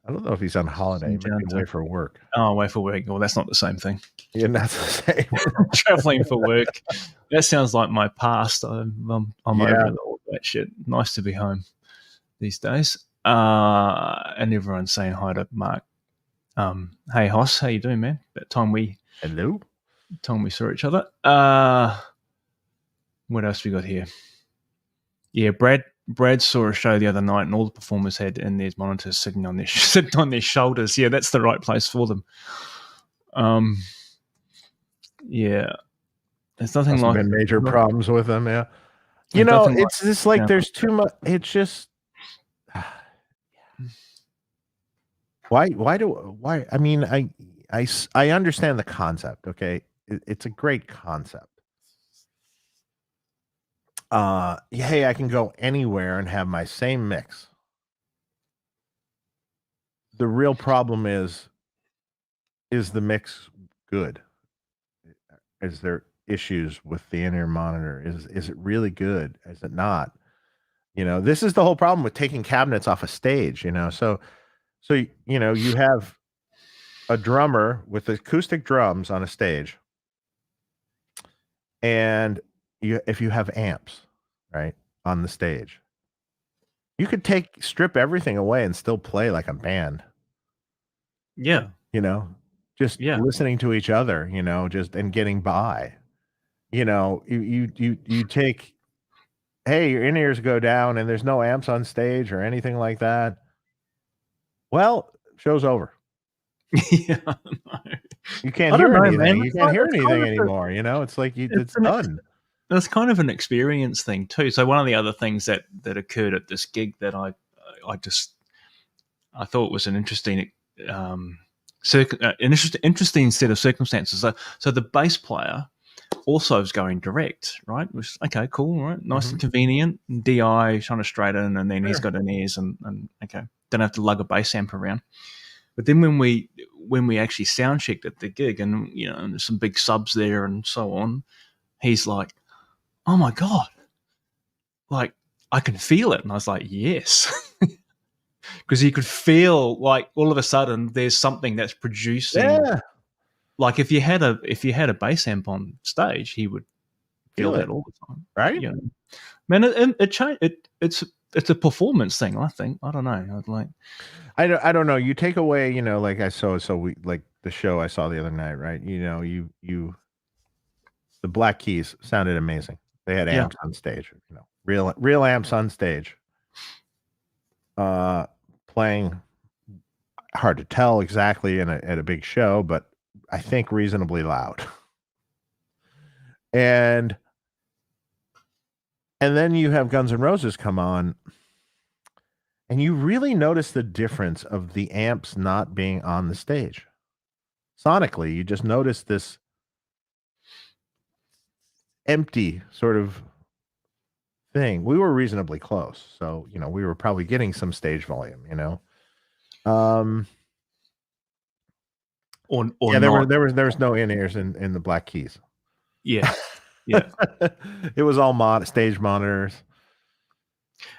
I don't know if he's on holiday. He might be away for work. Oh, away for work. Well, that's not the same thing. Yeah, that's the same. Traveling for work. That sounds like my past. I'm over all that shit. Nice to be home these days. And everyone's saying hi to Mark. Hey, Hoss, how you doing, man? That time we saw each other. What else we got here? Yeah, Brad saw a show the other night, and all the performers had in their monitors sitting on their shoulders. Yeah, that's the right place for them. Yeah, there's nothing like been major problems with them. Yeah, you know, it's just like there's too much. It's just why? I mean, I understand the concept. Okay, it's a great concept. Hey, I can go anywhere and have my same mix. The real problem is the mix good? Is there issues with the in-ear monitor? Is it really good? Is it not? You know, this is the whole problem with taking cabinets off a stage, you know. So you know, you have a drummer with acoustic drums on a stage. And if you have amps, right, on the stage, you could strip everything away and still play like a band. Yeah. You know, just listening to each other, you know, and getting by. You know, you take, hey, your in-ears go down and there's no amps on stage or anything like that. Well, show's over. Yeah, you can't hear anything. Man. You can't hear anything anymore. You know, it's like it's done. That's kind of an experience thing too. So one of the other things that occurred at this gig that I thought was an interesting interesting set of circumstances. So the bass player also is going direct, right? Which okay, cool, right? Nice and convenient. DI trying to straighten, and then he's got an ears and okay, don't have to lug a bass amp around. But then when we actually sound checked at the gig, and you know, and there's some big subs there and so on, he's like, "Oh my god, like I can feel it," and I was like, "Yes," because because you could feel like all of a sudden there's something that's producing. Yeah, Like if you had a bass amp on stage, he would feel feel that it, all the time. right? You know, man, it's a performance thing. I think. I don't know. I'd like. I don't know. You take away, like I saw, we like the show I saw the other night, right? The Black Keys sounded amazing. They had Yeah. amps on stage, real amps on stage. Playing, hard to tell exactly at a big show, but I think reasonably loud. And then you have Guns N' Roses come on, and you really notice the difference of the amps not being on the stage. Sonically, you just notice this empty sort of thing. We were reasonably close, so we were probably getting some stage volume. Or Yeah, not. there was no in-ears in the Black Keys. Yeah. Yeah. It was all stage monitors.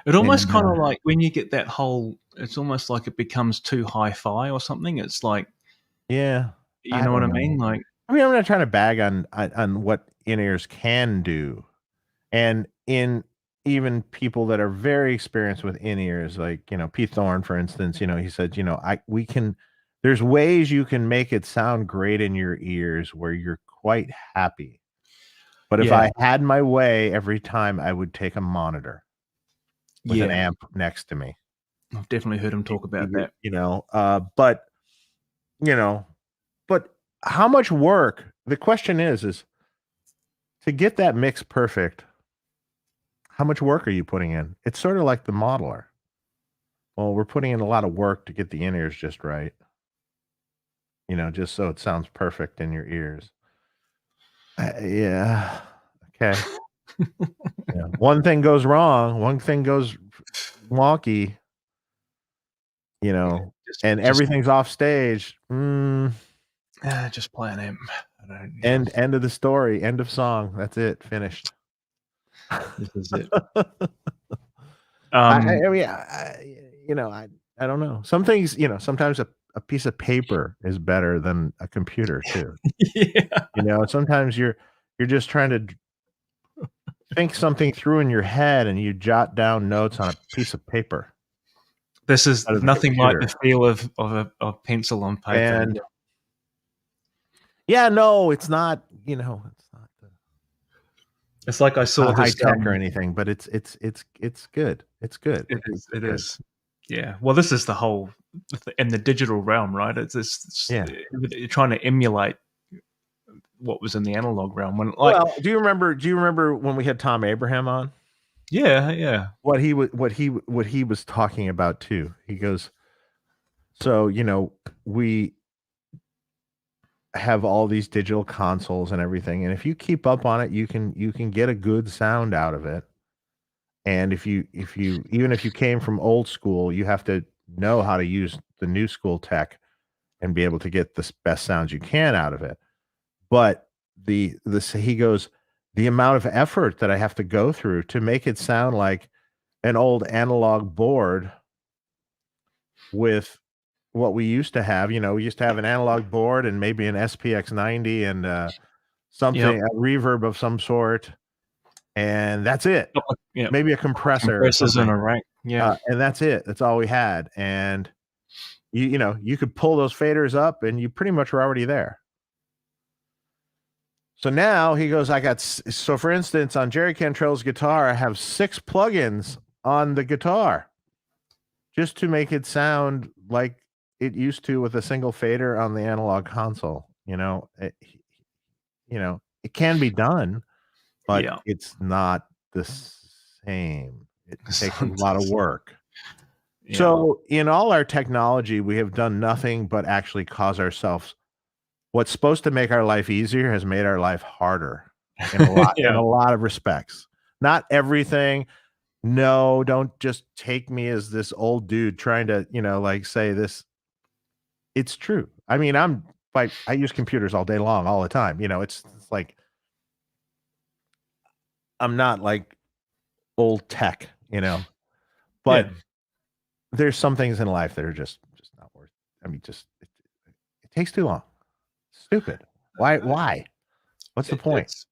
It almost And, kind of like when you get that whole. It's almost like it becomes too hi-fi or something. It's like, yeah, you know what I mean? Like, I'm not trying to bag on what in-ears can do, and in even people that are very experienced with in-ears, like Pete Thorne, for instance, he said, we can. There's ways you can make it sound great in your ears where you're quite happy. But if I had my way, every time I would take a monitor with an amp next to me. I've definitely heard him talk about that. But how much work? The question is to get that mix perfect. How much work are you putting in? It's sort of like the modeler. Well, we're putting in a lot of work to get the in-ears just right. Just so it sounds perfect in your ears. Yeah. Okay. Yeah. One thing goes wrong. One thing goes wonky. And everything's off stage. Just play an amp. End of the story. End of song. That's it. Finished. This is it. I mean, I don't know. Some things, sometimes a piece of paper is better than a computer too. Yeah. Sometimes you're just trying to think something through in your head and you jot down notes on a piece of paper. This is nothing like the feel of a pencil on paper. And yeah, no, it's not. It's not. It's like I saw high this tech or anything, but it's good. It's good. It is. Yeah. Well, this is the whole in the digital realm, right? It's you're trying to emulate what was in the analog realm. Do you remember when we had Tom Abraham on? Yeah. What he was talking about too. He goes, so we have all these digital consoles and everything, and if you keep up on it, you can get a good sound out of it. And if you even if you came from old school, you have to know how to use the new school tech and be able to get the best sounds you can out of it. But he goes, the amount of effort that I have to go through to make it sound like an old analog board with what we used to have. We used to have an analog board and maybe an SPX 90 and something, a reverb of some sort. And that's it. Maybe a compressor. Compressors in a rack. Yeah. And that's it. That's all we had. And you could pull those faders up and you pretty much were already there. So now he goes, so for instance, on Jerry Cantrell's guitar, I have 6 plugins on the guitar just to make it sound like it used to with a single fader on the analog console. It can be done, but it's not the same. It takes a lot of work. Yeah. So in all our technology, we have done nothing but actually cause ourselves. What's supposed to make our life easier has made our life harder in a lot, in a lot of respects. Not everything. No, don't just take me as this old dude trying to, say this. It's true. I mean, I use computers all day long, all the time. It's like, I'm not like old tech, but there's some things in life that are just not worth. I mean, just it takes too long. Stupid. Why? What's the point? It's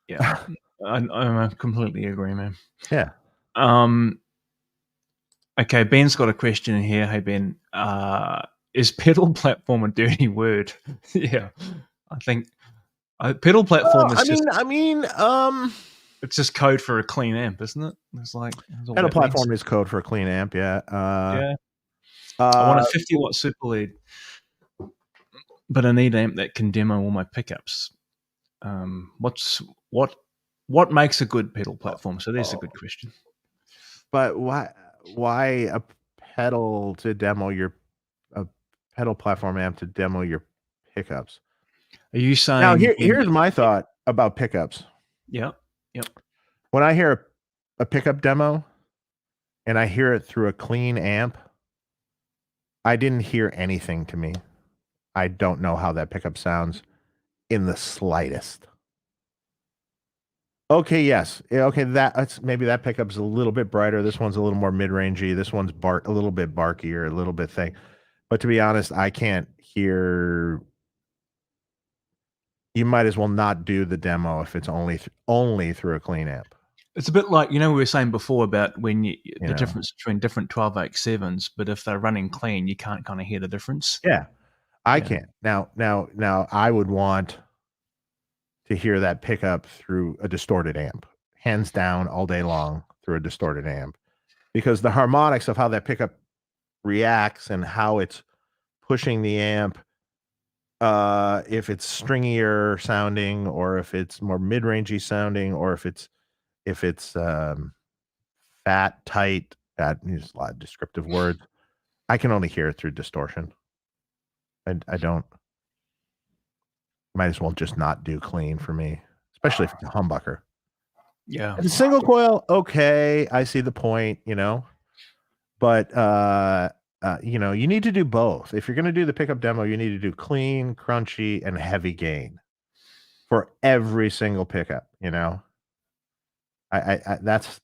yeah. I completely agree, man. Yeah. Okay, Ben's got a question in here. Hey, Ben, is pedal platform a dirty word? Yeah, I think pedal platform is just. It's just code for a clean amp, isn't it? It's like pedal platform is code for a clean amp. Yeah. Yeah. I want a 50-watt super lead, but I need an amp that can demo all my pickups. What makes a good pedal platform? So there's a good question. But why a pedal to demo a pedal platform amp to demo your pickups? Are you saying now? Here's my thought about pickups. Yep. When I hear a pickup demo, and I hear it through a clean amp, I didn't hear anything to me. I don't know how that pickup sounds in the slightest. Okay, yes. Okay, maybe that pickup's a little bit brighter. This one's a little more mid-rangey. This one's a little bit barkier, a little bit thing. But to be honest, I can't hear. You might as well not do the demo if it's only through a clean amp. It's a bit like, we were saying before about when the difference between different 1287s, but if they're running clean, you can't kind of hear the difference. Yeah, I can't. Now, I would want to hear that pickup through a distorted amp, hands down, all day long through a distorted amp, because the harmonics of how that pickup reacts and how it's pushing the amp, if it's stringier sounding, or if it's more mid-rangey sounding, or if it's fat, tight, that use a lot of descriptive words. I can only hear it through distortion. I don't. Might as well just not do clean for me, especially if it's a humbucker. Yeah. If it's single coil, okay, I see the point, but you need to do both. If you're going to do the pickup demo, you need to do clean, crunchy, and heavy gain for every single pickup. I that's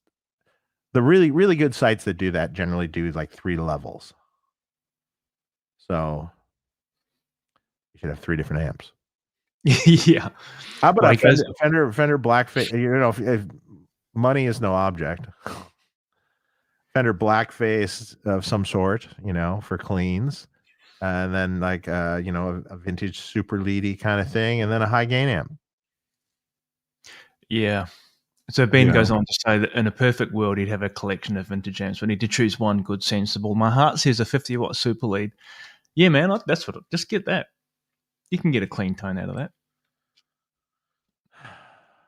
the really, really good sites that do that generally do like 3 levels. So you should have 3 different amps. Yeah. How about like a Fender Blackface? If money is no object, Fender Blackface of some sort, for cleans, and then like a vintage super leady kind of thing, and then a high gain amp. Yeah. So Ben goes on to say that in a perfect world, he'd have a collection of vintage amps, but need to choose one good, sensible. My heart says a 50-watt super lead. Yeah, man, that's what. Just get that. You can get a clean tone out of that.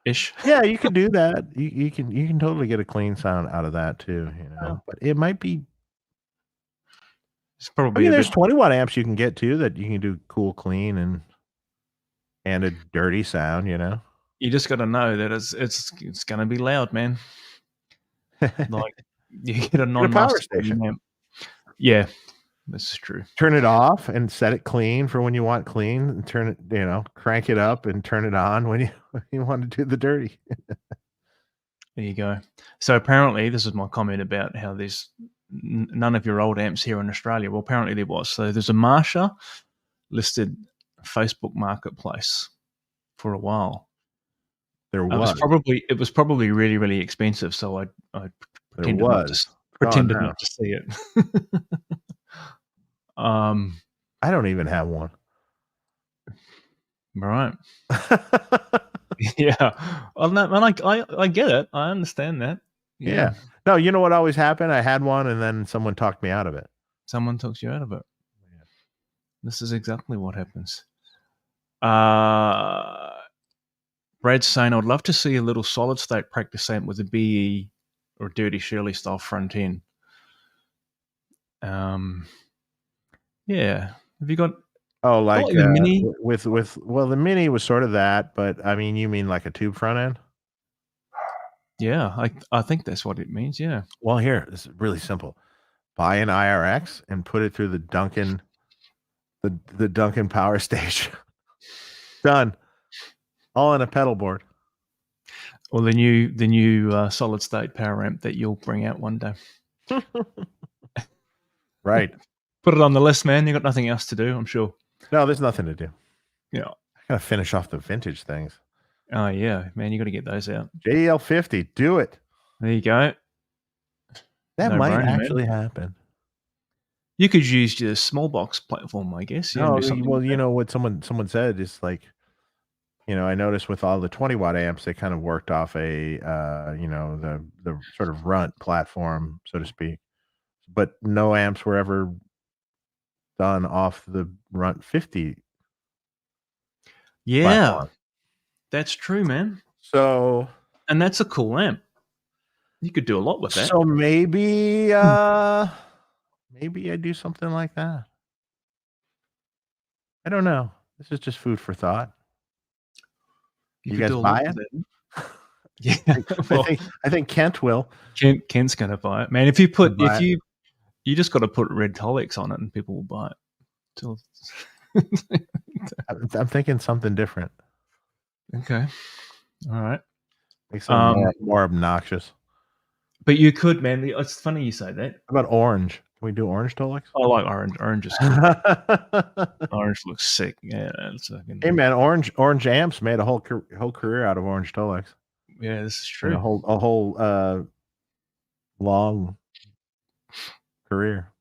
Ish. Yeah, you can do that. You can totally get a clean sound out of that too. But it might be. It's probably. There's 20-watt amps you can get too that you can do cool, clean, and a dirty sound. You just got to know that it's going to be loud, man. Like you get a non-power station amp. Yeah, this is true. Turn it off and set it clean for when you want clean, and turn it, crank it up and turn it on when you want to do the dirty. There you go. So apparently, this is my comment about how there's none of your old amps here in Australia. Well, apparently there was. So there's a Marsha listed Facebook Marketplace for a while. There was. It was probably really, really expensive. So I pretended not to see it. I don't even have one. Right. Yeah. Well, no, I get it. I understand that. Yeah. No, you know what always happened? I had one, and then someone talked me out of it. Someone talks you out of it. Yeah. This is exactly what happens. Brad's saying, I'd love to see a little solid state practice amp with a BE or Dirty Shirley style front end. Yeah. Have you got? Oh, like the mini with the mini was sort of that, but I mean, you mean like a tube front end? Yeah, I think that's what it means. Yeah. Well, here, this is really simple. Buy an IRX and put it through the Duncan power station. Done. All in a pedal board. Or the new solid state power amp that you'll bring out one day. Right. Put it on the list, man. You got nothing else to do, I'm sure. No, there's nothing to do. Yeah. I gotta finish off the vintage things. Oh yeah, man. You got to get those out. JEL 50, do it. There you go. That No might brainer, actually man. happen. You could use your small box platform, I guess. Yeah, and No, do something. well, you know what someone said is like, you know, I noticed with all the 20-watt amps, they kind of worked off a, you know, the sort of runt platform, so to speak. But no amps were ever done off the runt 50 Yeah, platform. that's true, man. So And that's a cool amp. You could do a lot with that. So maybe maybe I do something like that. I don't know. This is just food for thought. You You could guys do a lot buy with it? that. Yeah. Well, I think Kent will. Ken's gonna buy it, man. If you put Buy it. you just got to put red Tolex on it, and people will buy it. I'm thinking something different. Okay. All right. Make something more obnoxious. But you could, man. It's funny you say that. How about orange? Can we do orange Tolex? I like orange. Orange is cool. Orange looks sick. Yeah. Hey man, orange amps made a whole career out of orange Tolex. Yeah, this is true. And a whole long career.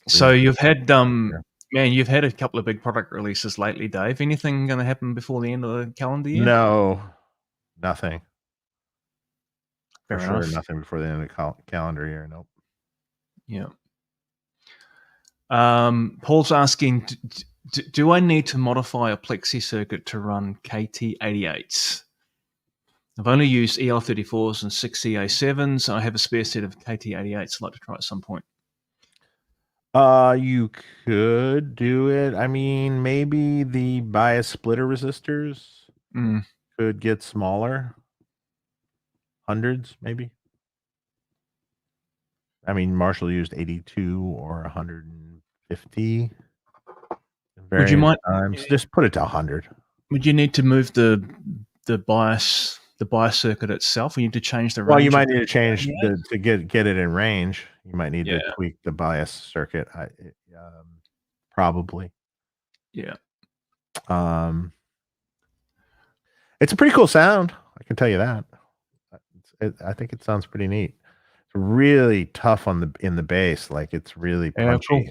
So you've had man, you've had a couple of big product releases lately, Dave. Anything going to happen before the end of the calendar year? No, nothing. Fair For enough. sure, nothing before the end of the calendar year. Nope. Yeah. Paul's asking, do I need to modify a Plexi circuit to run KT88s? I've only used EL34s and 6CA7s. I have a spare set of KT88s I'd like to try at some point. You could do it. I mean, maybe the bias splitter resistors could get smaller. Hundreds, maybe. I mean, Marshall used 82 or 150. Would you mind? Just put it to 100. Would you need to move the bias circuit itself? Or you need to change the range? Well, you might need to change to get it in range. You might need to tweak the bias circuit. Probably. Yeah. It's a pretty cool sound. I can tell you that. I think it sounds pretty neat. It's really tough in the bass. Like it's really punchy. Cool.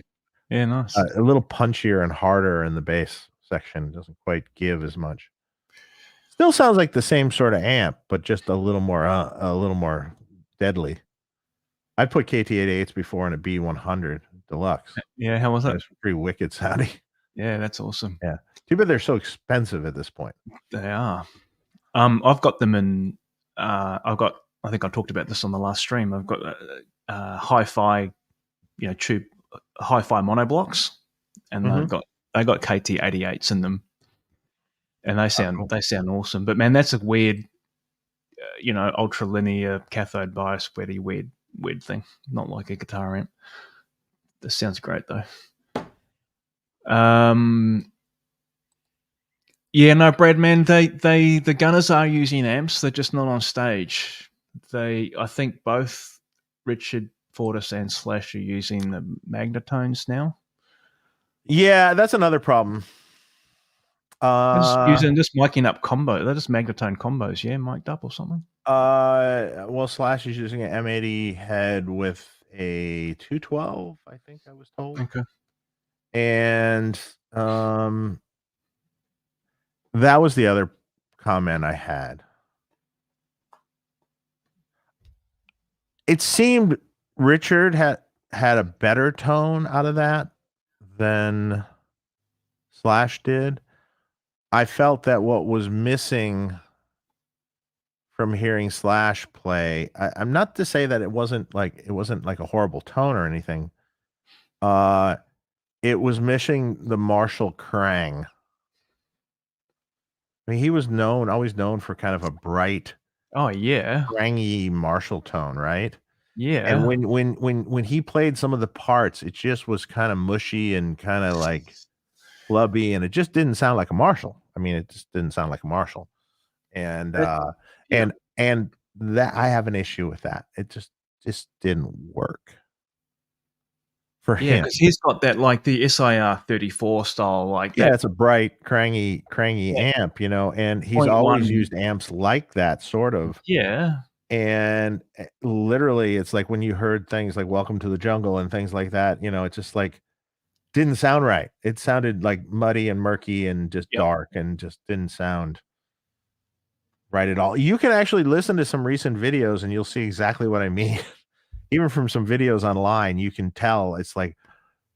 Yeah, nice. A little punchier and harder in the bass section. It doesn't quite give as much. Still sounds like the same sort of amp, but just a little more deadly. I put KT88s before in a Be100 Deluxe. Yeah, how was that? It's pretty wicked sounding. Yeah, that's awesome. Yeah, too bad they're so expensive at this point. They are. I've got them in. I think I talked about this on the last stream. I've got hi-fi, tube hi-fi monoblocks, and they got KT88s in them, and they sound awesome. But man, that's a weird, ultra linear cathode bias, weird thing. Not like a guitar amp. This sounds great though. Yeah, no, Brad, man, the Gunners are using amps. They're just not on stage. I think both Richard Fortis and Slash are using the Magnetones now. Yeah, that's another problem. Just miking up combo. They're just Magnetone combos, yeah, mic'd up or something. Well, Slash is using an M80 head with a 212, I think I was told. Okay. And that was the other comment I had. It seemed Richard had a better tone out of that than Slash did. I felt that what was missing from hearing Slash play, I'm not to say that it wasn't like a horrible tone or anything. It was missing the Marshall Krang. I mean, he was always known for kind of a bright, crangy Marshall tone, right? Yeah. And when he played some of the parts, it just was kind of mushy and kind of like flubby, and it just didn't sound like a Marshall. I mean, it just didn't sound like a Marshall. And and that I have an issue with that. It just didn't work for Yeah, him. because he's got that like the SIR 34 style, like Yeah, that it's a bright, crangy that amp, and he's point always one. used amps like that, sort of. Yeah, And literally, it's like when you heard things like "Welcome to the Jungle" and things like that, it just like didn't sound right. It sounded like muddy and murky and just yep. dark and just didn't sound right at all. You can actually listen to some recent videos and you'll see exactly what I mean. Even from some videos online, you can tell it's like,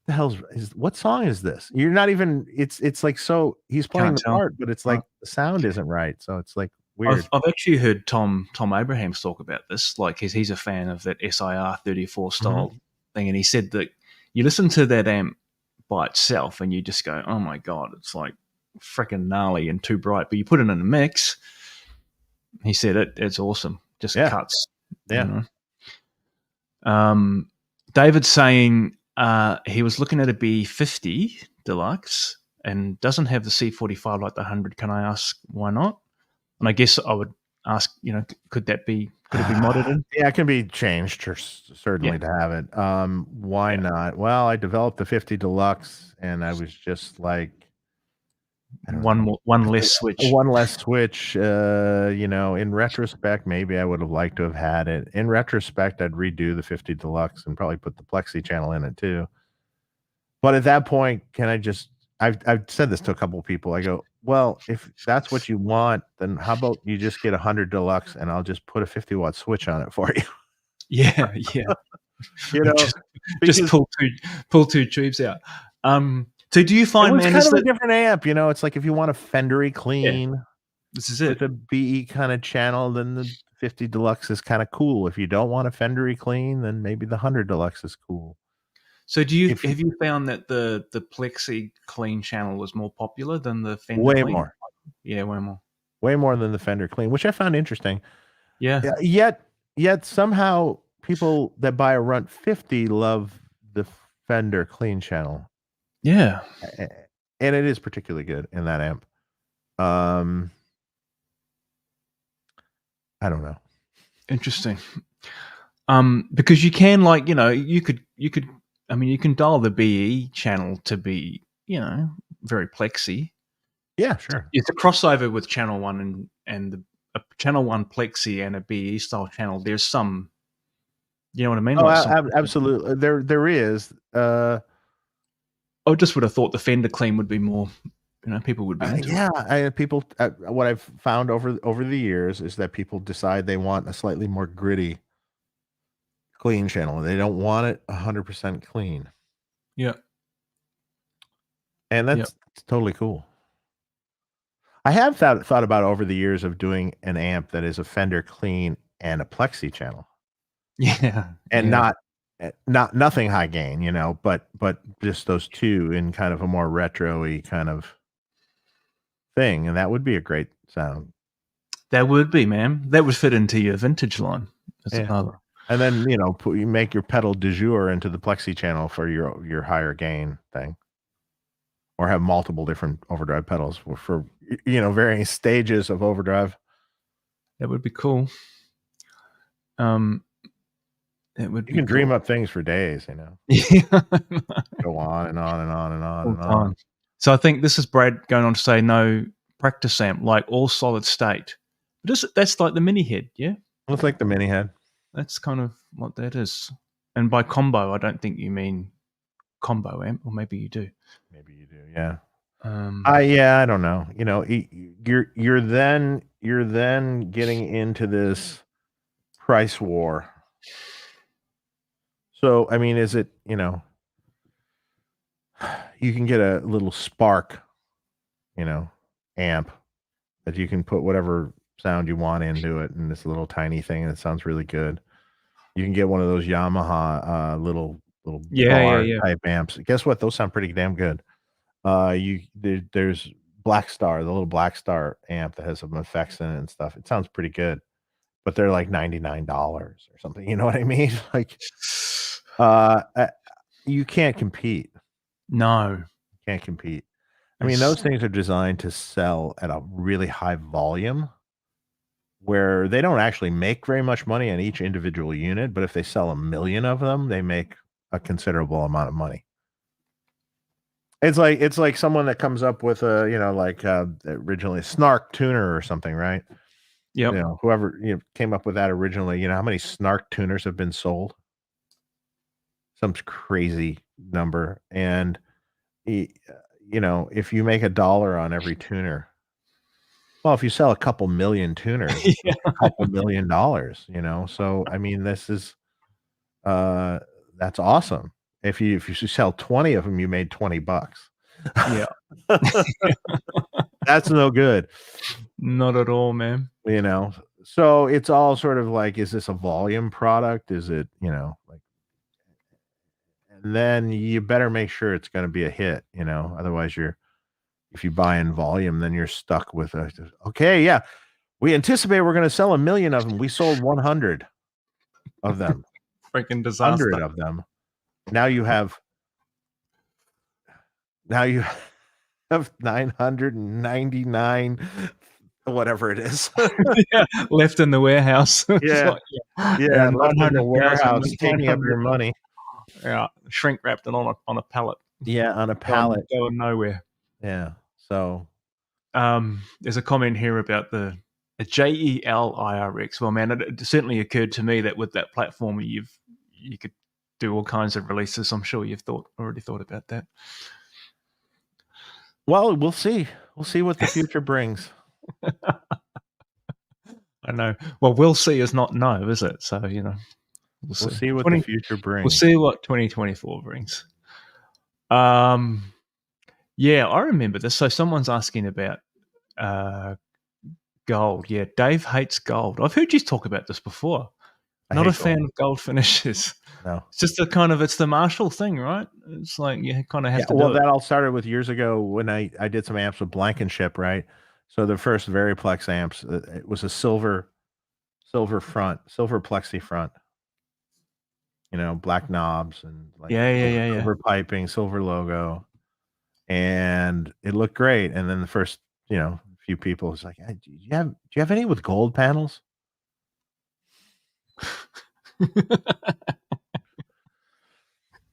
the hell's is what song is this? You're not even it's like so he's playing Can't the tell. part, but it's Right. like the sound isn't right. So it's like I've weird. I've actually heard Tom Abrahams talk about this. Like he's a fan of that SIR 34 Mhm. style thing, and he said that you listen to that amp by itself and you just go, "Oh my god, it's like freaking gnarly and too bright." But you put it in a mix, he said it's awesome. Just Yeah. cuts, you Yeah. know. David's saying he was looking at a B50 Deluxe and doesn't have the C45 like the 100. Can I ask why not? And I guess I would ask, could it be modded in? Yeah, it can be changed Yeah, certainly to have it. Why yeah. not? Well, I developed the 50 Deluxe and I was just like, I don't know. One less switch. One less switch, in retrospect, maybe I would have liked to have had it. In retrospect, I'd redo the 50 Deluxe and probably put the Plexi channel in it too. But at that point, can I just I've said this to a couple of people. I go, "Well, if that's what you want, then how about you just get a 100 Deluxe and I'll just put a 50-watt switch on it for you." Yeah, yeah. You know? Just Because pull two tubes out. So do you it find, was man, kind is of a that different amp, it's like if you want a Fendery yeah, clean this is it. with a BE kinda channel, then the 50 Deluxe is kinda cool. If you don't want a Fendery clean, then maybe the 100 Deluxe is cool. So If you have you found that the Plexi clean channel was more popular than the Fender way clean? more, Yeah, way more. way more than the Fender clean, which I found interesting. Yeah. Yeah, yet somehow people that buy a Runt 50 love the Fender clean channel, Yeah. a and it is particularly good in that amp. Um, I don't know. Interesting. Because you can, like, I mean, you can dial the BE channel to be, very plexy. Yeah, sure. It's a crossover with channel one and a channel one plexi and a BE style channel. There's some, you know what I mean? Oh, Like some, absolutely. There is, I just would have thought the Fender clean would be more, people would be into it. yeah, people, what I've found over the years is that people decide they want a slightly more gritty clean channel. They don't want it 100% clean, Yeah. and Yeah. that's totally cool. I have thought about over the years of doing an amp that is a Fender clean and a Plexi channel, Yeah. and Yeah. not nothing high gain, but just those two in kind of a more retro-y kind of thing, and that would be a great sound. That would be, man. That would fit into your vintage line. That's Yeah. another. And then, you make your pedal du jour into the Plexi channel for your higher gain thing, or have multiple different overdrive pedals for varying stages of overdrive. That would be cool. That would You be can dream cool. up things for days, Yeah. go on and on and on and on All and on. time. So I think this is Brad going on to say no practice amp, like all solid state. That's like the mini head, yeah? Looks like the mini head. That's kind of what that is. And by combo, I don't think you mean combo amp, or maybe you do. Maybe you do, yeah. Um, I don't know. You're then getting into this price war. So, I mean, is it, you can get a little Spark, amp that you can put whatever sound you want into it in this little tiny thing, and it sounds really good. You can get one of those Yamaha little bar yeah. type amps. Guess what? Those sound pretty damn good. There's Black Star, the little Black Star amp that has some effects in it and stuff. It sounds pretty good, but they're like $99 or something. You know what I mean? Like, uh, you can't compete. No. Can't compete. I mean, those things are designed to sell at a really high volume where they don't actually make very much money on each individual unit, but if they sell 1,000,000 of them, they make a considerable amount of money. It's like someone that comes up with a, like originally Snark tuner or something, right? Yep. Whoever came up with that originally, how many Snark tuners have been sold? Some crazy number. And if you make $1 on every tuner, well, if you sell a couple million tuners, Yeah. a couple $1,000,000, so I mean, this is that's awesome. If you sell 20 of them, you made $20. Yeah. That's no good. Not at all, man. So it's all sort of like, is this a volume product? Is it, like, and then you better make sure it's going to be a hit, otherwise if you buy in volume, then you're stuck with okay, yeah, we anticipate we're going to sell 1 million of them. We sold 100 of them. Freaking disaster. 100 of them. Now you have 999, whatever it is. Yeah, left in the warehouse. Yeah. Yeah, left in the warehouse, taking up your money. Yeah, shrink wrapped it on a pallet. Yeah, on a pallet. Going nowhere. Yeah. So there's a comment here about the JEL IRX. Well, man, it certainly occurred to me that with that platform, you could do all kinds of releases. I'm sure you've already thought about that. Well, we'll see. We'll see what the future brings. I know. Well, we'll see is not no, is it? So, we'll see what the future brings. We'll see what 2024 brings. Yeah, I remember this. So someone's asking about gold. Yeah, Dave hates gold. I've heard you talk about this before. Not a fan of gold finishes. No. It's just it's the Marshall thing, right? It's like you kind of have to do it. That all started with years ago when I did some amps with Blankenship, right? So the first Variplex amps, it was a silver front, silver plexi front. Black knobs and like silver piping, silver logo. And it looked great. And then the first, few people was like, hey, do you have any with gold panels?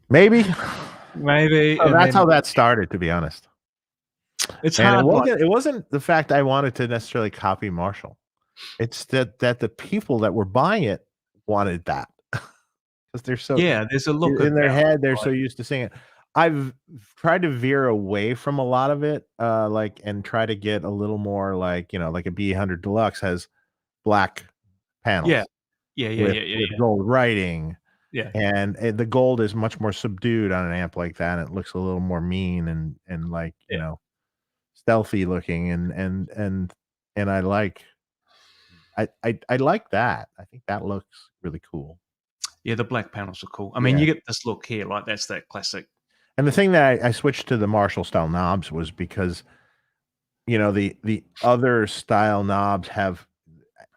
Maybe. So that's how that started, to be honest. It's hard. It wasn't the fact I wanted to necessarily copy Marshall. It's that the people that were buying it wanted that. Because they're so there's a look in their head, they're so used to seeing it. I've tried to veer away from a lot of it, and try to get a little more like a Be100 Deluxe has black panels. With gold writing. Yeah. And the gold is much more subdued on an amp like that. It looks a little more mean and like, stealthy looking and I like that. I think that looks really cool. Yeah, the black panels are cool. I mean, you get this look here, like that's that classic. And the thing that I switched to the Marshall style knobs was because, the other style knobs have,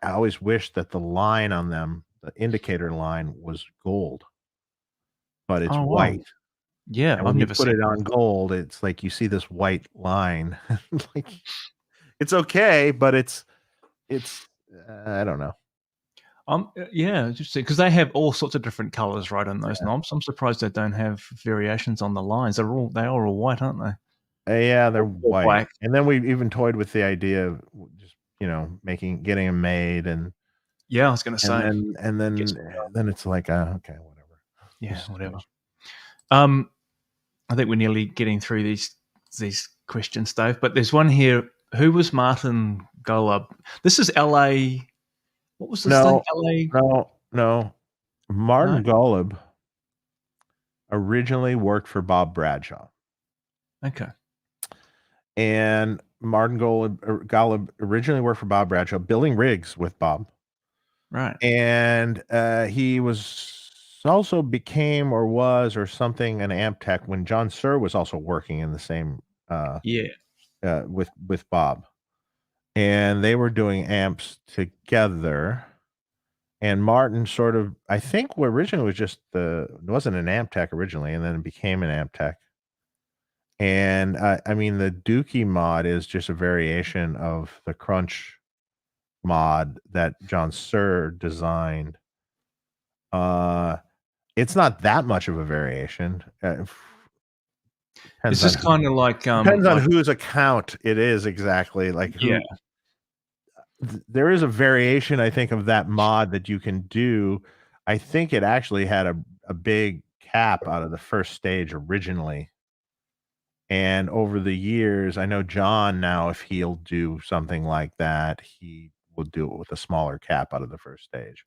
I always wish that the line on them, the indicator line, was gold, but it's white. Yeah, and when you put it on gold, it's like you see this white line. Like, it's okay, but it's I don't know. Yeah, just because they have all sorts of different colors, right, on those knobs. I'm surprised they don't have variations on the lines. They are all white, aren't they? Yeah, they're white. Black. And then we even toyed with the idea of just getting them made, and I was going to say, and then it's like okay, whatever. Yeah, whatever. I think we're nearly getting through these questions, Dave. But there's one here. Who was Martin Golub? This is LA. What was this thing? LA? No. Martin Golub originally worked for Bob Bradshaw. Okay. And Martin Golub originally worked for Bob Bradshaw, building rigs with Bob. Right. And he also became or something an amp tech when John Suhr was also working in the same with Bob. And they were doing amps together. And Martin sort of, I think, originally was wasn't an amp tech originally, and then it became an amp tech. And I mean, the Dookie mod is just a variation of the Crunch mod that John Suhr designed. It's not that much of a variation. Is this kind of like depends on whose account it is exactly. Like who. Yeah. There is a variation, I think, of that mod that you can do. I think it actually had a big cap out of the first stage originally. And over the years, I know John now, if he'll do something like that, he will do it with a smaller cap out of the first stage.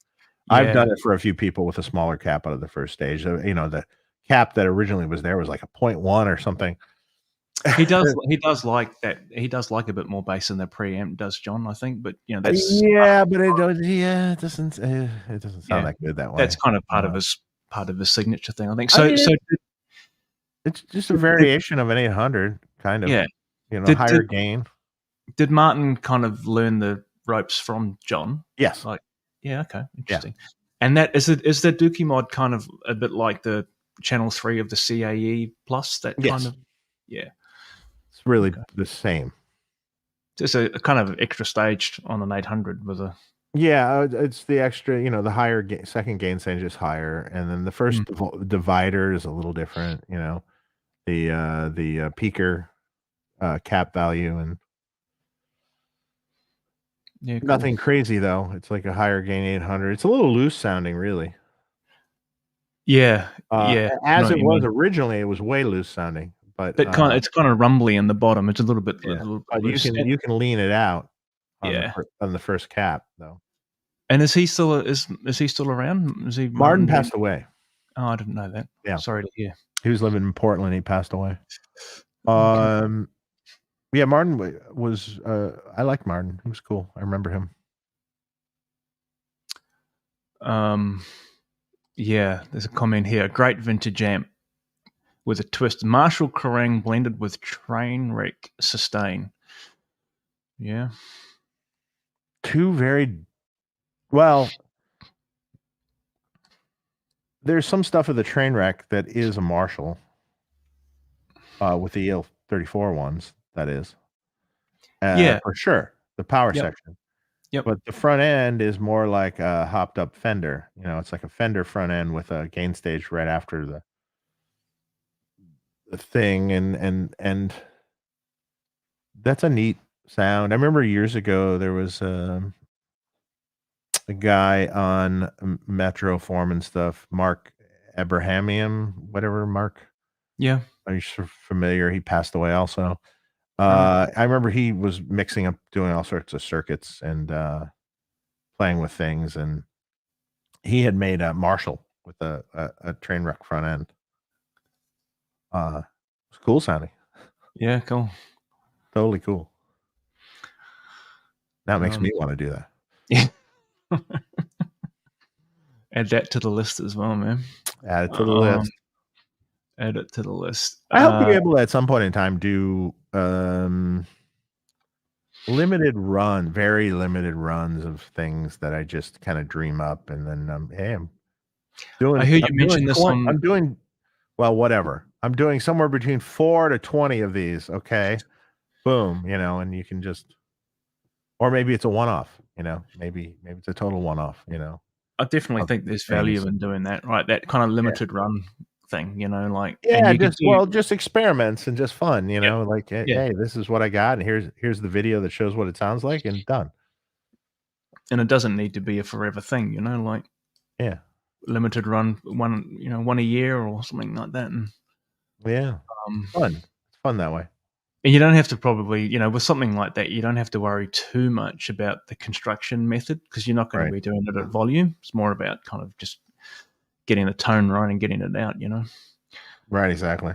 I've Yeah. done it for a few people with a smaller cap out of the first stage. You know, the cap that originally was there was like a 0.1 or something. He does like that. He does like a bit more bass than the preamp does, John, I think. But you know, that's yeah, but it doesn't sound that good that way. That's kind of part of his signature thing, I think. I mean, it's just a variation of an 800, kind of. Yeah. You know, higher gain. Did Martin kind of learn the ropes from John? Yes. Like, yeah, okay, interesting. Yeah. And that is the Dookie mod kind of a bit like the Channel 3 of the CAE Plus. That kind of, yeah. It's really the same. Just a kind of extra stage on an 800 with a. Yeah, it's the extra, you know, the higher second gain stage is higher, and then the first divider is a little different, you know, the peaker cap value, and nothing crazy though. It's like a higher gain 800. It's a little loose sounding, really. Yeah, yeah. As it was originally, it was way loose sounding, but it's kind of rumbly in the bottom. It's a little bit. Yeah. But you can lean it out. On the first cap though. And is he still around? Is he Martin passed away? Oh, I didn't know that. Yeah, sorry to hear. He was living in Portland. He passed away. Yeah, Martin was. I liked Martin. He was cool. I remember him. Yeah, there's a comment here. Great vintage amp with a twist. Marshall Kerrang blended with Trainwreck sustain. Yeah. Two very well. There's some stuff of the Trainwreck that is a Marshall. With the EL34 ones, that is. Yeah, for sure. The power section. Yep. But the front end is more like a hopped up Fender. You know, it's like a Fender front end with a gain stage right after the thing, and that's a neat sound. I remember years ago there was a guy on Metro Form and stuff, Mark Abrahamian, whatever, Mark. Yeah. Are you familiar? He passed away also. I remember he was mixing up, doing all sorts of circuits and playing with things, and he had made a Marshall with a Trainwreck front end. It was cool sounding. Yeah, cool. Totally cool. That makes me want to do that. Yeah. Add that to the list as well, man. Add it to the list. Add it to the list. I hope to be able to at some point in time do very limited runs of things that I just kind of dream up, and then hey, I'm doing. I hear you mention this on. I'm doing whatever. I'm doing somewhere between 4 to 20 of these. Okay, boom, you know, and you can just, or maybe it's a one-off. You know, maybe it's a total one-off. You know, I definitely think there's value in doing that, right? That kind of limited run thing, you know, like just experiments and just fun, you know, like hey, this is what I got, and here's the video that shows what it sounds like, and done. And it doesn't need to be a forever thing, you know, like limited run, one a year or something like that. And fun. It's fun that way. And you don't have to probably, you know, with something like that, you don't have to worry too much about the construction method, because you're not going to be doing it at volume. It's more about kind of just getting the tone right and getting it out, you know. Right, exactly.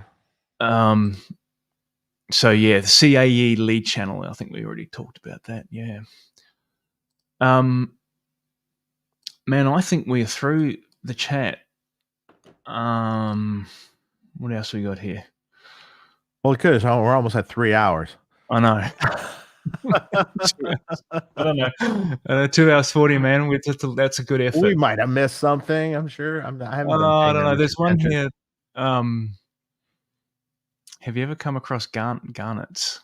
So yeah, the CAE lead channel, I think we already talked about that. Yeah. Man, I think we're through the chat. What else we got here? Well, it could. We're almost at 3 hours. I know. I don't know. 2 hours 40, man. That's a good effort. We might have missed something. I'm sure. I don't know. There's one here. Have you ever come across garnets?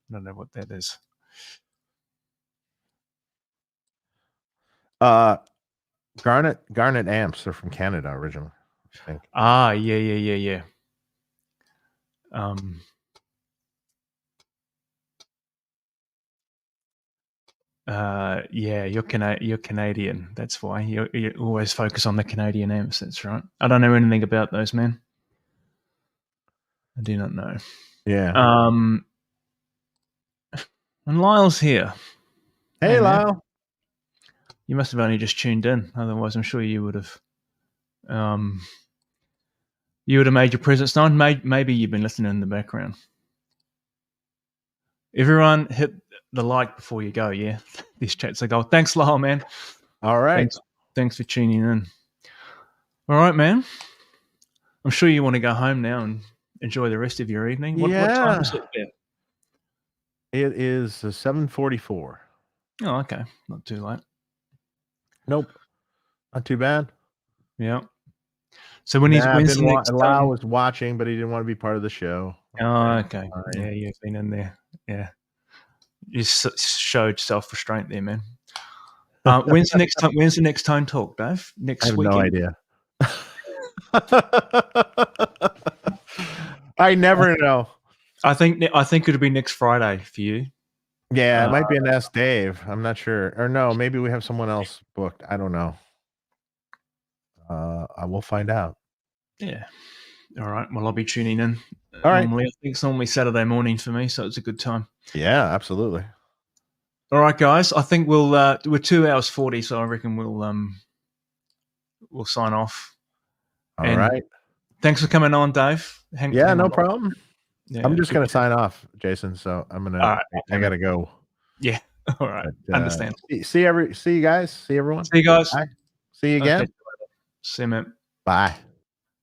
I don't know what that is. Garnet amps are from Canada originally. I think. Ah, yeah. Yeah, you're Canadian. That's why you always focus on the Canadian amps. That's right. I don't know anything about those, man. I do not know. Yeah. And Lyle's here. Hey, man. Lyle. You must have only just tuned in. Otherwise, I'm sure you would have. You would have made your presence known. Maybe you've been listening in the background. Everyone, hit the like before you go. Yeah, these chats are gold. Thanks, Lyle, man. All right. Thanks for tuning in. All right, man. I'm sure you want to go home now and enjoy the rest of your evening. What time is it there? It is 7:44. Oh, okay. Not too late. Nope. Not too bad. Yeah. So when's the next Lyle was watching, but he didn't want to be part of the show. Oh, okay. Yeah, you've been in there. Yeah. You showed self-restraint there, man. When's the next Tone Talk, Dave? Next weekend? I have no idea. I never know. I think it'll be next Friday for you. Yeah, it might be an Ask Dave. I'm not sure. Or no, maybe we have someone else booked. I don't know. I will find out. Yeah. All right. Well, I'll be tuning in. All right. I think it's normally Saturday morning for me, so it's a good time. Yeah, absolutely. All right, guys. I think we're 2 hours 40, so I reckon we'll sign off. All right. Thanks for coming on, Dave. No problem. Yeah, I'm just gonna sign off, Jason. So I'm gonna. All right, I gotta go. Yeah. All right. Understand. See you guys. See everyone. See you guys. Bye. See you again. Okay. See you, man. Bye.